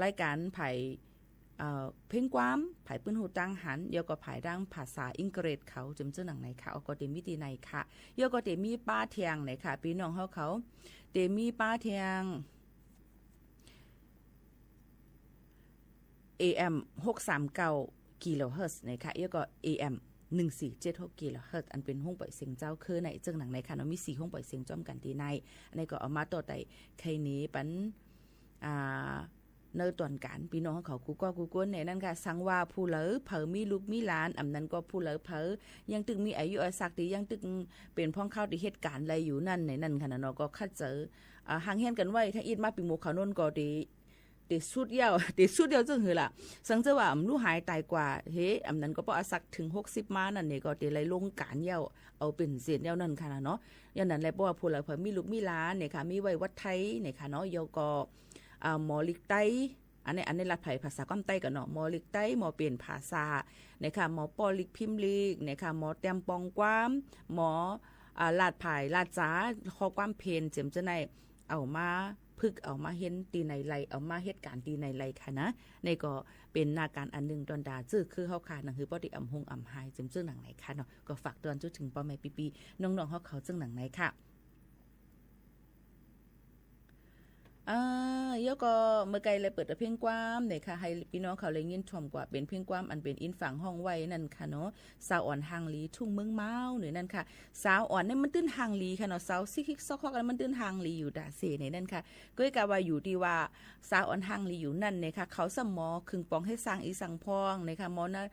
รายการผายเพ่งความผายปืนหูตั้งหันยก็ผายดังภาษาอังกฤษเขาจำเจอหนังไหนค่ะก็เตมีตีในค่ะยก็เตมีป้าเทียงไหนค่ะพี่น้องเขาเตมีป้าเทียง AM 639กิโลเฮิรตซ์นะคะยก็ AM 1476กิโลเฮิรตซ์อันเป็นห้องปล่อยเสียงเจ้าคือในจังหนังในค่ะเนาะมี4ห้องปล่อยเสียงจ้อมกันที่ในอันนี้ก็เอามาต่อไต่ใครนี้ปันเนื้อตอนการพี่น้องเขากูก็กูก้นในนั้นค่ะสังว่าผู้เหลอเผอมีลูกมีหลานอำนั้นก็ผู้เหลอเผอยังตึกมีอายุอาศักดิ์ยังตึกเป็นพ่องเข้าที่เหตุการณ์อะไรอยู่นั่นในนั้นค่ะเนาะก็คัดเจอห่างเฮียนกันไว้ถ้าอีดมาปีหมู่เขาโน่นก็ติสุดเดียวจังหือล่ะสังเจอว่าลูกหายตายกว่าเฮ้อำนั้นก็บ่อาศักถึง60มานั่นนี่ก็ติไหลลงการเย้าเอาเป็นเศษเย้านั่นค่ะเนาะอย่างนั้นแหละเพราะว่าผู้เหลอเผอมีลูกมีหลานเนี่ยค่ะมีไว้วัดไทยเนี่ยค่ะเนาะยก็หมอลิกไตอันนี้รัดไผ่ภาษาก้อมใต้กันเนาะหมอลิกไตหมอเปลี่ยนภาษาเนี่ยค่ะหมอปอลิกพิมพ์ลิกเนี่ยค่ะหมอเต็มปองความหมอลาดไผ่ลาดจ้าข้อความเพนเจ็มจะในเอามาพึกเอามาเห็นตีในไลเอามาเหตุการณ์ตีในไลค่ะนะในก็เป็นนาการอันนึงตอนดาจื้อคือเฮาค่ะหนังคือบ่ได้อำหงอำหายเจ็มซึ่งหนังไหนค่ะเนาะก็ฝากตอนจุดถึงป้อแม่ปีๆน้องๆเขาซึ่งหนังไหนค่ะยก็เมื่อไกลเลยเปิดเพลงความเนี่ยค่ะให้พี่น้องเขาเลยยินชมกว่าเป็นเพลงความอันเป็นอินฝั่งห้องไว้นั่นค่ะเนาะสาวอ่อนหางลีทุ่งเมืองเมาเนี่ยนั่นค่ะสาวอ่อนเนี่ยมันตื้นหางลีค่ะเนาะสาวซิกซอกกันมันตื้นหางลีอยู่ดาเสเนี่ยนั่นค่ะก็กะว่าอยู่ที่ว่าสาวอ่อนหางลีอยู่นั่นเนี่ยค่ะเขาสมอคึงปองให้สร้างอีสังพองเนี่ยค่ะหมอนะ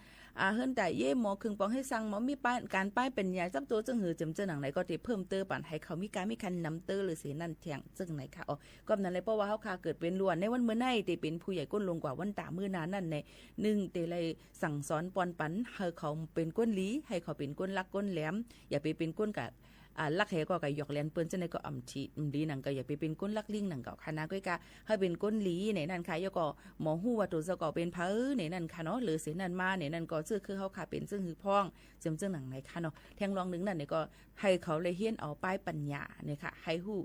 เฮิรนแต่เย่หมอคึงปองให้สร้างหมอมีป้ายการป้ายเป็นยาจับตัวจังหือจำเจอหนังไหนก็ติเพิ่มเติมปั่นให้เขามีการมีคันนำเตอร์หรือเสนั่นเถียงจังไหนค่ะอ๋อก็นั่นเลยเพราะว่าเขาเกิดเป็นล้วนในวันเมื่อไหร่แต่เป็นผู้ใหญ่ก้นลงกว่าวันตามื้อนั้นนั่นใน1แต่เลยสั่งสอนปอนปันให้เขาเป็นก้นลีให้เขาเป็นก้นลักก้นแหลมอย่าไปเป็นก้นกับ ลักเหก็หยอกเลียนเปิ้นจังได๋ก็อำทีดีนั่นก็อย่าไปเป็นก้นลักลิงนั่นก็คณะก้อยกะให้เป็นก้นหลีในนั่นค่ะยก็หมอฮู้ว่าตัวเจ้าก็เป็นเผอในนั่นค่ะเนาะหรือเสนั่นมาในนั่นก็ชื่อคือเฮาค่ะเป็นซึ่งหือพ้องจึงหนังไหนค่ะเนาะแทงลองนึงนั่นนี่ก็ให้เขาเลยเฮียนเอาป้ายปัญญาเนี่ยค่ะให้ฮู้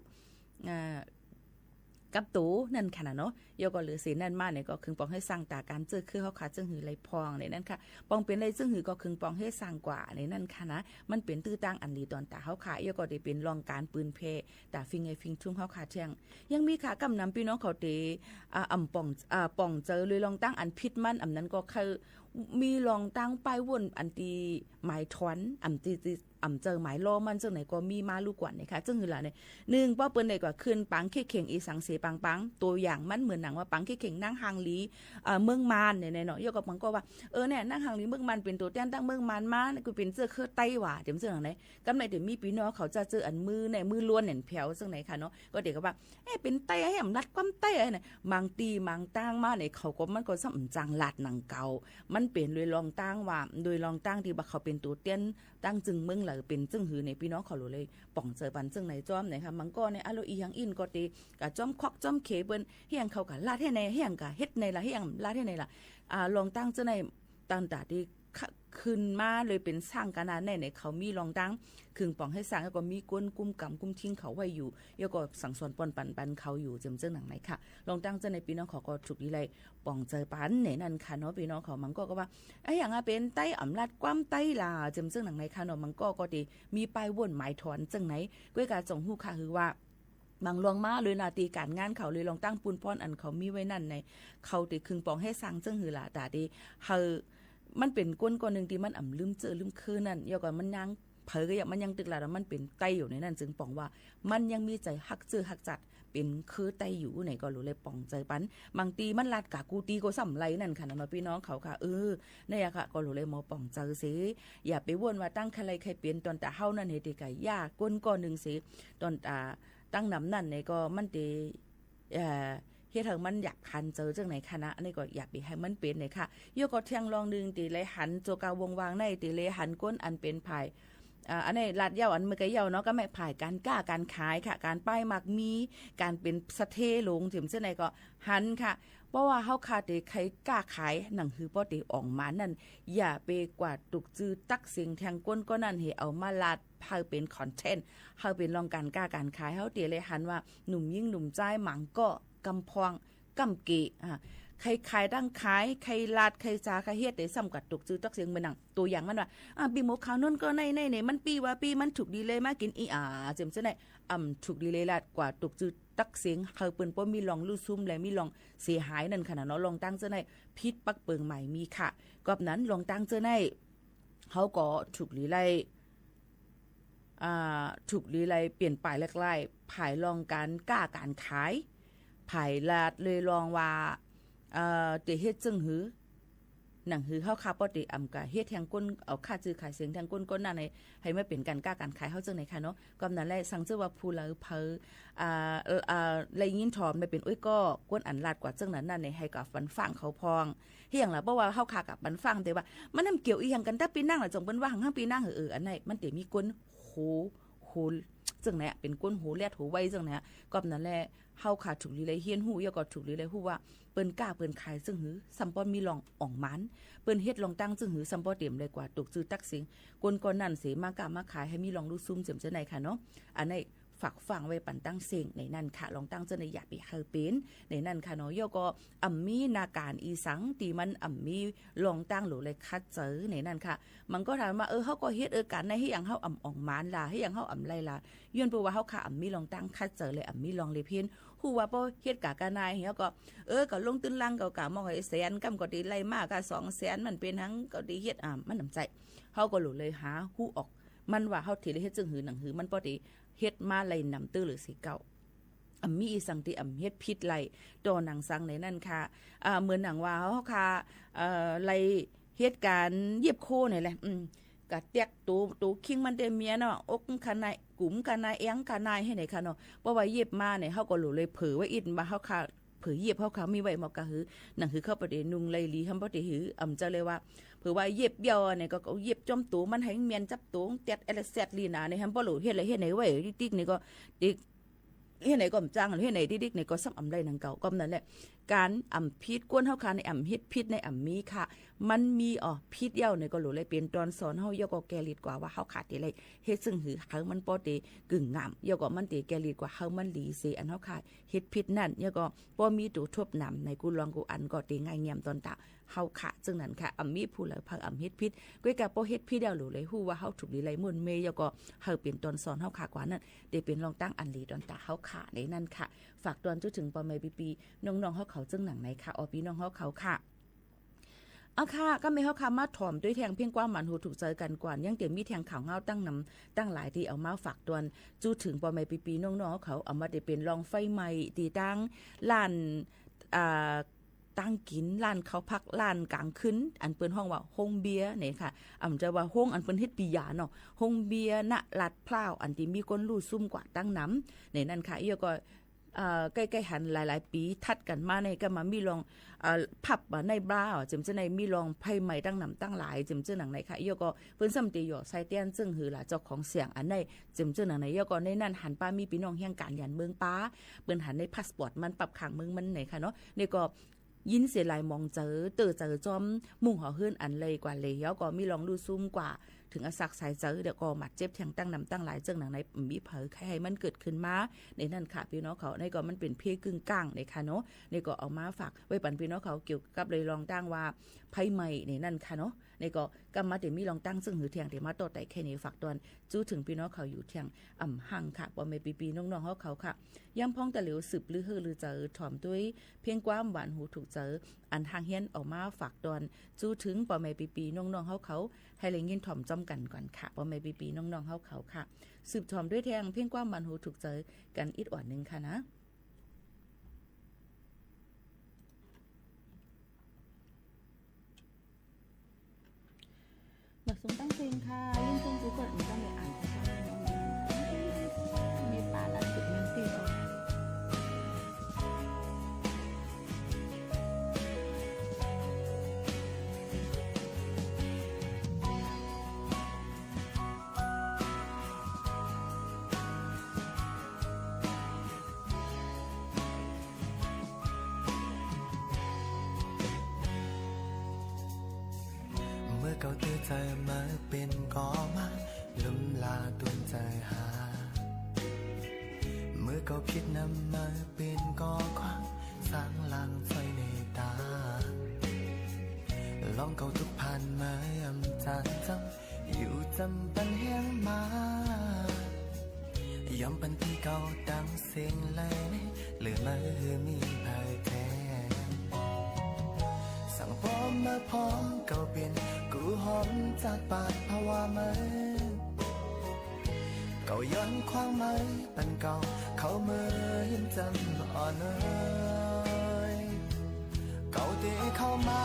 กับตูนั่นค่ะเนาะยก็หรือสีนั่นมาเนี่ยก็คึงปองให้สร้างตาการเจอคือเฮาขาจึงหือไหลพองในนั่นค่ะปองเป็นไรจึงหือก็คึงปองให้สร้างกว่าในนั่นค่ะนะมันเป็นตื้อตั้งอันดีตอนตาเฮาขายก็ได้เป็นรองการปืนเพตาฟิงไงฟิงชุ่มเฮาขาเชียงยังมีค่ะกำนำพี่น้องเขาเตอำป่องเจอเลยลองตั้งอันพิษมันอำนั้นก็คือมีลองตั้งป้ายวนอันตีหมายถอนอำตีเจอหมายโลมันจังไหนก็มีมาลูกกว่านี่ค่ะจังหือล่ะเนี่ย1ป้อเปิ้นได้ก็ขึ้นปังเข่งอีสังเสปังตัวอย่างมันเหมือนหนังว่าปังเข่งนั่งหางหลีเมืองมานเนี่ยเนาะยกกับมันก็ว่าเนี่ยนั่งหางหลีเมืองมานเป็นตัวแต้นตั้งเมืองมานมากูเป็นเสื้อเครือไต้หว่าเดี๋ยวจังไหนกำไหนเดี๋ยวมีพี่น้องเขาจะเจออันมือในมือล้วนเห็นแผ่วจังไหนค่ะเนาะก็เด็กก็ว่าเป็นไต้ให้อำรัดความไต้เนี่ยมังตีมังตั้งมาเนี่ยเขาก็มันก็ซ้ำจังหลัดหนังเก่ามันเป็นโดยลองตั้งว่าโดยลองตั้งที่ว่าเขาเป็นตัวเต้นตั้งจึงเมืองหรือเป็นจึงหือในพี่น้องเขาเลยป่องเจอปันจึงไหนจ้อมไหนค่ะมันก็ในอโลอีหังอินก็ตีกะจ้อมควักจ้อมเขเปิ้นเฮียงเขากะลาดให้ในเฮียงกะเฮ็ดในละเฮียงลาดให้ในละลองตั้งจะในตั้งแต่ที่ขึ้นมาเลยเป็นสร้างกันในเขามีลองตั้งคึงป่องให้สร้างแล้วก็มีก้นกุ้มกำกุ้มทิ้งเขาไว้อยู่แล้วก็สั่งสอนปนปันเขาอยู่เจ้าหนังไหนค่ะลองตั้งจะในพี่น้องเขาก็ถูกดีเลยป่องเจอปันไหนนั่นค่ะเนาะพี่น้องเขามันก็ว่าอย่างเป็นไต้อำลาดความไต้ล่ะเจ้าหนังไหนค่ะเนาะมันก็ดีมีป้ายวนหมายถอนจังไหนก้อยกาจงฮู้ค่ะคือว่าบางลวงมาเลยนาตีการงานเขาเลยลองตั้งปูนป้อนอันเขามีไว้นั่นในเขาติคึงปองให้สร้างจังหือล่ะแต่ดีเฮามันเป็นก้นก้อนนึงที่มันลืมเจอลืมคืนนั่นยก็มันยังเผยก็ยังมันยังตึกละแล้วมันเป็นไตอยู่ในนั้นจึงปองว่ามันยังมีใจฮักเจอฮักจัดเป็นคือไตอยู่ไหนก็รู้เลยปองใจปันบางตีมันลาดกะกูตีก็สำไรนั่นค่ะน้องพี่น้องเขาค่ะเนี่ยค่ะก็รู้เลยมอปองเจอสิอย่าไปวนว่าตั้งใครใครเปลี่ยนตอนตาเฮานั่นเฮ็ดไก่ยากก้นก้อนนึงสิตอนตาตั้งนำนั่นเนี่ยก็มันเตเฮ็ดให้มันอยากคันเจอจังไหนคณะนี่ก็อยากไปให้มันเป็นเลยค่ะยกก็เที่ยงลองนึงตีเลยหันโจกาวงวางในตีเลยหันก้นอันเป็นภายอันนี้ลาดยาวอันเมื่อกี้ยาวเนาะก็ไม่ผ่ายการกล้าการขายค่ะการป้ายมักมีการเป็นสะเทลงถึงเช่นไหนก็หันค่ะเพราะว่าเฮาคาเตใครกล้าขายหนังหือป้อเตออกมานั่นอย่าไปกว่าตุกจื้อตักเสียงแทงก้นก็นั่นเฮเอามาลาดเฮาเป็นคอนเทนต์เฮาเป็นรองการกล้าการขายเฮาเตเลยหันว่าหนุ่มยิ่งหนุ่มใจหมังก็กำพองกำเกใครขายตั้งขายใครลาดใครจาใครเฮ็ดได้ซ้ำกัดตุกจื้อตักเสียงเหมือนหนังตัวอย่างมันว่าปีหมูขาวนั่นก็ในมันปีว่าปีมันถูกดีเลยมากินเจมจะได้ถูกดีเลยลาดกว่าตุกจื้อตักเสียงเฮาเปิ้นบ่มีลองลู่ซุ่มและมีลองเสียหายนั่นขนาดเนาะลองตั้งจะได้พิษปักเปิงใหม่มีค่ะกอบนั้นลองตั้งจะได้เฮาก็ถูกดีเลยถูกดีเลยเปลี่ยนไปแรกๆภายลองการกล้าการขายภายลาดเลยลองว่าเตเฮ็ดจึงหือหนังหือเฮาคาปอติกะเฮ็ดแทงก้นเอาค่าจื้อขายเสียงแทงก้นนั่นให้ไม่เป็นการกล้าการขายเฮาจังไหนค่ะเนาะกำนั้นแลสั่งชื่อว่าผู้ละเผเลยยินถอมไม่เป็นอ้ยก็ก้นอันลาดกว่าจังนั้นนั่นให้กับฟันฟังเขาพองเฮียงล่ะเพราะว่าเฮาคากับฟันฟังแต่ว่ามันนำเกี่ยวอีหยังกันถ้าปีนั่งล่ะจงเปิ้นว่าหังปีนั่งอันไหนมันเตมีก้นโหจังไหนเป็นก้นหูแลดหูไว้จังไหนก็นั้นแหละเฮาขาดถูกลีเลยเฮียนหูยก็ถูกลีเลยฮู้ว่าเปิ้นกล้าเปิ้นขายซึ่งหือซัมปอนมีลองอ่องมันเปิ้นเฮ็ดลองตั้งซึ่งหือซัมปอเต็มเลยกว่าตกจื้อตักสิงก้นก่อนนั่นเสมากล้ามาขายให้มีลองรู้ซุ่มเจ็มจังไหนค่ะเนาะอันนี้ฝากฟังไว้ปันตั้งเสียงในนั่นค่ะลองตั้งจะในอยากไปเฮาเป็นในนั่นค่ะเนาะยก็มีนาการอีสังตีมันมีลองตั้งหรือเลยคัดเจอในนั่นค่ะมันก็ถามว่าเฮาก็เฮ็ดกันในให้อย่างเฮาอ่องมานล่ะให้อย่างเฮาไรล่ะย้อนเพราะว่าเฮาค่ะมีลองตั้งคัดเจอเลยมีลองเลยเพี้ยนฮู้ว่าบ่เฮ็ดกะกานายเฮาก็ก็ลงตื้นลังก็กะมองให้แสนกำก็ดีไล่มากก็200,000มันเป็นทั้งก็ดีเฮ็ดมันนำใจเฮาก็เลยหาฮู้ออกมันว่าเฮาสิได้เฮ็ดจึงหือหนังหือมันบ่ได้เฮ็ดมาไล่นำตื้อหรือสิเก่ามีอีสังที่เฮ็ดผิดไล่ตัวหนังสังในนั่นค่ะเหมือนหนังว่าเฮาค่ะไล่เฮ็ดการเย็บโคนี่แหละกะเตียกตูคิงมันเตเมียเนาะอกคันนายกุ๋มคันนายเอียงคันนายให้ไหนค่ะเนาะเพราะว่าเย็บมาเนี่ยเฮาก็รู้เลยเผอไว้อินว่าเฮาค่ะ เผือเหยียบเขามีไว้หมอกะหือหนังหือเข้าประเดนุงไลลีคำบ่ได้หือจะเลยว่าเผื่อว่าเหยียบเบี้ยวเนี่ยก็เหยียบจอมตูมันให้เมียนจับตูเต็ดเอลเซตลีนาในฮัมบ่รู้เฮ็ดอะไรเฮ็ดไหนไว้ติ๊กนี่ก็ติ๊กเฮ็ดไหนก็จังเฮ็ดไหนติ๊กนี่ก็ซ้ำอำไรนังเก่าก็นั่นแหละการพิษกวนเฮาค่ะในเฮ็ดพิษในมีค่ะมันมีพิษเดียวเนี่ยก็รู้เลยเป็นตอนสอนเฮาย่อก็แกลิดกว่าว่าเฮาขาดที่ไรเฮ็ดซึ่งหือเฮามันบ่ได้กึ่งงามย่อก็มันติแกลิดกว่าเฮามันหลีเสอันเฮาขาดเฮ็ดพิษนั่นย่อก็บ่มีตัวทบนำในกูลองกูอันก็ติง่ายเงียมตอนตาเฮาขาดซึ่งนั้นค่ะมีผู้หลายพักเฮ็ดพิษก้อยกะบ่เฮ็ดพิษเดียวรู้เลยฮู้ว่าเฮาถูกดีไรมุ่นเมย่อก็เฮาเป็นตอนสอนเฮาขากว่านั้นได้เป็นรองตั้งอันหลีตอนตาเฮาขาในนั้นค่ะฝากตอนจนถึงปอมปีน้องๆเฮาเขาจึงหนังไหนค่ะพี่น้องเฮาเขาค่ะเอาค่ะก็ไม่เฮาค่ะมาถ่อมด้วยแทงเพียงกว่ามันหูถูกใจกันกว่ายังเดี๋ยวมีแทงข่าวเงาตั้งนำตั้งหลายที่เอามาฝากตวนจู้ถึงปอมปีน้องๆเขาเอามาได้เป็นรองไฟใหม่ตีตั้งล้านตั้งกินร้านเขาพักร้านกลางคืนอันเปิ้นห้องว่าห้องเบียร์นี่ค่ะจะว่าห้องอันเปิ้นเฮ็ดปียาเนาะห้องเบียร์ณลาดพร้าวอันที่มีคนรู้ซุ่มกว่าตั้งน้ำในนั้นค่ะอีก็ใกล้ๆหันหลายๆปีทัดกันมาในก็มามีลองผับในบราจึงจะในมีลองไพ่ใหม่ตั้งนำตั้งหลายจึงจะหนังในค่ะอีก็เพิ่นซ้ำตีอยู่ใส่เตียนซึ่งหือล่ะเจ้าของเสียงอันในจึงจะหนังในอีก็ในนั้นหันป้ามีพี่น้องเฮียงการยันเมืองป้าเปิ้นหันในพาสปอร์ตมันปรับขังเมืองมันไหนค่ะเนาะนี่ก็ยินเสียหลายมองเจอจอมมุ่งหอเฮือนอันเลยกว่าเลยแล้วก็มีลองดูซุ่มกว่าถึงอสักสายเจอเดี๋ยวก็หมัดเจ็บแทงตั้งนำตั้งหลายเจ้าหนังในมีเผยให้มันเกิดขึ้นมาในนั่นค่ะพี่น้องเขาในก็มันเป็นเพียกึ่งกลางในค่ะเนาะในก็เอามาฝากไว้ปันพี่น้องเขาเกี่ยวกับเลยลองตั้งว่าไพ่ใหม่ในนั่นค่ะเนาะในก็กำมาเดี๋ยวมีลองตั้งซึ่งหือเทียงเดี๋ยวมาต่อแต่แค่นี้ฝากตอนจู้ถึงพี่น้องเขาอยู่เทียงหังค่ะปอเมปีน้องๆเขาค่ะย่ำพ้องแต่เหลียวสืบลือฮือลือเจอถ่อมด้วยเพียงความหวานหูถูกเจออันทางเฮียนออกมาฝากตอนจู้ถึงปอเมปีน้องๆเขาให้เลยยินถ่อมจอมกันก่อนค่ะปอเมปีน้องๆเขาค่ะสืบถ่อมด้วยแทงเพียงความหวานหูถูกเจอกันอีกอ่อนนึงค่ะนะบักสมตั้งเพลงค่ะยิ่งคงรู้ก่อนมันต้องไปอ่านค่ะมีปลาลัดสุดเมืองตีเก่าตื้อใจมาเป็นก่อมาลุ่มลาดวงใจหาเมื่อเก่าคิดนำมาเป็นก่อขวางสร้างลางไฟในตาลองเก่าทุกผ่านมาจานจำอยู่จำปันแห้งมาย้ำปันที่เก่าดังเสียงเลยเหลือมามีภายแท้สั่งพร้อมมาพร้อมเก่าเป็นกูหอมจากปากภาวะเมื่อเก่าย้อนควางไม้ปันเก่าเขาเมื่อยังจำอ่อนเอ่ยเก่าเตะเข้ามา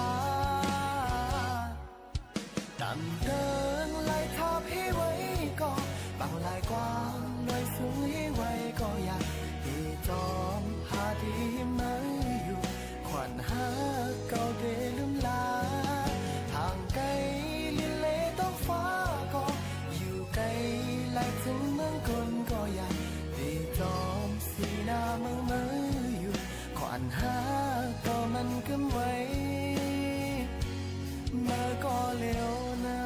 ตามเดินไล่ทับให้ไว้ก็บางลายกว้างหน่อยสูงให้ไว้ก็อยากที่จอมหาที่เมื่ออยู่ขวัญหาเก่าเตะลืมลาห่างไกลลิเลต้องฟ้าก็อยู่ไกลไล่ถึงเมืองคนก็อยากที่จอมสีหน้าเมืองมืออยู่ขวัญหาก็มันกำไว้เมื่อก็เลี้ยวนา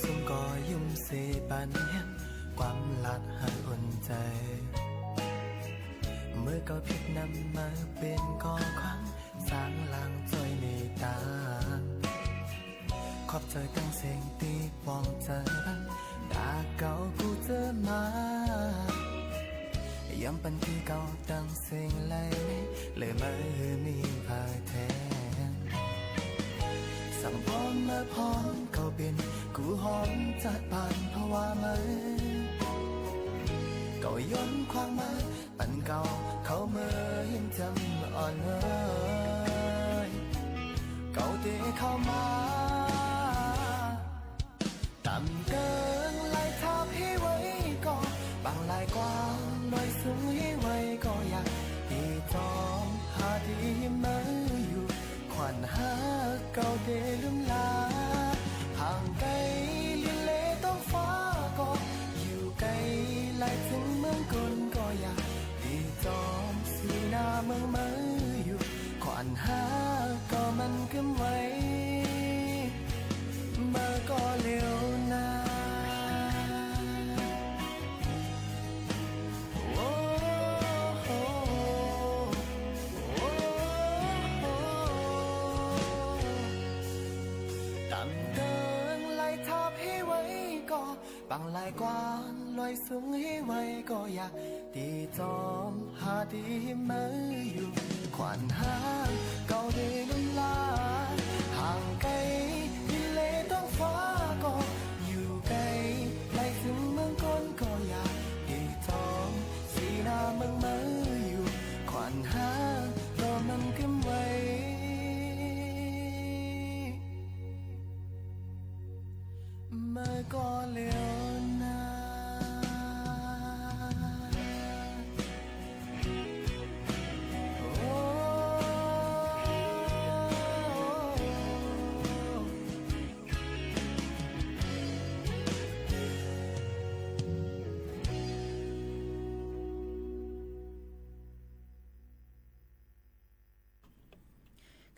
ซุ่มก่อยุ่มเสปันเห็นความลัดหาอุ่นใจเมื่อก็ผิดนำมาเป็นก่อขวางสร้างลางจอยในตาขอบใจตั้งเสียงตีปองใจบ้างตาเก่ากูเจอมา ยังเป็นคือเก่าตั้งเสียงเลยไม่มีพาแทนสั่งพร้อมมาพร้อมเขาเป็นกูหอมจัดผ่านเพราะว่ามือเก่าย้อนความมาปั่นเก่าเขาเมื่อยังจำอ่อนเอ้ยเก่าเตะเข้ามาต่ำเกินลายทับให้ไว้ก็บางลายกว้างลอยสูงให้ไว้ก็อยากที่จอมหาที่มืออยู่ขวัญหาเก่าเตะลืมลาห่างไกลลิเลต้องฟ้าก็อยู่ไกลลายถึงเมืองกุนก็อยากที่จอมสีหน้าเมืองมืออยู่ขวัญหาก็มันกำไว้เมื่อก็เลี้ยวนาต่ำเกินลายทับให้ไว้ก็บางลายกว้างลอยสูงให้ไว้ก็อยากตีจอมหาที่มืออยู่ขวัญหาเก่าได้น้ำลาห่างไกลที่เลต้องฟ้าก็อยู่ไกลไล่ถึงเมืองก้นก็อยากตีจอมสีหน้าเมืองมืออยู่ขวัญหาก็มันกำไว้เมื่อก็เลี้ยวนา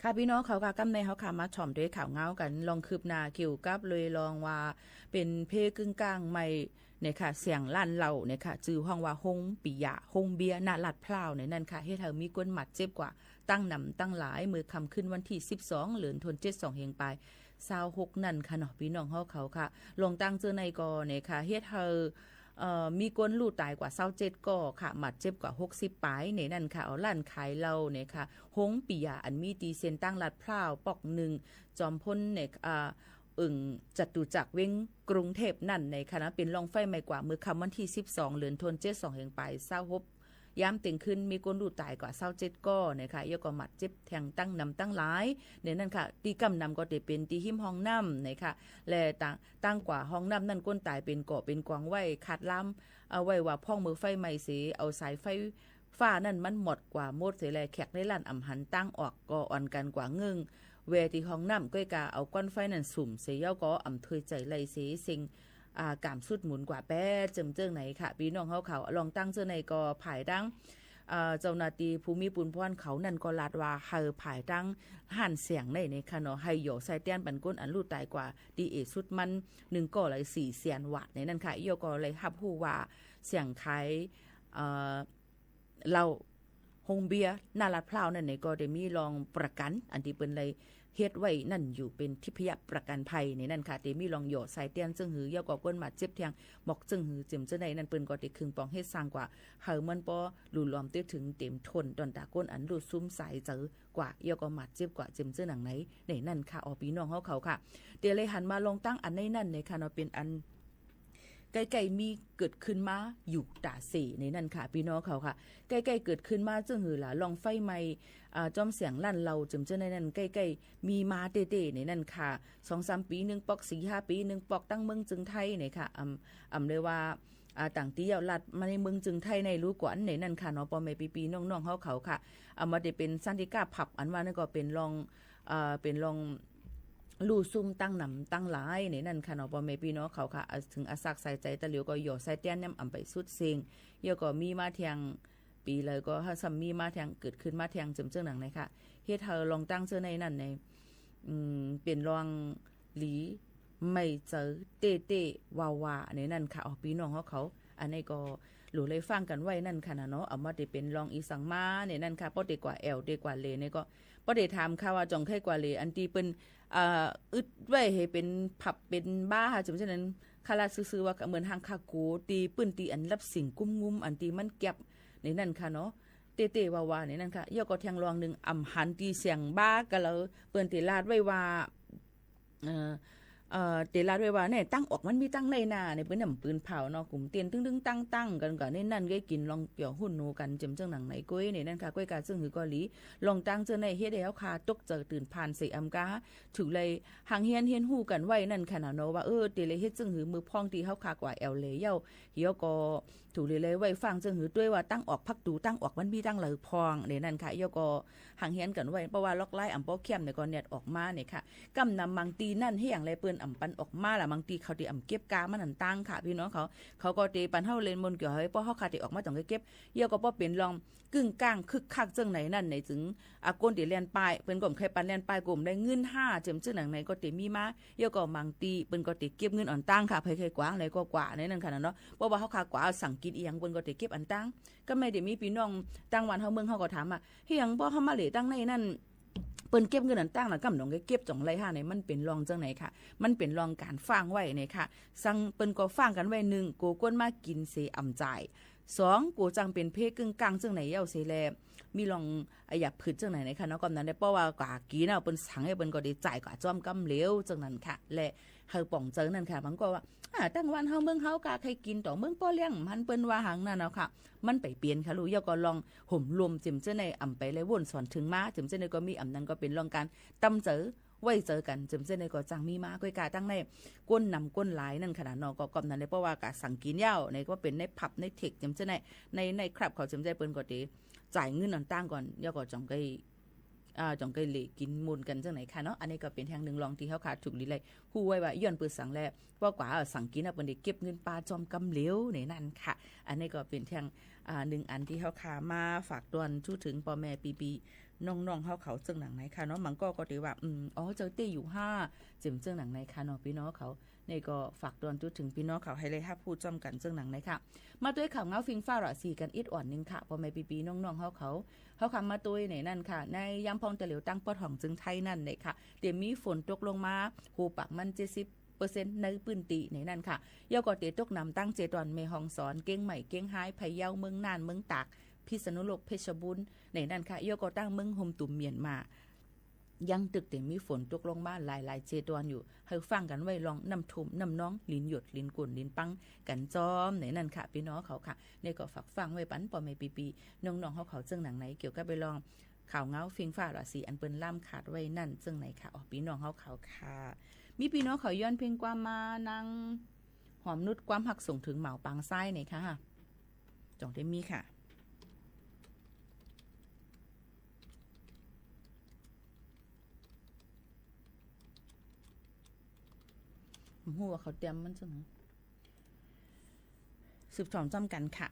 ค่ะพี่น้องเขาค่ะกำในเขาค่ะมาถ่อมด้วยข่าวเงากันลองคืบหน้าเกี่ยวกับเลยลองว่าเป็นเพกึ่งกลางใหม่เนี่ยค่ะเสียงลั่นเหล่าเนี่ยค่ะจื่อห้องว่าฮงปิยะฮงเบียหน้าลัดพร้าวเนี่ยนั่นค่ะเฮ็ดให้มีคนหมัดเจ็บกว่าตั้งนำตั้งหลายมือคำขึ้นวันที่12เดือนธันวาคม72เฮงไป26นั่นค่ะเนาะพี่น้องเขาค่ะลงตั้งเจอในกอเนี่ยค่ะเฮ็ดให้มีคนลู่ตายกว่า27ก็ค่ะหมัดเจ็บกว่า60ปลายในนั่นค่ะเอาลั่นขายเหล้าเนี่ยค่ะฮงปิยะอันมีตีเส้นตั้งลัดพร้าวปอก1จอมพลเนี่ยจตุจักรเว้งกรุงเทพนั่นในคณะเป็นลองไฟใหม่กว่ามือคำวันที่12เดือนธันวาคม72เฮงไป26ย้ำเต็งขึ้นมีคนดูตายกว่า27ก็นะคะยกก็หมัดเจ็บแทงตั้งนำตั้งหลายในนั่นค่ะตีกำนำก็จะเป็นตีหิมห้องน้ำนะคะและตั้งกว่าห้องน้ำนั่นก้นตายเป็นเกาะเป็นกวางไว้ขาดล้ำเอาไว้ว่าพ่องมือไฟใหม่เสียเอาสายไฟฟ้านั่นมันหมดกว่าโมดเสียแลแขกในร้านอำหันตั้งออกก็อ่อนกันกว่าเงึงเวทีห้องน้ำก้อยกาเอาก้อนไฟนั่นสุ่มเสียเย้าก็อำเทยใจไหลเสียสิงกามสุดหมุนกว่าแป้เจิมเจิงไหนค่ะพี่น้องเขาลองตั้งเจอในก็ผายดังเจ้าหน้าที่ภูมิปุณพรเขานั่นก็ลาดว่าเฮาผายดังหันเสียงในค่ะเนาะให้โยใส่เตี้ยนปันก้นอันลูดตายกว่าดีเอสุดมัน1ก็เลย4เสียนวัตต์ในนั่นค่ะโยก็เลยรับรู้ว่าเสียงขายเราโฮงเบียหน้าลาดพร้าวนั่นก็ได้มีรองประกันอันที่เปิ้นเลยเฮ็ดไว้นั่นอยู่เป็นทิพยประกันภัยในนั่นค่ะแต่มีรองโยใส่เตียนจึงหือยาวกว่าก้นมาเจ็บเทียงบอกจึงหือเจ็มจะได้นั่นเปิ้นก็ได้ครึ่งปองเฮ็ดสร้างกว่าเฮามันบ่หลุดล้อมเตถึงเต็มทนดอนตาก้นอันดูซุ่มสายเจอกว่ายาวก็มาเจ็บกว่าเจ็มเจอหนังไหนในนั่นค่ะออพี่น้องเขาค่ะเดี๋ยวเลยหันมาลองตั้งอันในนั่นในค่ะเนาะเป็นอันใกล้ๆมีเกิดขึ้นมาอยู่ตาเสในนั่นค่ะพี่น้องเขาค่ะใกล้ๆเกิดขึ้นมาจึงหือล่ะลองไฟใหม่จอมเสียงลั่นเราจำเจอในนั้นใกล้ๆมีมาเต้ๆในนั่นค่ะ 2-3 ปี1ปอก 4-5 ปี1ปอกตั้งเมืองจึงไทยนี่ค่ะเลยว่าต่างที่ยาวลัดมาในเมืองจึงไทยในรู้กว่าในนั่นค่ะเนาะปอแม่ปีๆน้องๆเขาค่ะมาได้เป็นสันติกาผับอันว่านั่นก็เป็นรองลู่ซุ่มตั้งนำตั้งหลายในนั่นค่ะเนาะพ่อแม่พี่น้องเขาค่ะถึงอาศักใส่ใจตะเหลียวก็หยอใส่เตี้ยนนำอำไปสุดเซิงเยอะก็มีมาเทียงปีเลยก็ถ้าซัมมีมาเทียงเกิดขึ้นมาเทียงจำเจ้าหนังในค่ะเฮ็ดเธอลองตั้งเจ้าในนั่นในเป็นรองหลีไม่เจอเต้ๆวาในนั่นค่ะพี่น้องเขาอันนี้ก็หลู่เลยฟังกันไว้นั่นค่ะเนาะเอามาได้เป็นรองอีสังมาในนั่นค่ะป้อเด็กกว่าแอลเด็กกว่าเลนี่ก็ป้อได้ถามค่ะว่าจองไข่กว่าเลอันที่เป็นอึดไว้ให้เป็นผับเป็นบ้าค่ะจังซั่นนั้นคาราซื่อๆว่าเหมือนทางคาโกตีปื้นตีอันรับสิ่งกุ้มงุ้มอันที่มันเก็บ ในนั่นค่ะเนาะเตๆว่าๆในนั่นค่ะย่อก็แทงรองนึงอำหันตีเสียงบ้าก็แล้วเปิ้นติลาดไว้ว่าเตลาดไว้ว่าเนี่ยตั้งออกมันมีตั้งในนาเนี่ยเปิ้นนำปืนเผาเนาะกลุ่มเตียนตึ้งๆตั้งๆกันก็ในนั่นก็กินลองเปียวหุ่นหนูกันจำจังหนังไหนก้อยนี่นั่นค่ะก้อยกาซึ่งหือเกาหลีลองตั้งเจอในเฮ็ดให้เฮาคาตกเจอตื่นผ่านใส่อำกาถูกเลยหางเฮียนฮู้กันไว้นั่นขนาดเนาะว่าเตเลยเฮ็ดซึ่งหือมือพองที่เฮาคากว่าแอลเลยเย้าเฮียก็ถูกเลยไว้ฟังซึ่งหือด้วยว่าตั้งออกพักดูตั้งออกมันมีตั้งเลยพองในนั่นค่ะเฮียก็หางเฮียนกันไว้เพราะว่าล็อกไล่อำป้อเข้มเนี่ยก็เน็ตออกมาเนี่ยค่ะกำนำมังตีนั่นให้อย่างไรเปิ้นอำปันออกมาล่ะบางทีเขาที่เก็บกามันนั่นตั้งค่ะพี่น้องเขาก็ตีปันเฮาเล่นมนเกี่ยวให้ป้อเฮาคาที่ออกมาต้องเก็บเยอะก็ป้อเป็นลองกึ่งกลางคึกคักจังไหนนั่นไหนถึงอากนที่เล่นป้ายเปิ้นก็ใครปันเล่นป้ายกลุ่มได้เงิน5เจิมจังหนังไหนก็ติมีมาเยอะก็บางตีเปิ้นก็ติเก็บเงินอ่อนตั้งค่ะไผๆกว้างเลยก็กว่าในนั่นค่ะเนาะเพราะว่าเฮาคากว่าสั่งกินอีหยังเปิ้นก็ติเก็บอันตั้งก็ไม่ได้มีพี่น้องต่างวันเฮาเมืองเฮาก็ถามว่าเฮียงบ่เฮามาเหลตั้งในนั่นเปิ้นเก็บเงินอันตั้งน่ะกำดองเก็บจ่องไรห่าเนี่ยมันเป็นรองจังไหนค่ะมันเป็นรองการฟังไว้เนี่ยค่ะสั่งเปิ้นก็ฟังกันไว้1โกกวนมากินเสอำจ่าย2โกจังเป็นเพกึ่งกลางจังไหนเย้าเสแลมีลองอยากพืชจังไหนค่ะเนาะกำนั้นได้เพราะว่ากว่ากีน่ะเปิ้นสั่งให้เปิ้นก็ได้จ่ายกว่าจ้อมกำเหลวจังนั้นค่ะและเฮาป่องเจิงนั่นค่ะมันก็ว่าตั้งวันเฮาเมืองเฮากะใครกินต่อเมืองป้อเลี้ยงมันเปิ้นว่าหังนั่นเนาะค่ะมันไปเปลี่ยนค่ะลูกย่อก็ลองห่มรวมจิมเจ้าในอำไปเลยวนสอนถึงมาจิมเจ้าในก็มีอำนั้นก็เป็นรองการตำเจอไว้เจอกันจิมเจ้าในก็จังมีมาก้อยกาตั้งในก้นนำก้นหลายนั่นขนาดเนาะก็กำนั้นได้เพราะว่ากะสั่งกินยาวในก็เป็นในผับในเทคจิมเจ้าในครับเขาจิมเจ้าเปิ้นก็ติจ่ายเงินอันตั้งก่อนย่อก็จังไกจ่องไกเหลกินมูลกันจังไหนค่ะเนาะอันนี้ก็เป็นทางนึงลองที่เฮาขาดถูกลีเลยฮู้ไว้ว่าย้อนปืนสั่งแล้วว่ากว่าสั่งกินน่ะเปิ้นได้เก็บเงินปลาจอมกำเหลวในนั่นค่ะอันนี้ก็เป็นทาง1อันที่เฮาขามาฝากตวนทูถึงพ่อแม่ปีน้องๆเฮาเขาจังหนังไหนค่ะเนาะมันก็ถือว่าเจ้าเต้อยู่5จิมจังหนังไหนค่ะเนาะพี่น้องเขานี่ก็ฝากตวนทูถึงพี่น้องเขาให้เลยฮับพูดจ้อมกันจังหนังไหนค่ะมาด้วยข่าวเงาฟิงฟ้าระสีกันอิดอ่อนนึงค่ะพ่อแม่ปีน้องๆเฮาเขาคำมาตุ้ยในนั่นค่ะในยามพองตะเหลียวตั้งปอดห้องจึงไทยนั่นเลยค่ะเดี๋ยวมีฝนตกลงมาหูปักมัน70%ในปื้นตีในนั่นค่ะยอก็เตตกนำตั้งเจตอนเมฮองสอนเก้งใหม่เก้งหายไผเยาเมืองน่านเมืองตากพิษณุโลกเพชรบุรีในนั่นค่ะยอก็ตั้งเมืองโฮมตุ่มเมียนมายังตึกแต่มีฝนตกลงมาหลายๆเจตอนอยู่ให้ฟังกันไว้ลองน้ำทุ่มน้ำน้องลิ้นหยดลิ้นกุ่นลิ้นปังกันจอมในนั่นค่ะพี่น้องเขาค่ะนี่ก็ฝากฟังไว้ปันปอแม่ปีน้องๆเขาจังหนังไหนเกี่ยวกับไปลองข่าวเงาฟิงฟ้าราศีอันเปิ้นล่ำขาดไว้นั่นจังไหนค่ะพี่น้องเขาค่ะมีพี่น้องเขาย้อนเพลงความมานางหอมนุชความหักส่งถึงเหมาปางไส้ไหนค่ะจงได้มีค่ะหัวเขาเตรียมมันจังสืบสวนจำกันค่ะ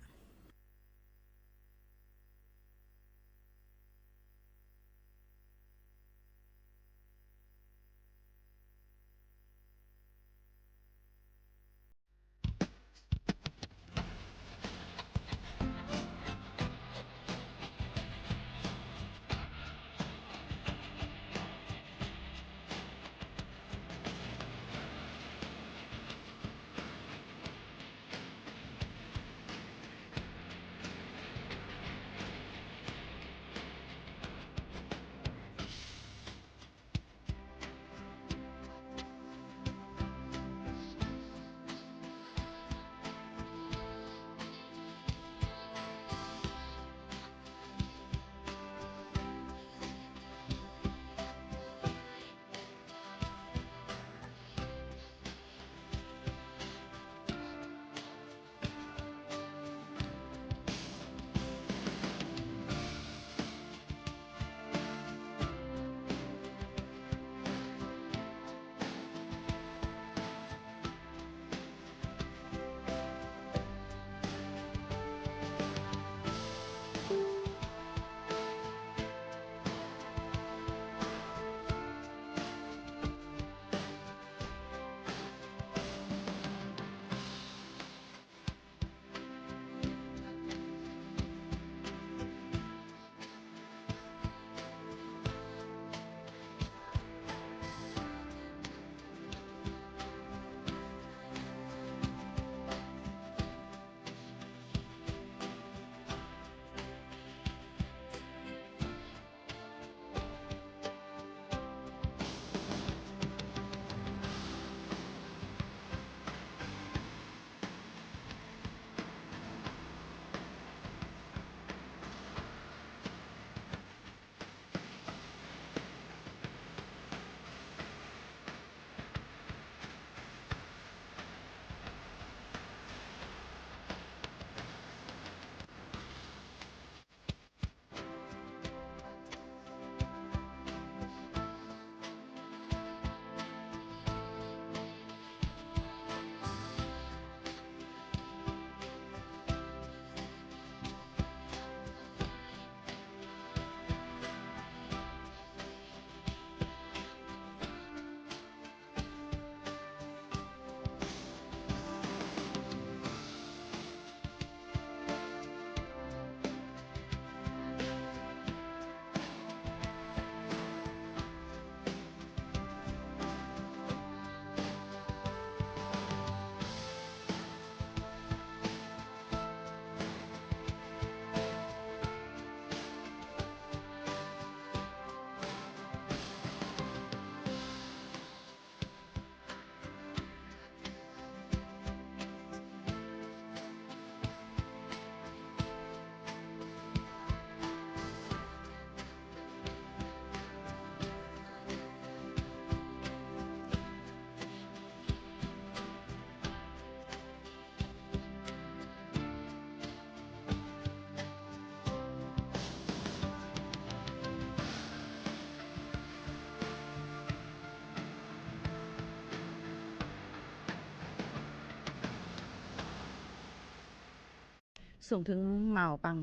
ส่งถึงเหมาปัง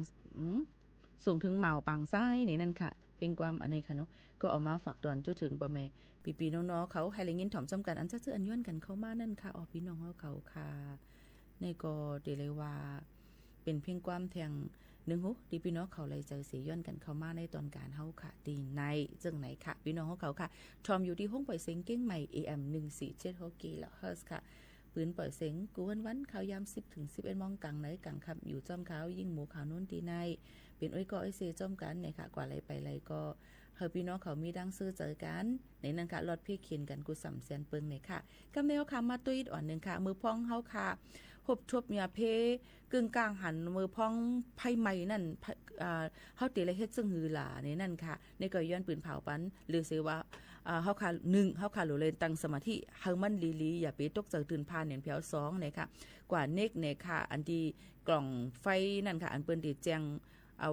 ส่งถึงเหมาปังซ้ายนี่นั่นค่ะเป็นความอันนี้ค่ะเนาะก็เอามาฝากตอนจุดถึงบ่แม่ปีๆน้องๆเขาให้ได้ยินถ่อมซ้ำกันอันจะอันย้อนกันเข้ามานั่นค่ะพี่น้องเขาค่ะในก็เดเลยว่าเป็นเพียงความแทงนึงฮู้ที่พี่น้องเขาเลยใจเสียย้อนกันเข้ามาในตอนการเฮาค่ะตีในจังไหนค่ะพี่น้องเขาค่ะชอมอยู่ที่ห้องปล่อยเสียงเก้งใหม่ AM 1476 กิโลเฮิรตซ์ค่ะปืนปล่อยเสียงกูวันข่าวยาม10 ถึง 11 โมงกลางไหนกลางค่ำอยู่จอมขาวยิ่งหมูขาวนู้นตีในเป็นอ้อยก็ไอเซจอมกันเนี่ยค่ะกว่าไรไปไรก็เฮาพี่น้องเขามีดังซื้อเจอกันในนั้นค่ะรอดเพียเขียนกันกูสำเสียนเปิงเนี่ยค่ะกำแนวค่ะมาตุ้ยอ่อนนึงค่ะมือพองเฮาค่ะหบทบเมียเพกึ่งกลางหันมือพองไผใหม่นั่นเฮาติเลยเฮ็ดซึ่งหือหลาในนั่นค่ะในก็ย้อนปืนเผาปันหรือสิว่าเฮาค่ะ1เฮาค่ะโหลเลยตั้งสมาธิเฮามันลีๆอย่าไปตกใจตื่นพานเนี่ยเพียว2เนี่ยค่ะกว่าเนกเนี่ยค่ะอันที่กล่องไฟนั่นค่ะอันเปิ้นที่แจ้ง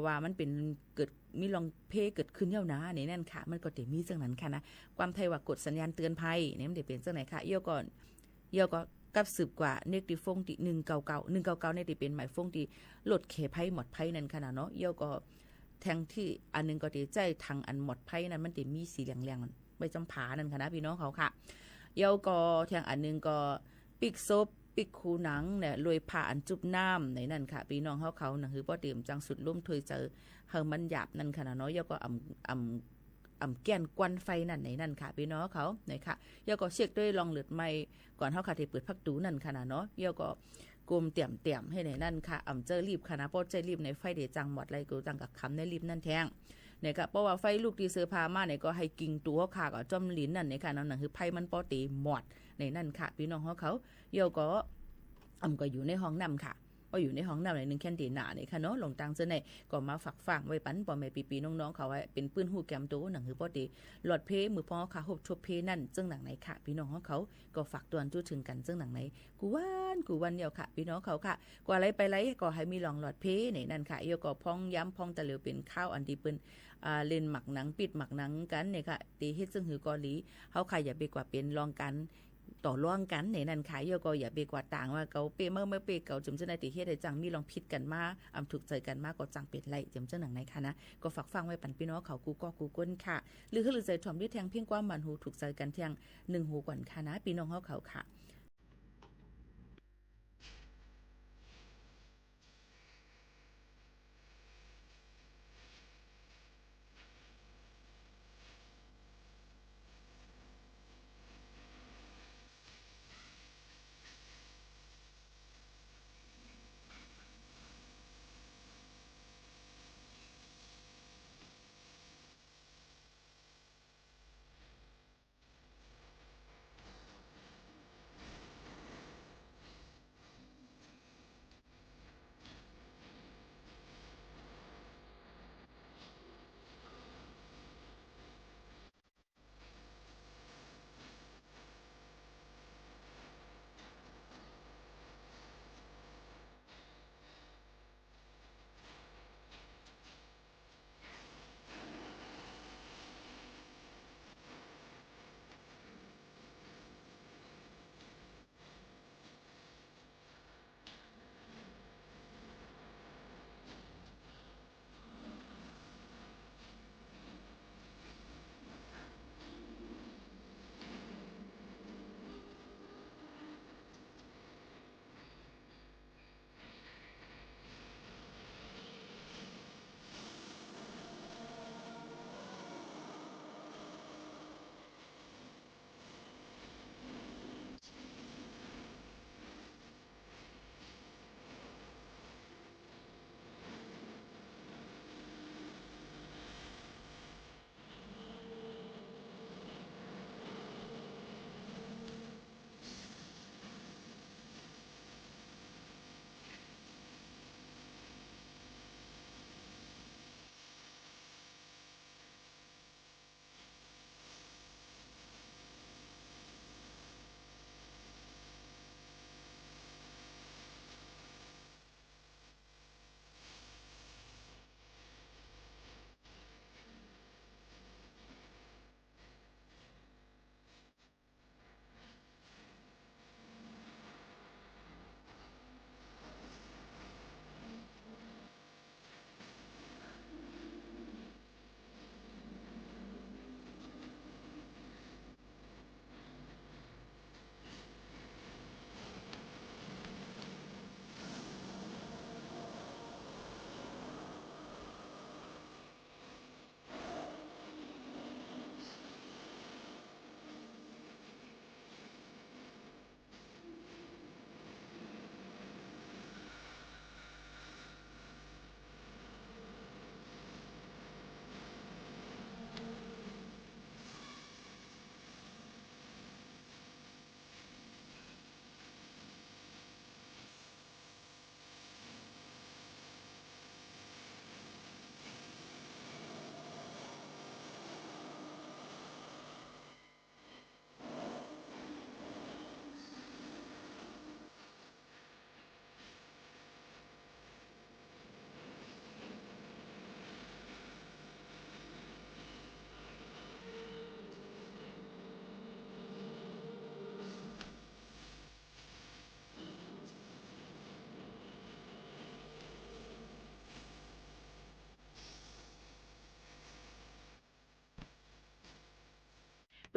ว่ามันเป็นเกิดมีลองเพเกิดขึ้นยาวนะนี่นั่นค่ะมันก็จะมีจังนั้นค่ะนะความไทยว่ากดสัญญาณเตือนภัยเนี่ยมันจะเป็นจังไหนค่ะเยี่ยวก็กับสืบกว่าเนกติฟงที่199เนี่ยที่เป็นหมายฟงที่ลดเขภัยหมดภัยนั่นค่ะเนาะเยี่ยวก็แทงที่อันนึงก็จะใจทางอันหมดภัยนั้นมันจะมีสีแหลงๆใบจำผานั่นค่ะนะพี่น้องเขาค่ะเยี่ยวก็แทงอันนึงก็ปิกซบปิกคูหนังเนี่ยลอยผ่าอันจุบน้ำในนั่นค่ะพี่น้องเขาหนังคือป้อเตรียมจังสุดลุ่มถวยเจอเฮามันหยาบนั่นค่ะเนาะแล้วก็อ่ำแก่นกวนไฟนั่นในนั่นค่ะพี่น้องเขาเนี่ยค่ะแล้วก็เช็คด้วยลองเลือดไม้ก่อนเฮาค่ะที่เปิดพักตูนั่นค่ะเนาะแล้วก็กลมเตี่ยมให้ในนั่นค่ะเจอรีบค่ะนะป้อใจรีบในไฟเดจังหมดไรกูจังกับคำในรีบนั่นแทงเนี่ยค่ะเพราะว่าไฟลูกที่เสือพามาเนี่ยก็ให้กิ่งตัวค่ะก็จอมลิ้นนั่นเนี่ยค่ะนั่นคือไฟมันป้อตีหมดในนั่นค่ะพี่น้องเขาเดี๋ยวก็ก็อยู่ในห้องน้ำค่ะก็อยู่ในห้องน้ำในนึงแค่ตีหนาเนี่ยค่ะเนาะลงตังเจอในก็มาฝักฝังไว้ปันปอแม่ปีน้องๆเขาไว้เป็นปืนหูแกมตัวหนังคือป้อตีหลอดเพมือพ่อค่ะหบชบเพนั่นจึงหนังไหนค่ะพี่น้องเขาก็ฝากตัวจุดถึงกันจึงหนังไหนกูวันเดียวค่ะพี่น้องเขาค่ะกว่าไรไปไรก็ให้มีลองหลอดเพในนั่นค่ะเดี๋ยวก็พองย้ำพองตะเหลียวเป็นข้าวอันที่เป็นเล่นหมักหนังปิดหมักหนังกันเนี่ยค่ะตีเฮ็ดซึ่งหือกอลีเขาค่ะอย่าไปกว่าเป็นลองกันต่อร่วงกันในนั้นขายก็อย่าไปกว่าต่างว่าเขาเปเมื่อเปเขาจำเจ้าในติเฮ็ดได้จังมีลองผิดกันมาถูกใจกันมากก็จังเป็นไรจำเจ้าหนังไหนค่ะนะก็ฝากฟังไว้ปันพี่น้องเขากูก็กูก้นค่ะหรือใจถ่อมด้วยแทงเพียงความมันหูถูกใจกันเที่ยง1หูก่อนค่ะนะพี่น้องเขาค่ะ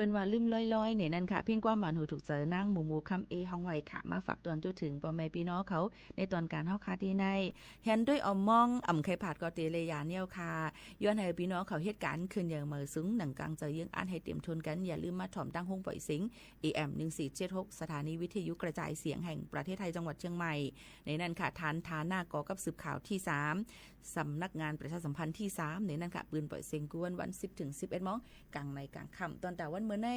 ปิ้นว่าลืมลอยๆเนี่ยนั่นค่ะเพียงความหมานหูถูกเจอนั่งหมู่คำเอห้องไว้ค่ะมาฝากตอนจุดถึงพ่อแม่พี่น้องเขาในตอนการเฮาคาที่ในเห็นด้วยเอามองไข่ผาดก็เตเลยยาเนี่ยค่ะย้อนให้พี่น้องเขาเหตุการณ์ขึ้นอย่างเมื่อซึ้งหนังกลางเจอยังอ่านให้เต็มทุนกันอย่าลืมมาถ่อมตั้งห้องปล่อยสิง AM 1476สถานีวิทยุกระจายเสียงแห่งประเทศไทยจังหวัดเชียงใหม่ในนั้นค่ะฐานหน้ากอกับสืบข่าวที่3สำนักงานประชาสัมพันธ์ที่3ในนั้นค่ะปืนปล่อยเสียงกวนวัน10 ถึง 11 โมงกลางในกลางค่ำตอนแต่วันเมื่อใน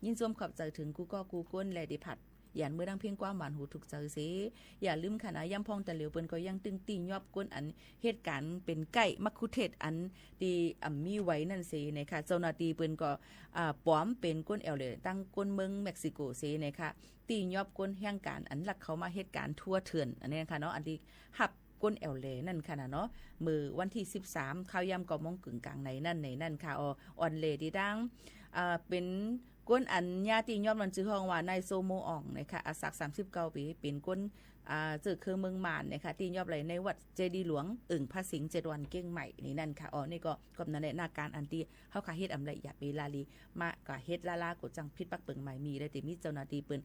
ยินชมขอบใจถึงกูก็กูก้นและดิพัดอย่าเมื่อดังเพียงความหวานหูถูกเจอสิอย่าลืมค่ะนะย่ำพองแต่เหลียวเปิ้นก็ยังตึงตียอบก้นอันเหตุการณ์เป็นไก่มักคุเทศอันดีมีไว้นั่นสินะคะเจ้าหน้าที่เปิ้นก็ปลอมเป็นก้นแอลเลยตั้งก้นเมืองเม็กซิโกสินะคะตียอบก้นแห่งการอันหลักเขามาเหตุการณ์ทั่วเถื่อนอันนี้นะคะเนาะอันที่หับก้นแอลเลนั่นค่ะนะเนาะมือวันที่13ข้าวยำก็มองกึ่งกลางในนั่นค่ะออนเลดีดังเป็นก้นอันญาติยอดมันชื่อห้องว่านายโซโมอ่องนะคะอาศัก39 ปีเป็นก้นจือคือเมืองมานนะคะตียอดไหลในวัดเจดีหลวงภาสิง7 วันเก้งใหม่นี่นั่นค่ะนี่ก็กำนันในนาการอันที่เฮาคาเฮ็ดอำละเอียดเวลาลีมาก็เฮ็ดลากดจังพิษปักเปิงใหม่มีได้แต่มีเจ้าหน้าที่เปิ้น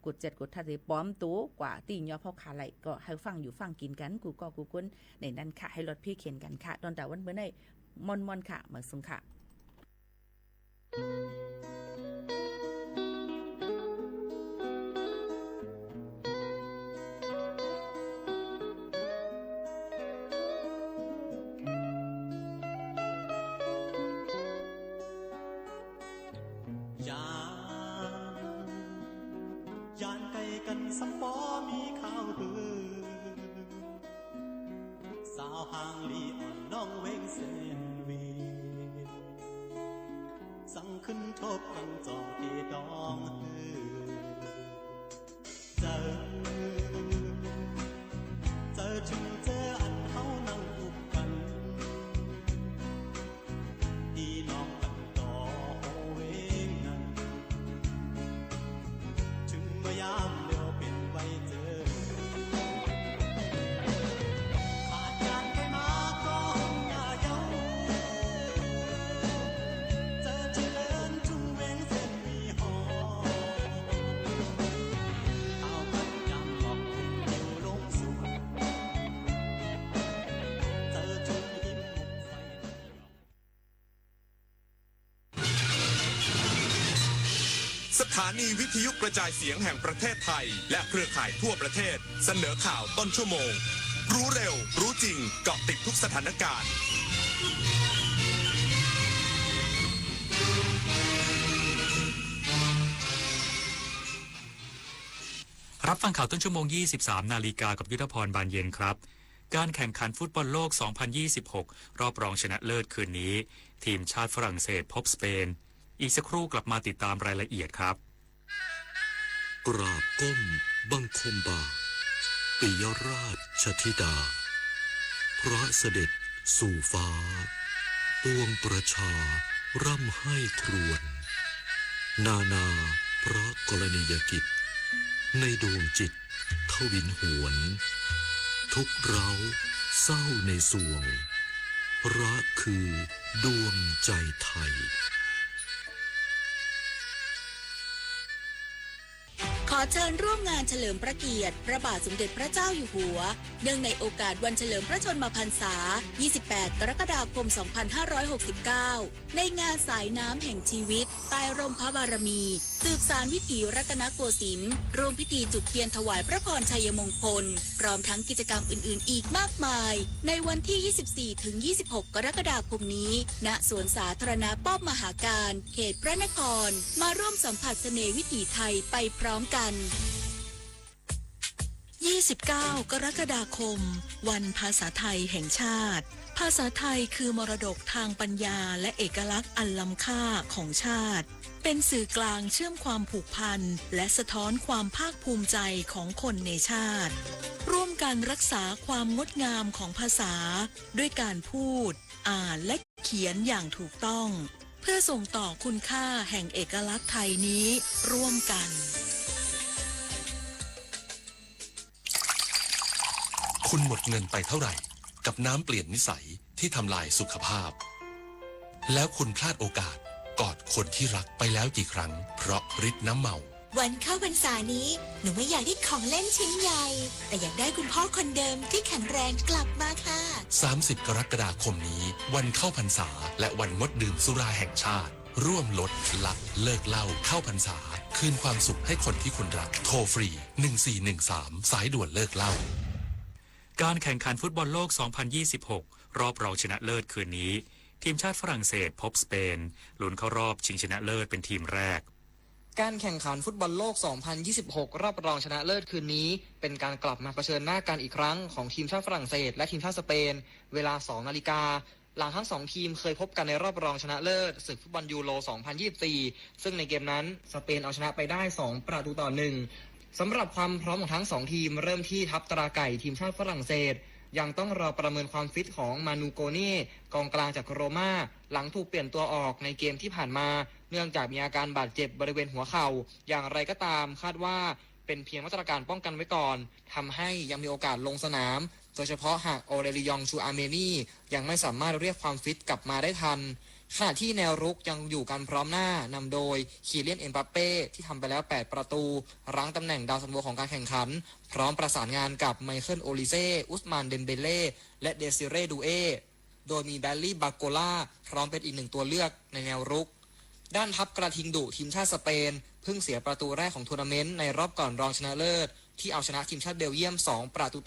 กด7กดทัดได้ป้อมตู้กว่าตียอดเฮาคาไหลก็ให้ฟังอยู่ฟังกินกันกูก็กูก้นในนั้นค่ะให้รถพี่เข็นกันค่ะตอนแต่วันเมื่อในมอนค่ะมาส่งค่ะยานไกลกันสำบ่มีข่าวหือสาวห่างลีอ่อนน้องเวงเส้นวีสั่งขึ้นทบกันจองที่ดองหือเจอถึงเจออันเฮานั่งอุบกันพี่น้องกันต่อเวงนั้นถึงเมื่อยามเดียวเป็นไว้เจอขาดการไปมาก็หน้าเย้าเจอเจริญทุ่งเวงเส้นมีหอเอากันยามหลอกคุณอยู่ลงสวนเจอทุ่งหิมมุกใส่สถานีวิทยุกระจายเสียงแห่งประเทศไทยและเครือข่ายทั่วประเทศเสนอข่าวต้นชั่วโมงรู้เร็วรู้จริงเกาะติดทุกสถานการณ์ รับฟังข่าวต้นชั่วโมง 23 นาฬิกากับยุทธพรบานเย็นครับการแข่งขันฟุตบอลโลก 2026 รอบรองชนะเลิศคืนนี้ทีมชาติฝรั่งเศสพบสเปนอีกสักครู่กลับมาติดตามรายละเอียดครับกราบก้มบังคมบาทปิยราชธิดาพระเสด็จสู่ฟ้าปวงประชาร่ำให้ครวญนาพระกรณียกิจในดวงจิตทวินหวนทุกเร้าเศร้าในสวงพระคือดวงใจไทยขอเชิญร่วมงานเฉลิมพระเกียรติพระบาทสมเด็จพระเจ้าอยู่หัวเนื่องในโอกาสวันเฉลิมพระชนมพรรษา 28 กรกฎาคม 2569 ในงานสายน้ำแห่งชีวิตใต้ร่มพระบารมีสืบสานวิถีรัตนโกสินทร์ร่วมพิธีจุดเทียนถวายพระพรชัยมงคลพร้อมทั้งกิจกรรมอื่นๆอีกมากมายในวันที่ 24 ถึง 26 กรกฎาคมนี้ณสวนสาธารณะป้อมมหาการเขตพระนครมาร่วมสัมผัสเสน่ห์วิถีไทยไปพร้อมกัน 29 กรกฎาคมวันภาษาไทยแห่งชาติภาษาไทยคือมรดกทางปัญญาและเอกลักษณ์อันล้ำค่าของชาติเป็นสื่อกลางเชื่อมความผูกพันและสะท้อนความภาคภูมิใจของคนในชาติร่วมกันรักษาความงดงามของภาษาด้วยการพูดอ่านและเขียนอย่างถูกต้องเพื่อส่งต่อคุณค่าแห่งเอกลักษณ์ไทยนี้ร่วมกันคุณหมดเงินไปเท่าไหร่กับน้ำเปลี่ยนนิสัยที่ทำลายสุขภาพแล้วคุณพลาดโอกาส กอดคนที่รักไปแล้วกี่ครั้งเพราะฤทธิ์น้ำเมา วันเข้าพรรษานี้หนูไม่อยากได้ของเล่นชิ้นใหญ่แต่อยากได้คุณพ่อคนเดิมที่แข็งแรงกลับมาค่ะ30 กรกฎาคมนี้วันเข้าพรรษาและวันงดดื่มสุราแห่งชาติร่วมลดละเลิกเหล้าเข้าพรรษาคืนความสุขให้คนที่คุณรักโทรฟรี1413สายด่วนเลิกเหล้าการแข่งขันฟุตบอลโลก 2026 รอบรองชนะเลิศคืนนี้ทีมชาติฝรั่งเศสพบสเปนลุ้นเข้ารอบชิงชนะเลิศเป็นทีมแรกการแข่งขันฟุตบอลโลก 2026 รอบรองชนะเลิศคืนนี้เป็นการกลับมาเผชิญหน้ากันอีกครั้งของทีมชาติฝรั่งเศสและทีมชาติสเปนเวลา 2 นาฬิกาหลังทั้ง2ทีมเคยพบกันในรอบรองชนะเลิศศึกฟุตบอลยูโร 2024 ซึ่งในเกมนั้นสเปนเอาชนะไปได้2-1สำหรับความพร้อมของทั้ง2ทีมเริ่มที่ทัพตราไก่ทีมชาติฝรั่งเศสยังต้องรอประเมินความฟิตของมานูโกเน่กองกลางจากโรม่าหลังถูกเปลี่ยนตัวออกในเกมที่ผ่านมาเนื่องจากมีอาการบาดเจ็บบริเวณหัวเข่าอย่างไรก็ตามคาดว่าเป็นเพียงมาตรการป้องกันไว้ก่อนทำให้ยังมีโอกาสลงสนามโดยเฉพาะหากโอเรลิยองชูอาเมนียังไม่สามารถเรียกความฟิตกลับมาได้ทันขณะที่แนวรุกยังอยู่กันพร้อมหน้านำโดยคีเลียนเอ็มบัปเป้ที่ทำไปแล้ว8ประตูรั้งตำแหน่งดาวซันโวของการแข่งขันพร้อมประสานงานกับไมเคิลโอลิเซ่อุสมานเดมเบเล่และเดซิเร่ดูเอโดยมีแบลลี่บาโกล่าพร้อมเป็นอีก1ตัวเลือกในแนวรุกด้านทัพกระทิงดุทีมชาติสเปนเพิ่งเสียประตูแรกของทัวร์นาเมนต์ในรอบก่อนรองชนะเลิศที่เอาชนะทีมชาติเบลเยียม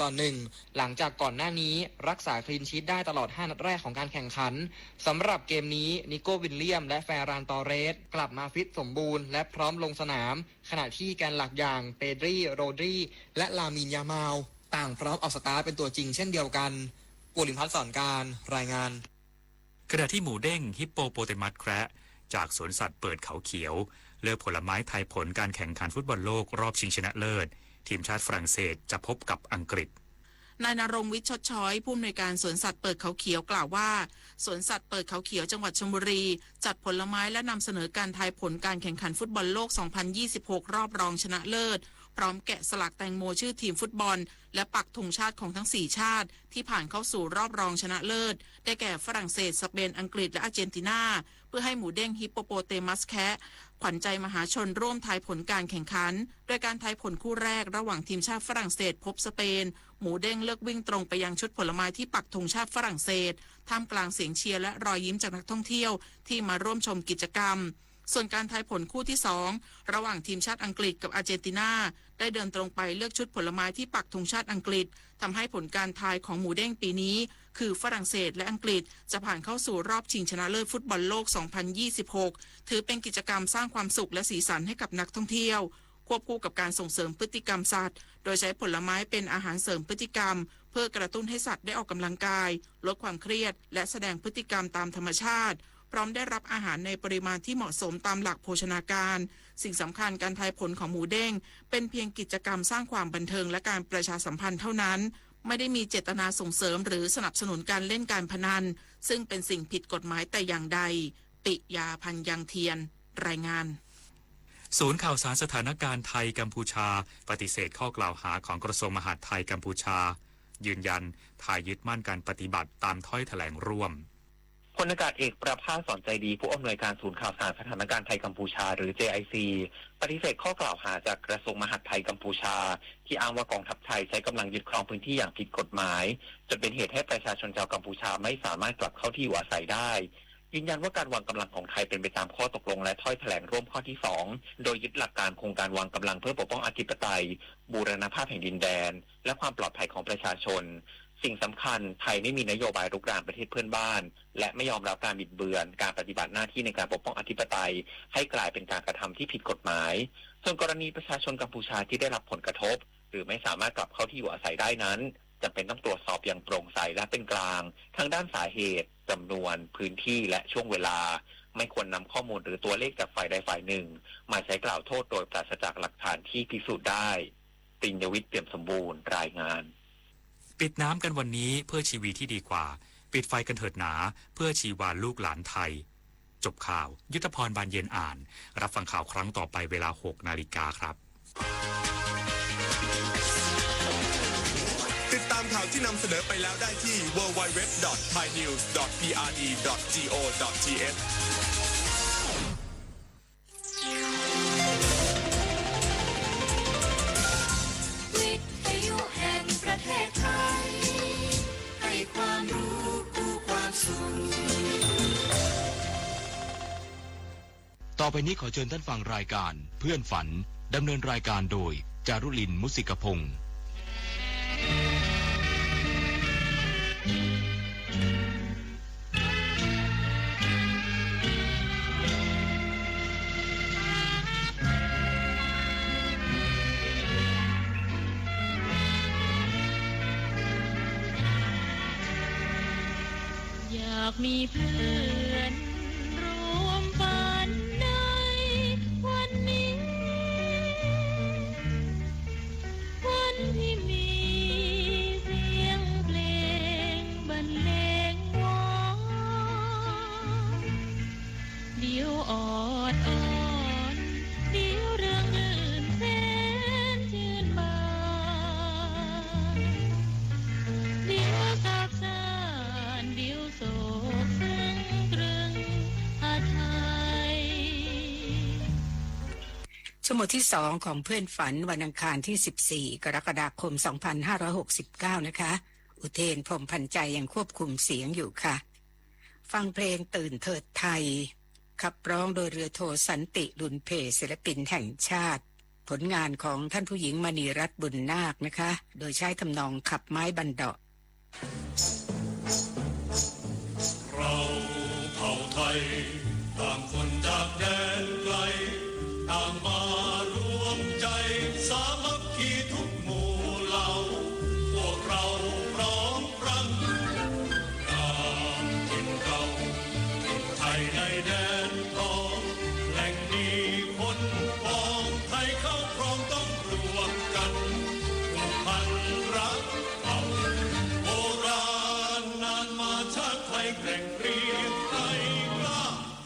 2-1หลังจากก่อนหน้านี้รักษาคลีนชีทได้ตลอด5นัดแรกของการแข่งขันสำหรับเกมนี้นิโก้วิลเลียมและแฟรานตอเรสกลับมาฟิตสมบูรณ์และพร้อมลงสนามขณะที่แกนหลักอย่างเปดรีโรดรีและลามินยามาลต่างพร้อมออกสตาร์ทเป็นตัวจริงเช่นเดียวกันปุริพัฒน์สอนการรายงานขณะที่หมูเด้งฮิปโปโปเตมัสแคระจากสวนสัตว์เปิดเขาเขียวเลือกผลไม้ทายผลการแข่งขันฟุตบอลโลกรอบชิงชนะเลิศทีมชาติฝรั่งเศสจะพบกับอังกฤษนายณรงค์วิทย์ชดช้อยผู้อำนวยการสวนสัตว์เปิดเขาเขียวกล่าวว่าสวนสัตว์เปิดเขาเขียวจังหวัดชลบุรีจัดผลไม้และนำเสนอการทายผลการแข่งขันฟุตบอลโลก 2026 รอบรองชนะเลิศพร้อมแกะสลักแตงโมชื่อทีมฟุตบอลและปักธงชาติของทั้ง4ชาติที่ผ่านเข้าสู่รอบรองชนะเลิศได้แก่ฝรั่งเศสสเปนอังกฤษและอาร์เจนตินาเพื่อให้หมูเด้งฮิปโปโปเตมัสแคะขวัญใจมหาชนร่วมทายผลการแข่งขันโดยการทายผลคู่แรกระหว่างทีมชาติฝรั่งเศสพบสเปนหมูเด้งเลือกวิ่งตรงไปยังชุดผลไม้ที่ปักธงชาติฝรั่งเศสท่ามกลางเสียงเชียร์และรอยยิ้มจากนักท่องเที่ยวที่มาร่วมชมกิจกรรมส่วนการทายผลคู่ที่2ระหว่างทีมชาติอังกฤษกับอาร์เจนตินาได้เดินตรงไปเลือกชุดผลไม้ที่ปักธงชาติอังกฤษทำให้ผลการทายของหมูเด้งปีนี้คือฝรั่งเศสและอังกฤษจะผ่านเข้าสู่รอบชิงชนะเลิศฟุตบอลโลก 2026 ถือเป็นกิจกรรมสร้างความสุขและสีสันให้กับนักท่องเที่ยวควบคู่กับการส่งเสริมพฤติกรรมสัตว์โดยใช้ผลไม้เป็นอาหารเสริมพฤติกรรมเพื่อกระตุ้นให้สัตว์ได้ออกกำลังกายลดความเครียดและแสดงพฤติกรรมตามธรรมชาติพร้อมได้รับอาหารในปริมาณที่เหมาะสมตามหลักโภชนาการสิ่งสำคัญการทายผลของหมูเด้งเป็นเพียงกิจกรรมสร้างความบันเทิงและการประชาสัมพันธ์เท่านั้นไม่ได้มีเจตนาส่งเสริมหรือสนับสนุนการเล่นการพนันซึ่งเป็นสิ่งผิดกฎหมายแต่อย่างใดปิยาพันธ์ยังเทียนรายงานศูนย์ข่าวสารสถานการณ์ไทยกัมพูชาปฏิเสธข้อกล่าวหาของกระทรวงมหาดไทยกัมพูชายืนยันไทยยึดมั่นการปฏิบัติตามถ้อยแถลงร่วมพลอากาศเอกประภาสสอนใจดีผู้อำนวยการศูนย์ข่าวสารสถานการณ์ไทยกัมพูชาหรือ JIC ปฏิเสธข้อกล่าวหาจากกระทรวงมหาดไทยกัมพูชาที่อ้างว่ากองทัพไทยใช้กำลังยึดครองพื้นที่อย่างผิดกฎหมายจนเป็นเหตุให้ประชาชนชาวกัมพูชาไม่สามารถกลับเข้าที่อยู่อาศัยได้ยืนยันว่าการวางกำลังของไทยเป็นไปตามข้อตกลงและถ้อยแถลงร่วมข้อที่2โดยยึดหลักการโครงการวางกำลังเพื่อปกป้องอธิปไตยบูรณภาพแห่งดินแดนและความปลอดภัยของประชาชนสิ่งสำคัญไทยไม่มีนโยบายรุกรานประเทศเพื่อนบ้านและไม่ยอมรับการบิดเบือนการปฏิบัติหน้าที่ในการปกป้องอธิปไตยให้กลายเป็นการกระทำที่ผิดกฎหมายส่วนกรณีประชาชนกัมพูชาที่ได้รับผลกระทบหรือไม่สามารถกลับเข้าที่อยู่อาศัยได้นั้นจำเป็นต้องตรวจสอบอย่างโปร่งใสและเป็นกลางทั้งด้านสาเหตุจำนวนพื้นที่และช่วงเวลาไม่ควรนำข้อมูลหรือตัวเลขจากฝ่ายใดฝ่ายหนึ่งมาใช้กล่าวโทษโดยปราศจากหลักฐานที่พิสูจน์ได้ปิญญวิทย์เปี่ยมสมบูรณ์รายงานปิดน้ำกันวันนี้เพื่อชีวิตที่ดีกว่าปิดไฟกันเถิดหนาเพื่อชีวาลูกหลานไทยจบข่าวยุทธพรบานเย็นอ่านรับฟังข่าวครั้งต่อไปเวลา 6 นาฬิกาครับติดตามข่าวที่นำเสนอไปแล้วได้ที่ www.thainews.prd.go.th ต่อไปนี้ขอเชิญท่านฟังรายการเพื่อนฝันดำเนินรายการโดยจารุลินมุสิกพงศ์อยากมีเพื่อนร่วมฝันในวันนี้ วันที่มีเสียงเพลงบรรเลงวอนเดี๋ยวออดอ่อนเดี๋ยวเรื่องลื่นแสนชื่นบานเดี๋ยวสาบซ่านเดี๋ยวโศกซึ้งตรึงอาทัย ชั่วโมงที่2ของเพื่อนฝันวันอังคารที่14กรกฎาคม2569นะคะอุเทนพรหมพันใจยังควบคุมเสียงอยู่ค่ะฟังเพลงตื่นเถิดไทยขับร้องโดยเรือโทสันติลุนเพศิลปินแห่งชาติผลงานของท่านผู้หญิงมณีรัตน์บุญนาคนะคะโดยใช้ทำนองขับไม้บันเดาะ เราเผ่าไทยต่างคนจากแดนไกลต่างมารวมใจสามัคคีทุกหมู่เหล่าพวกเราพร้อมพรั่งนามถิ่นเก่าถิ่นไทยในแดนทองแหล่งนี้คนปองไทยเข้าครองต้องรวมกันผูกพันรักเผ่าโบราณนานมาชาติไทยแกร่งเกรียงไกรกล้า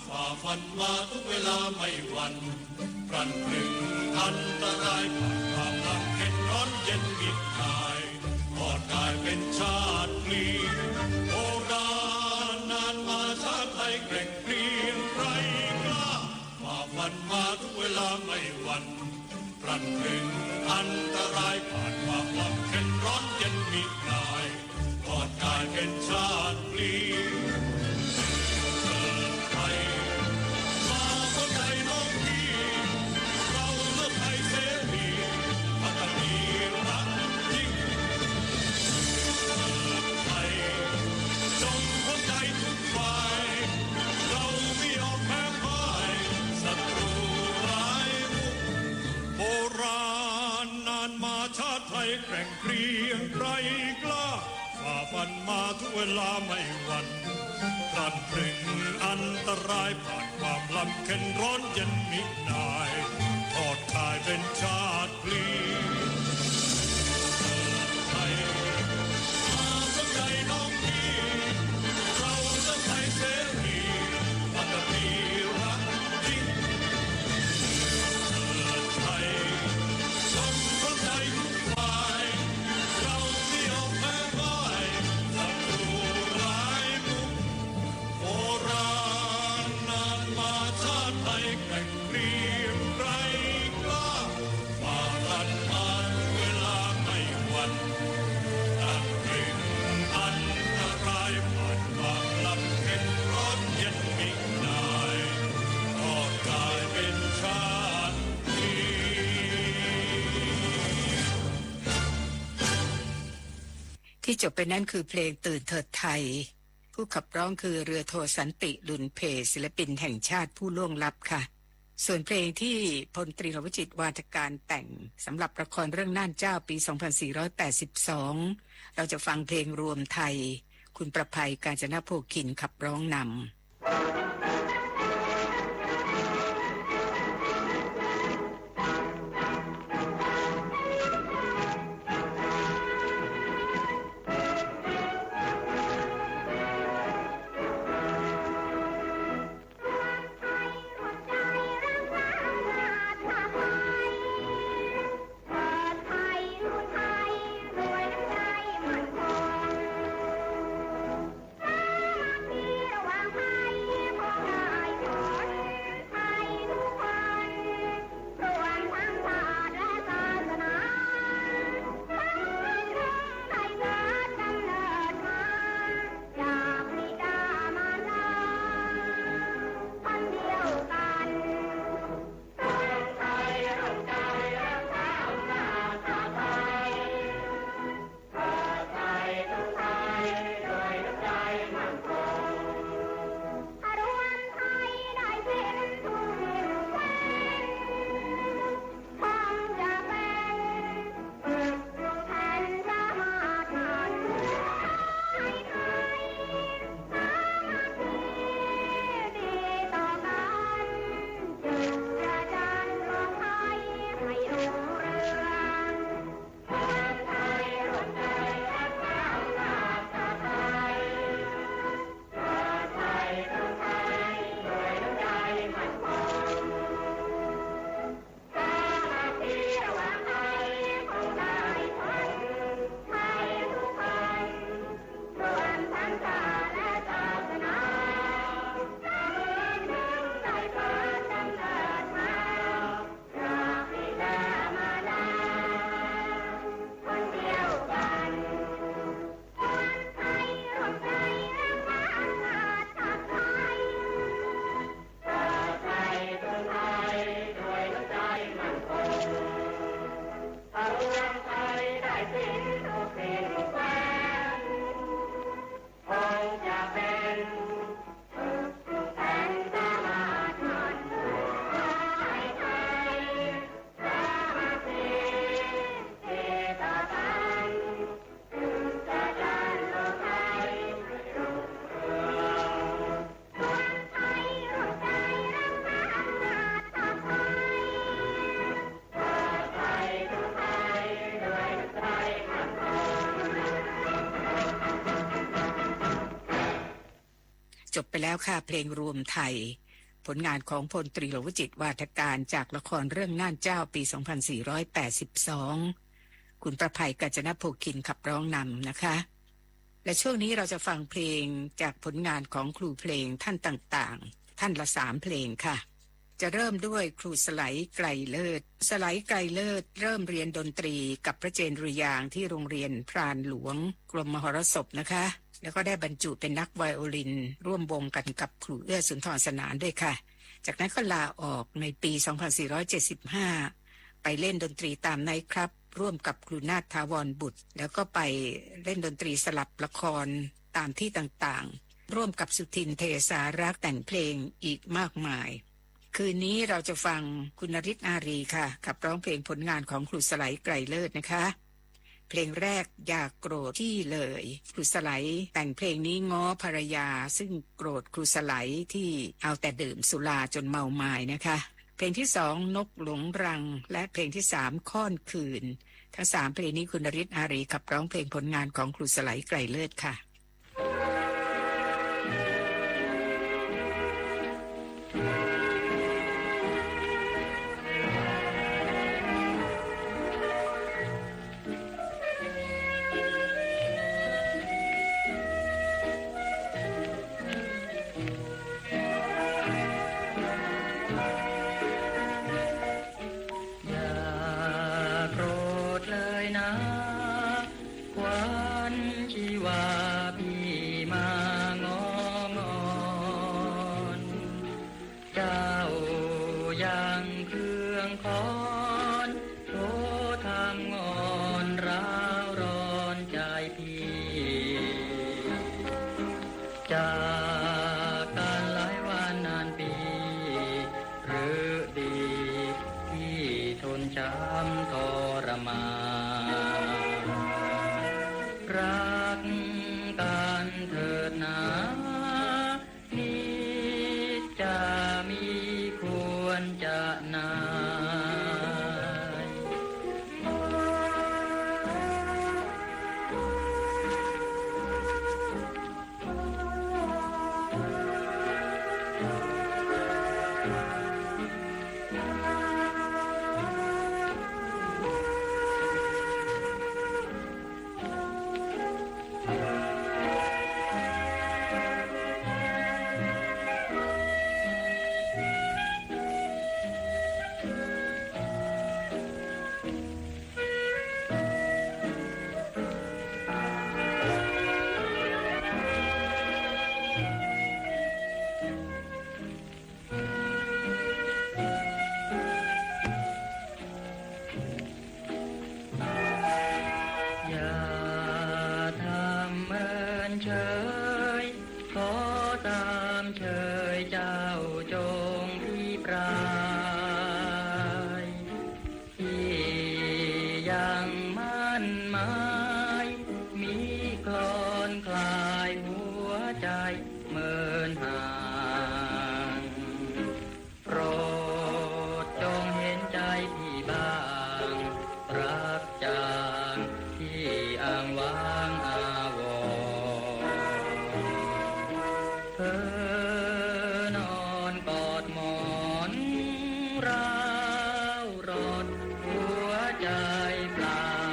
ฝ่าฟันมาทุกเวลาไม่หวั่นพลันพรึงอันตรายผ่านความลำเค็ญร้อนเย็นมิดกายทอดกายเป็นชาติพลีโบราณนานมาชาติไทยแกร่งเกรียงไกรกล้าฝ่าฟันมาทุกเวลาไม่หวั่นพลันพรึงอันตรายผ่านความลำเค็ญร้อนเย็นมิดกายทอดกายเป็นชาติพลีไทยมาคนไทยน้องพี่เราเลือกไทยเสรีพัฒนีรักจริงไทยจงคนใจทุกฝ่ายเราไม่ยอมแพ้พ่ายศัตรูร้ายบุกโบราณนานมาชาติไทยแกร่งเกรียงไกรกล้าฝ่าฟันมาทุกเวลาไม่หวั่นพลันพรึงอันตรายผ่านความลำเค็ญร้อนเย็นมิดนายทอดกายเป็นชาติพลีไทยมาสนใจน้องพี่เราเลือกไทยเสรีพัฒนีรักจริงไทยจงคนใจทุกฝ่ายเราไม่ยอมแพ้พ่ายศัตรูร้ายบุกโบราณนานมาชาติไทยแกร่งเกรียงไกรกล้าฝ่าฟันมาเวลาไม่หวั่นตัดพรึงอันตรายผ่านความลำเค็ญร้อนเย็นมิดนายทอดกายเป็นชาติพลี ที่จบไปนั้นคือเพลงตื่นเถิดไทยผู้ขับร้องคือเรือโทสันติลุนเพศิลปินแห่งชาติผู้ล่วงลับค่ะส่วนเพลงที่พลตรีรวิจิตรวาทการแต่งสำหรับละครเรื่องน่านเจ้าปี 2482 เราจะฟังเพลงรวมไทยคุณประภัยกาญจนโภคินขับร้องนำ ไทย จบไปแล้วค่ะเพลงรวมไทยผลงานของพลตรีหลวงวจิตรวาทการจากละครเรื่องน่านเจ้าปี 2482 คุณประภัยกัญจนโภคินขับร้องนำนะคะและช่วงนี้เราจะฟังเพลงจากผลงานของครูเพลงท่านต่างๆท่านละ3เพลงค่ะจะเริ่มด้วยครูสไลไกรเลิศสไลไกรเลิศเริ่มเรียนดนตรีกับพระเจนดุริยางค์ที่โรงเรียนพรานหลวงกรมมหรสพนะคะแล้วก็ได้บรรจุเป็นนักไวโอลินร่วมวงกันกับครูเอื้อสุนทรสนานด้วยค่ะจากนั้นก็ลาออกในปี 2475 ไปเล่นดนตรีตามไนท์ครับร่วมกับครูนาถถาวรบุตรแล้วก็ไปเล่นดนตรีสลับละครตามที่ต่างๆร่วมกับสุทินเทสารักษ์แต่งเพลงอีกมากมายคืนนี้เราจะฟังคุณนฤทธิ์อารีค่ะขับร้องเพลงผลงานของครูสไลไกรเลิศนะคะเพลงแรกอย่าโกรธที่เลยครูสไลแต่งเพลงนี้ง้อภรรยาซึ่งโกรธครูสไลที่เอาแต่ดื่มสุราจนเมาไม้นะคะเพลงที่2นกหลงรังและเพลงที่3ค่อนคืนทั้ง3เพลงนี้คุณนฤทธิ์อารีขับร้องเพลงผลงานของครูสไลไกรเลิศค่ะราวรอดหัวใจเปล่า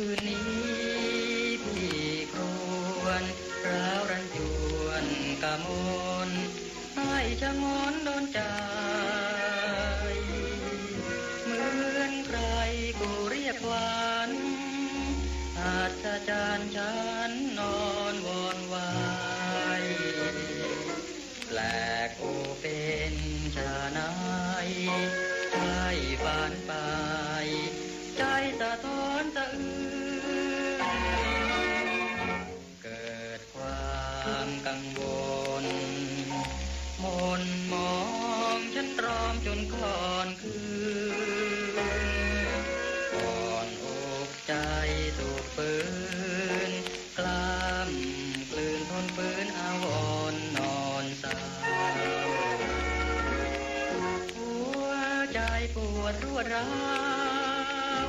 คืนนี้พี่ครวนร้าวรันจวนกะมนให้ชะงอนโดนใจเหมือนใครกูเรียกหวานอาจจะจานฉันนอนวอนวายแปลกโอเป็นชาไนใจฝันไปใจสะท้อนสะอื้นเกิดความกังวลมนมองฉันตรอมจนก่อนคืนก่อนอกใจถูกปืนกล้ามกลืนทนปืนอาวรนอนเศร้าหัวใจปวดรวดร้าว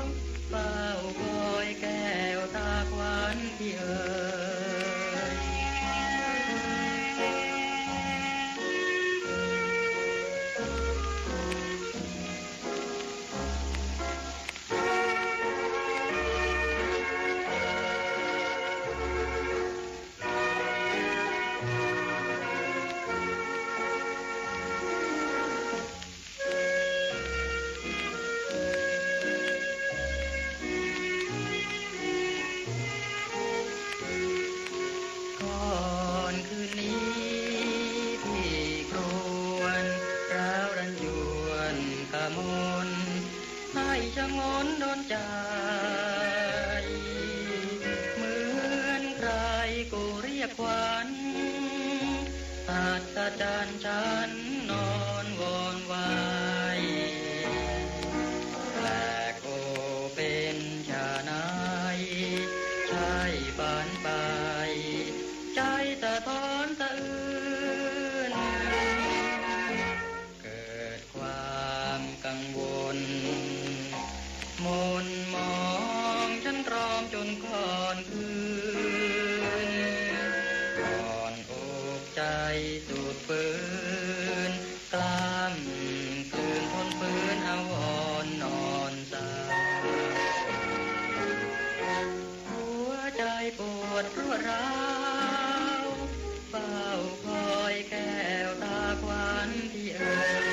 เฝ้าคอยแก้วตาควันพี่เอ๋ก่อนคืนนี้พี่ครวนร้าวรันจวนกะมนให้ชะงนโดนใจเหมือนใครกูเรียกขวัญอาจจะจานฉันนอนวอนวายแปลกโอเป็นชาไนใช่ฝันไปใจสะท้อนสะอื้นเกิดความกังวลมนมองฉันตรอมจนก่อนคืนก่อนอกใจสูดปืนกล้ามกลืนทนปืนอาวรนอนเศร้าหัวใจปวดรวดร้าวเฝ้าคอยแก้วตาควันที่เอ๋ย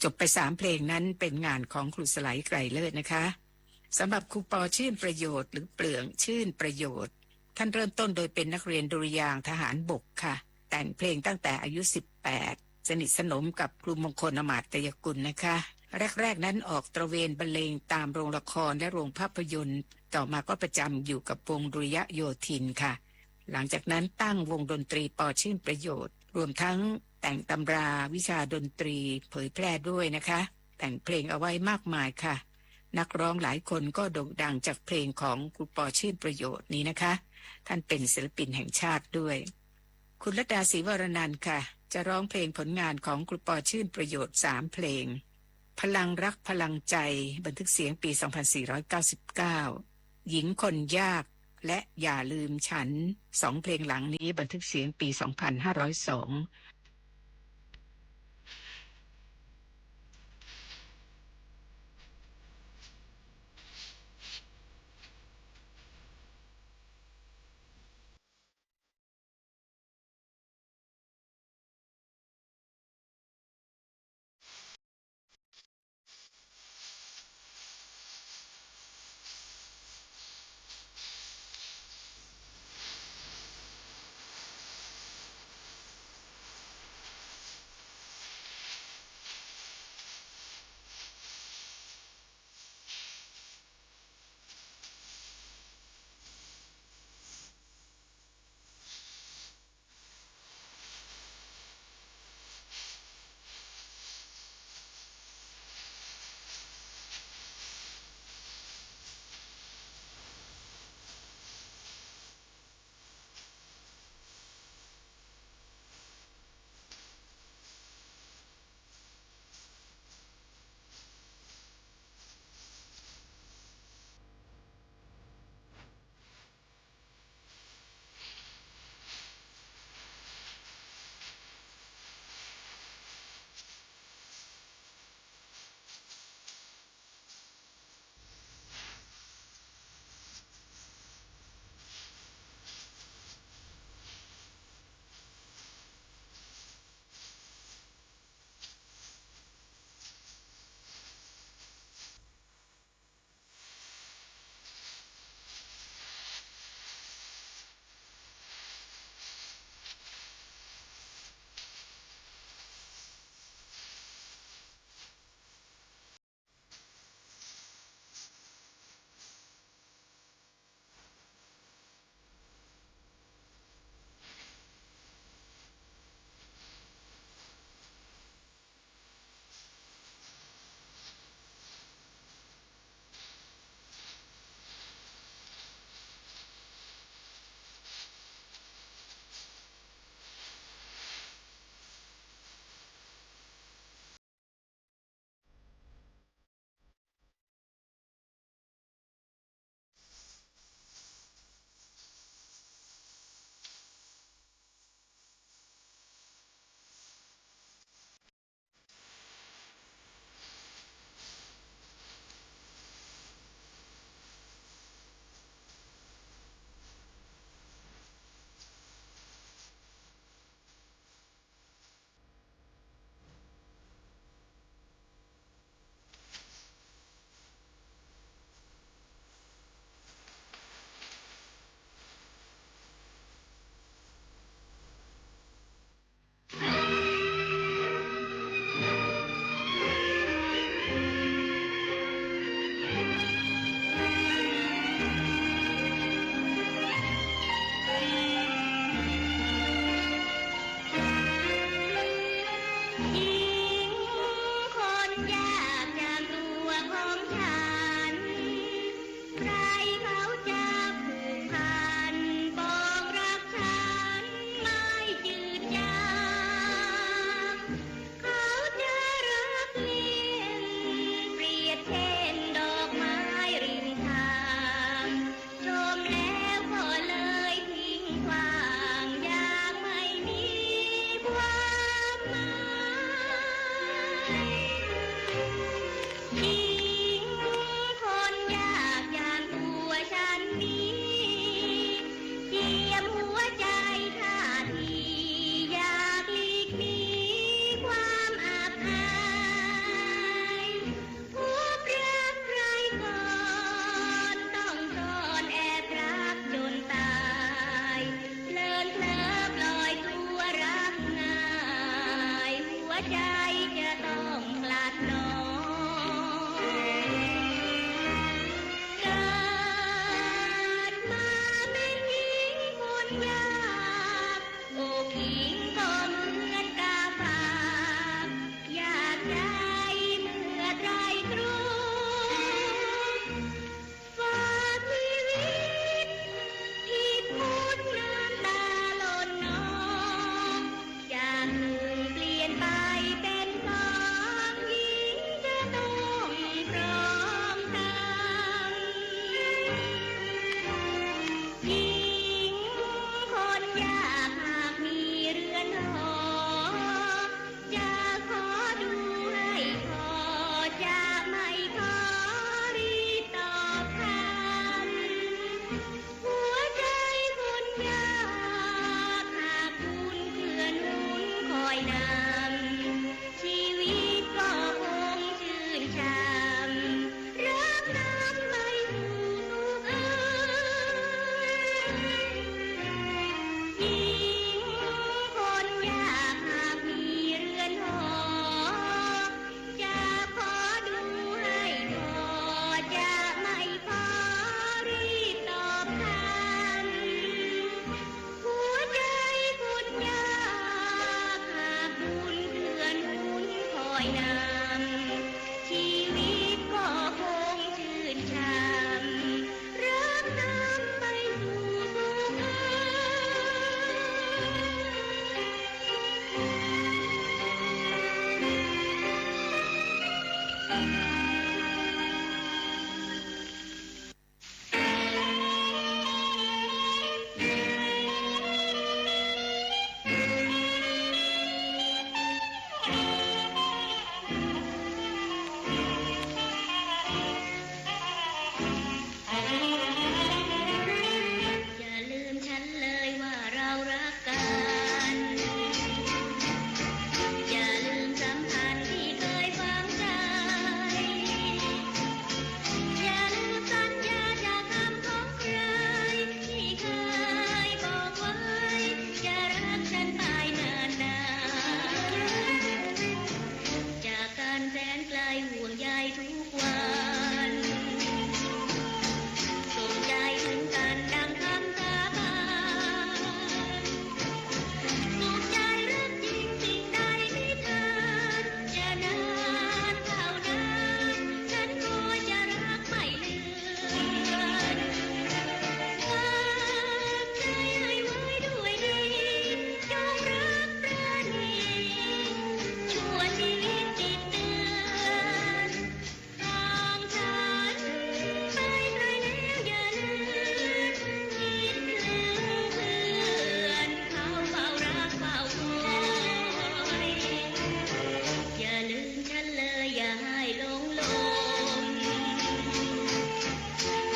จบไป3เพลงนั้นเป็นงานของครูสไลไกรเลิศนะคะสำหรับครูปอชื่นประโยชน์หรือเปลืองชื่นประโยชน์ท่านเริ่มต้นโดยเป็นนักเรียนดุริยางค์ทหารบกค่ะแต่งเพลงตั้งแต่อายุ18สนิทสนมกับครูมงคลอมาตยกุลนะคะแรกๆนั้นออกตระเวนบรรเลงตามโรงละครและโรงภาพยนตร์ต่อมาก็ประจำอยู่กับวงดุริยโยธินค่ะหลังจากนั้นตั้งวงดนตรีปอชื่นประโยชน์รวมทั้งแต่งตำราวิชาดนตรีเผยแพร่ด้วยนะคะแต่งเพลงเอาไว้มากมายค่ะนักร้องหลายคนก็โด่งดังจากเพลงของครูปอชื่นประโยชน์นี้นะคะท่านเป็นศิลปินแห่งชาติด้วยคุณรัตดาศรีวรนันท์ค่ะจะร้องเพลงผลงานของครูปอชื่นประโยชน์3เพลงพลังรักพลังใจบันทึกเสียงปี 2499 หญิงคนยากและอย่าลืมฉัน2เพลงหลังนี้บันทึกเสียงปี 2502 ใจจะต้องกลัดนอนเกิดมาเป็นหญิงคนยากอกหญิงก็เหมือนกาฝากอยากได้เมื่อไรตรู้ฝากชีวิตที่พูดน้ำตาหล่นนองจากหนึ่งเปลี่ยนไปเป็นสองหญิงจะต้องพร้อมทางหญิงคนยากหากมีเรือนหอจะขอดูให้พอจะไม่ขอรีบตอบคำหัวใจคนยากหากคุณเพื่อนหนุนคอยนำชีวิตก็คงชื่นชมรักน้ำไปสู่สุขเอ่ยหญิงคนยากหากมีเรือนหอจะขอดูให้พอจะไม่ขอรีบตอบคำหัวใจคนยากหากคุณเพื่อนหนุนคอยนำชีวิตก็คงชื่นชมรักน้ำไปสู่สุขเอ่อย่าลืมฉันเลยว่าเรารักกัน อย่าลืมสัมพันธ์ที่เคยฝังใจ อย่าลืมสัญญาจากคำของใครที่เคยบอกไว้จะรักฉันไปนานๆจากกันแสนไกลห่วงใยทุกวันส่งใจถึงกันดังคำสาบานสุขใจรักจริงสิ่งใดไม่ทานจะนานเท่านานฉันก็จะรักไม่เลือนฝากใจให้ไว้ด้วยดีจงรักประณีชั่วชีวิตติดเตือนทางฉันไปไกลแล้วอย่าลืมคิดถึงเพื่อนเขาเฝ้ารักเฝ้าคอยอย่าลืมฉันเลยอย่าให้หลงลม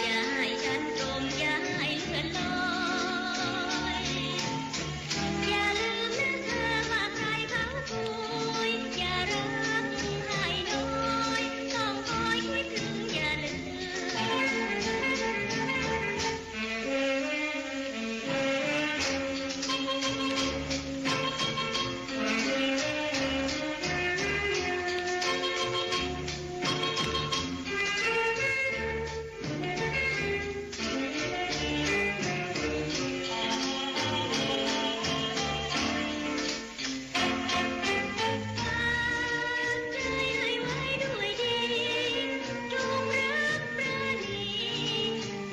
อย่าให้ฉันจมอย่าให้เลื่อนลอยอย่าลืมนะเธอว่าใครเขาคุยอย่ารักให้น้อยต้องคอยคิดถึงอย่าลืใจให้ไว้ด้วยดีจงรักประณี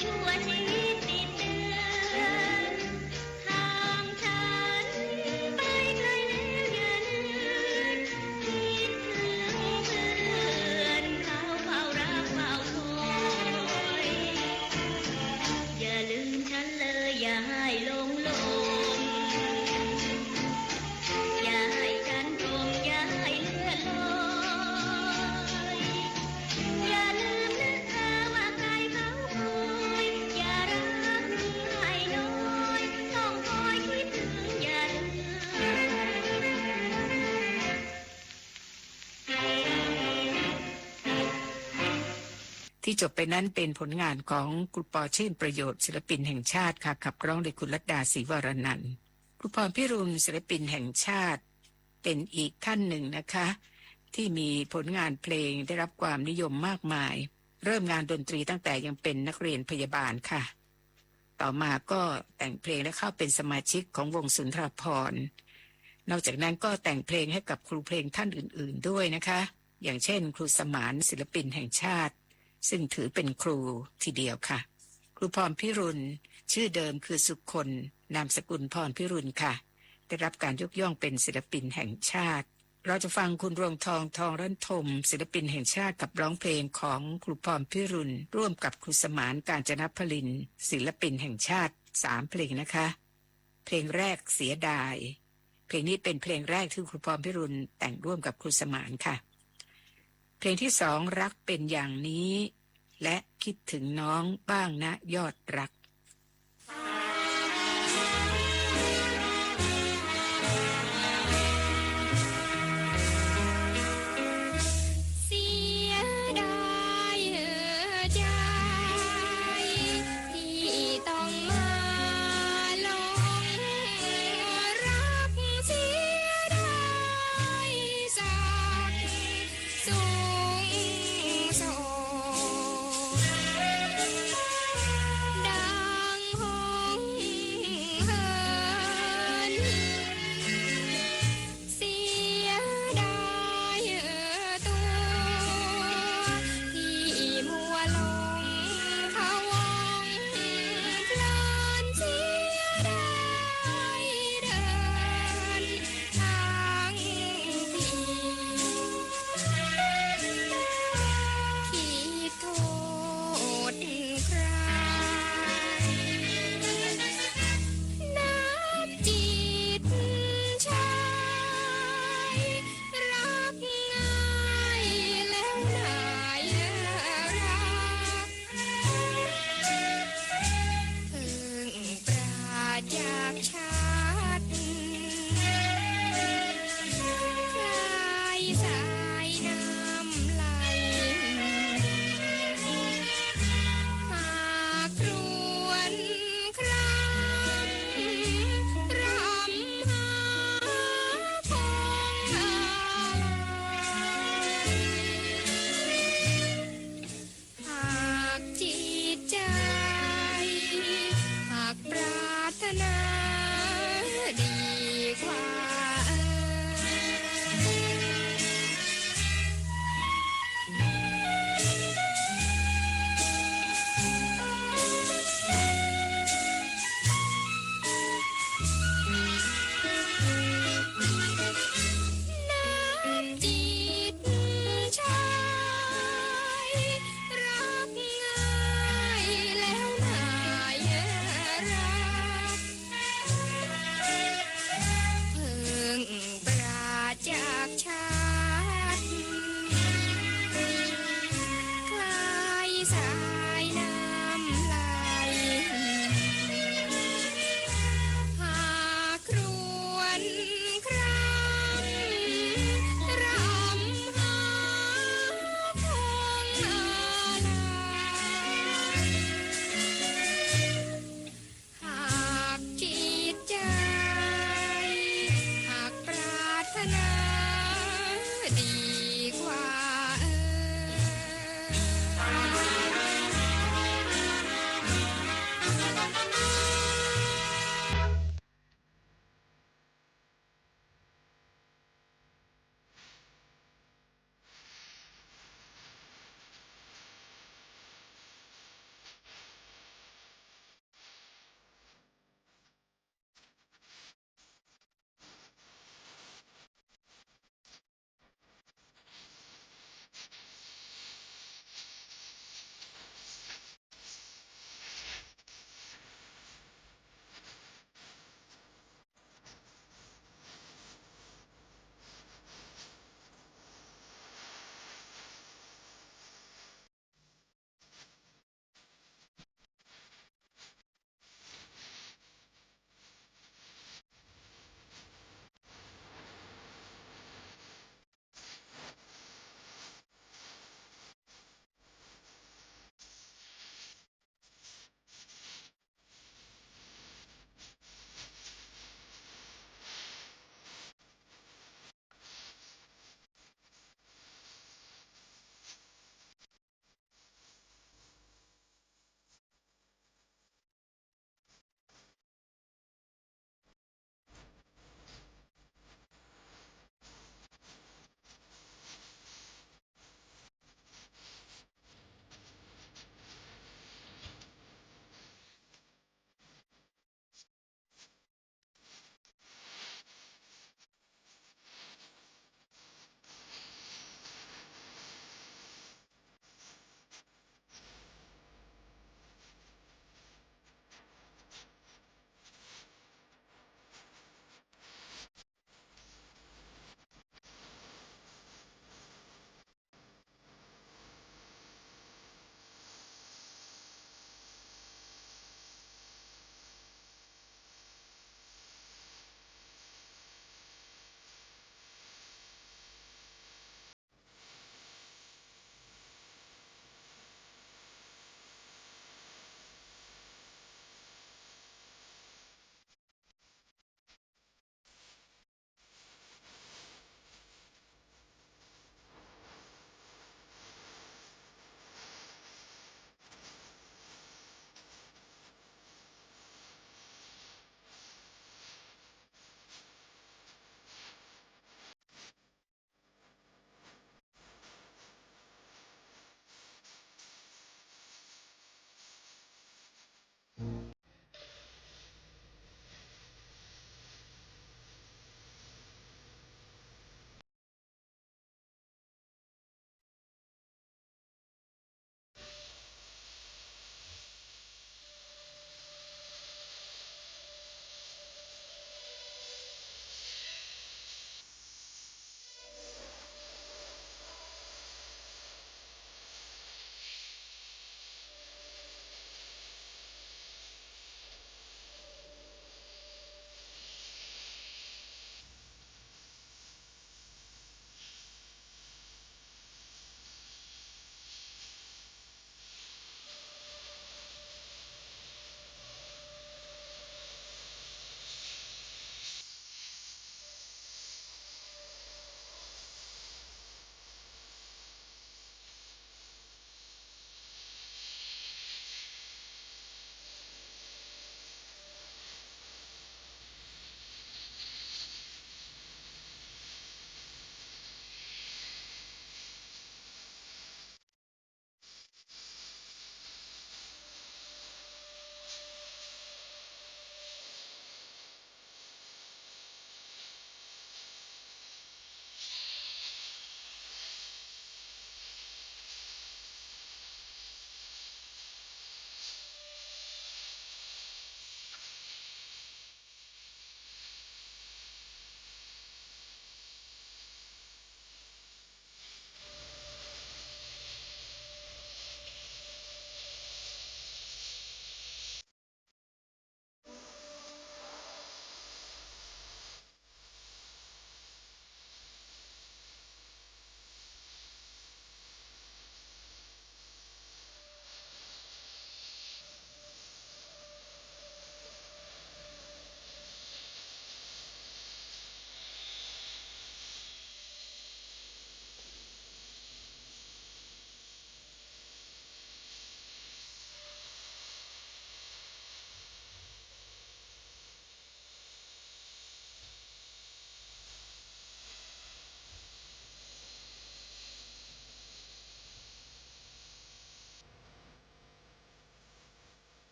ชั่วชีวิตติดเตือนทางฉันไปไกลแล้วอย่าลืมคิดถึงเพื่อนเขาเฝ้ารักเฝ้าคอยอย่าลืมฉันเลยอย่าให้หลงลมอย่าให้ฉันจมอย่าให้เลื่อนลอยอย่าลืมนะเธอว่าใครเขาคุยอย่ารักให้น้อยต้องคอยคิดถึงอย่าลืม ที่จบไปนั้นเป็นผลงานของครูปอชื่นประโยชน์ศิลปินแห่งชาติค่ะขับร้องโดยคุณลัดดาศรีวรนันท์ครูพรพิรุณศิลปินแห่งชาติ เป็นอีกท่านหนึ่งนะคะ ที่มีผลงานเพลงได้รับความนิยมมากมาย เริ่มงานดนตรีตั้งแต่ยังเป็นนักเรียนพยาบาลค่ะ ต่อมาก็แต่งเพลงและเข้าเป็นสมาชิกของวงสุนทรภรณ์นอกจากนั้นก็แต่งเพลงให้กับครูเพลงท่านอื่นๆด้วยนะคะ อย่างเช่นครูสมานศิลปินแห่งชาติซึ่งถือเป็นครูทีเดียวค่ะครูพรพิรุณชื่อเดิมคือสุคนนามสกุลพรพิรุณค่ะได้รับการยกย่องเป็นศิลปินแห่งชาติเราจะฟังคุณรวงทองทองรัตนธมศิลปินแห่งชาติกับร้องเพลงของครูพรพิรุณร่วมกับครูสมานกาญจนพลินศิลปินแห่งชาติ3เพลงนะคะเพลงแรกเสียดายเพลงนี้เป็นเพลงแรกที่ครูพรพิรุณแต่งร่วมกับครูสมานค่ะเพลงที่2รักเป็นอย่างนี้และคิดถึงน้องบ้างนะยอดรัก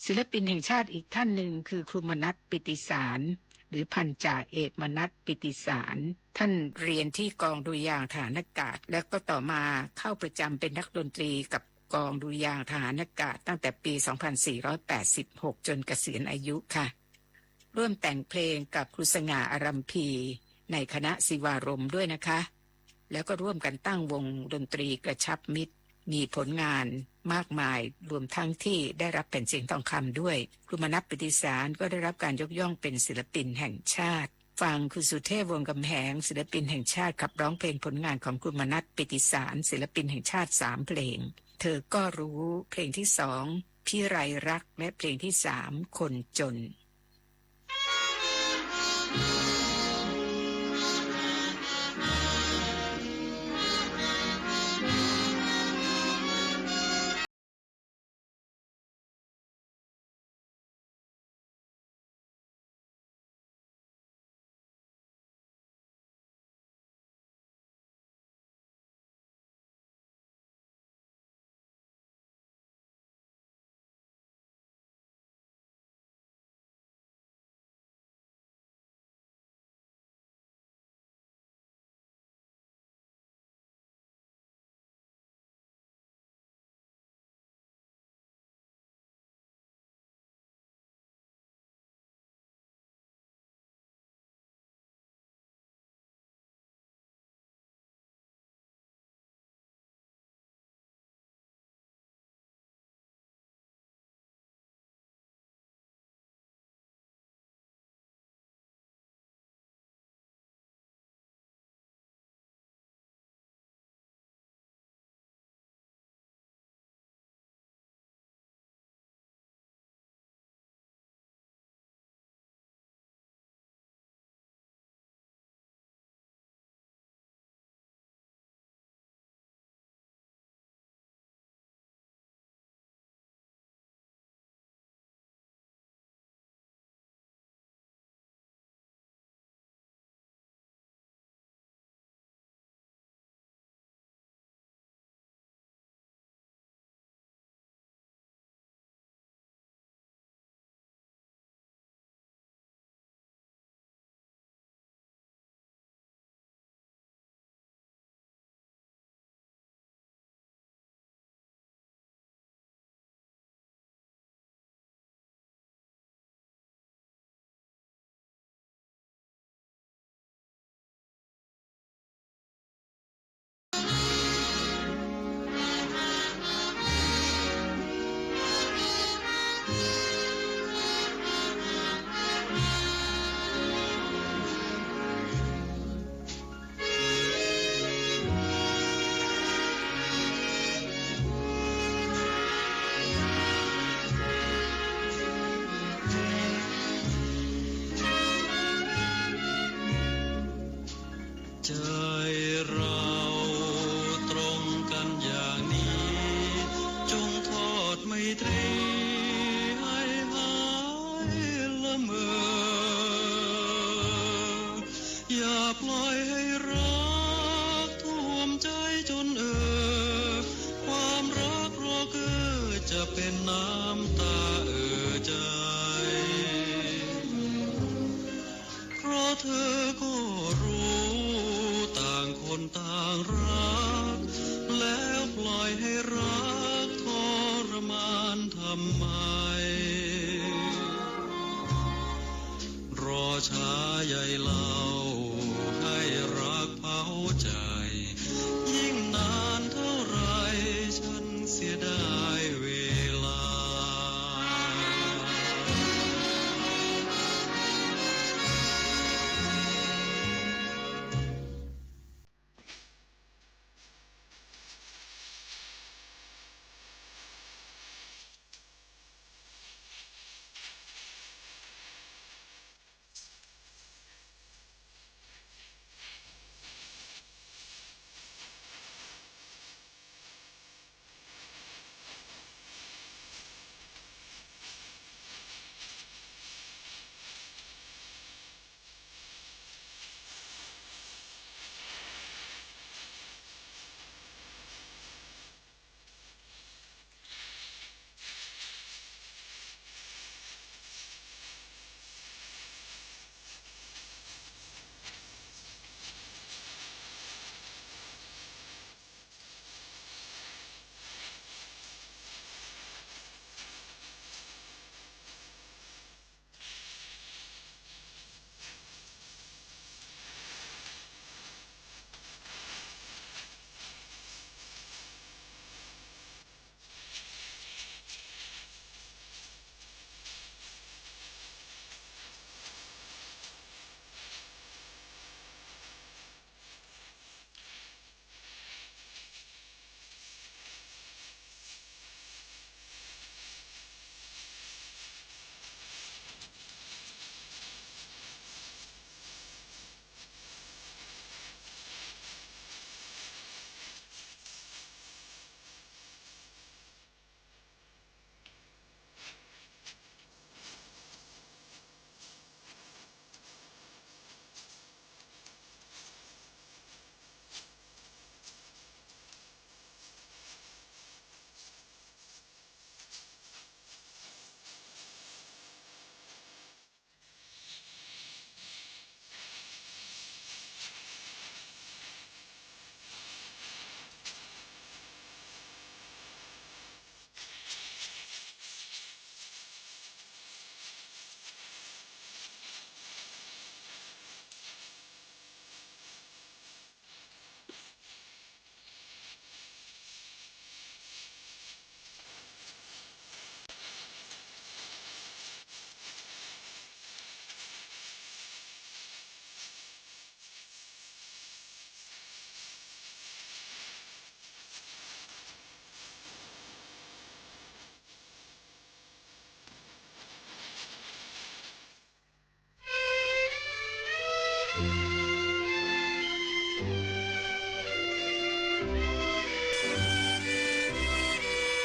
ศิลปินแห่งชาติอีกท่านหนึ่งคือครูมนัส ปิติสารหรือพันจ่าเอกมนัส ปิติสารท่านเรียนที่กองดุริยางค์ทหารอากาศแล้วก็ต่อมาเข้าประจำเป็นนักดนตรีกับกองดุริยางค์ทหารอากาศตั้งแต่ปี 2486 จนเกษียณอายุค่ะร่วมแต่งเพลงกับครูสง่าอารัมพีในคณะศิวารมด้วยนะคะแล้วก็ร่วมกันตั้งวงดนตรีกระชับมิตรมีผลงานมากมายรวมทั้งที่ได้รับแผ่นเสียงทองคำด้วยครูมนัส ปิติสารก็ได้รับการยกย่องเป็นศิลปินแห่งชาติฟังคุณสุเทพวงศ์กำแหงศิลปินแห่งชาติขับร้องเพลงผลงานของครูมนัส ปิติสารศิลปินแห่งชาติ3เพลงเธอก็รู้เพลงที่2พี่ไรรักและเพลงที่3คนจน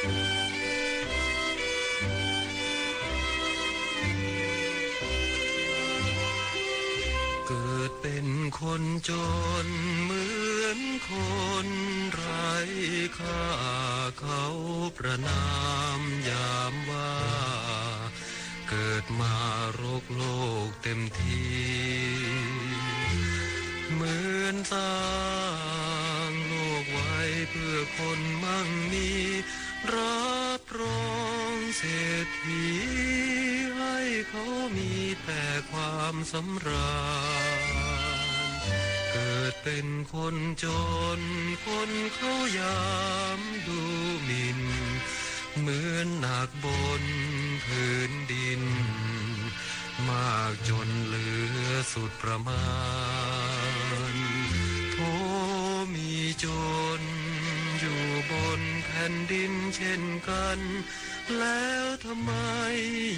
เกิดเป็นคนจนเหมือนคนไร้ค่าเขาประนามยามว่าเกิดมารกโลกเต็มทีเหมือนสร้างโลกไว้เพื่อคนมั่งมีรับรองเศรษฐีให้เขามีแต่ความสำราญเกิดเป็นคนจนคนเขายามดูหมิ่นเหมือนหนักบนพื้นดินมากจนเหลือสุดประมาณโทมีจนอยู่บนแผ่นดินเช่นกันแล้วทำไม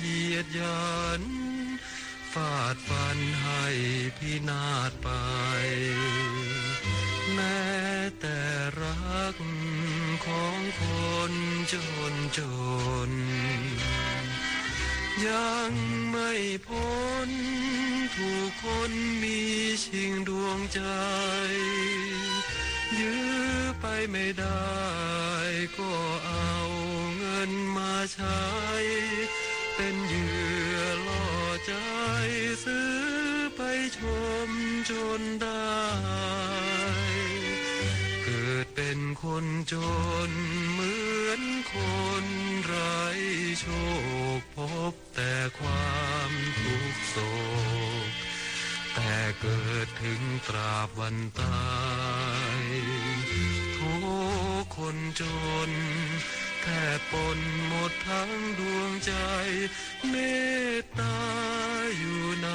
เหยียดหยันฟาดฟันให้พินาศไปแม้แต่รักของคนจนยังไม่พ้นถูกคนมีชิงดวงใจยื้อไปไม่ได้ก็เอาเงินมาใช้เป็นเหยื่อล่อใจซื้อไปชมจนได้เกิดเป็นคนจนเหมือนคนไร้โชคพบแต่ความทุกข์โศกแต่เกิดถึงตราบวันตายทุกคนจนแทบปนหมดทั้งดวงใจเมตตาอยู่ไหน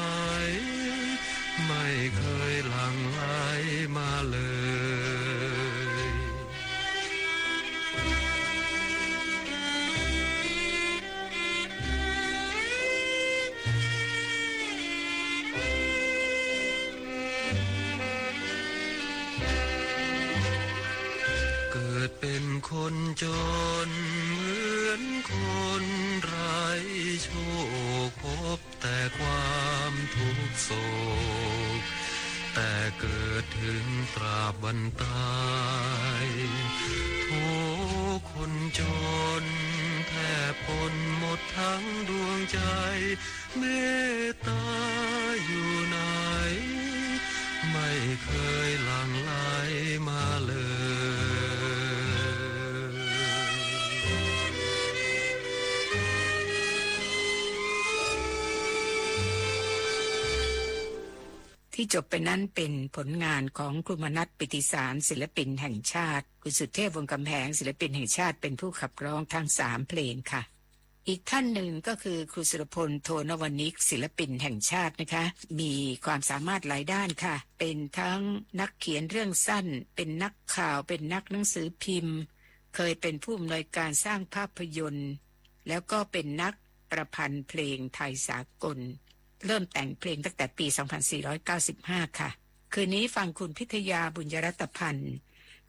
ไม่เคยหลั่งไหลมาเลยเกิดเป็นคนจนเหมือนคนไร้โชคพบแต่ความทุกข์โศกแต่เกิดถึงตราบวันตายทุกคนจนแทบปนหมดทั้งดวงใจเมตตาอยู่ไหนไม่เคยหลั่งไหลมาเลยที่จบไปนั้นเป็นผลงานของครูมนัส ปิติสารศิลปินแห่งชาติคุณสุเทพวงศ์กำแพงศิลปินแห่งชาติเป็นผู้ขับร้องทั้ง3เพลงค่ะอีกท่านหนึ่งก็คือครูสุรพล โทนวนิกศิลปินแห่งชาตินะคะมีความสามารถหลายด้านค่ะเป็นทั้งนักเขียนเรื่องสั้นเป็นนักข่าวเป็นนักหนังสือพิมพ์เคยเป็นผู้อำนวยการสร้างภาพยนตร์แล้วก็เป็นนักประพันธ์เพลงไทยสากลเริ่มแต่งเพลงตั้งแต่ปี 2495 ค่ะคืนนี้ฟังคุณพิทยาบุญยรัตพันธ์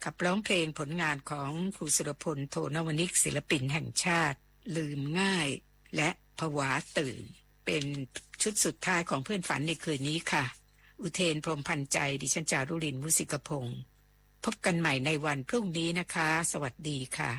ขับร้องเพลงผลงานของครูสุรพล โทนวนิกศิลปินแห่งชาติลืมง่ายและผวาตื่นเป็นชุดสุดท้ายของเพื่อนฝันในคืนนี้ค่ะอุเทนพรหมพันธ์ใจดิฉันจารุลินมุสิกพงศ์พบกันใหม่ในวันพรุ่งนี้นะคะสวัสดีค่ะ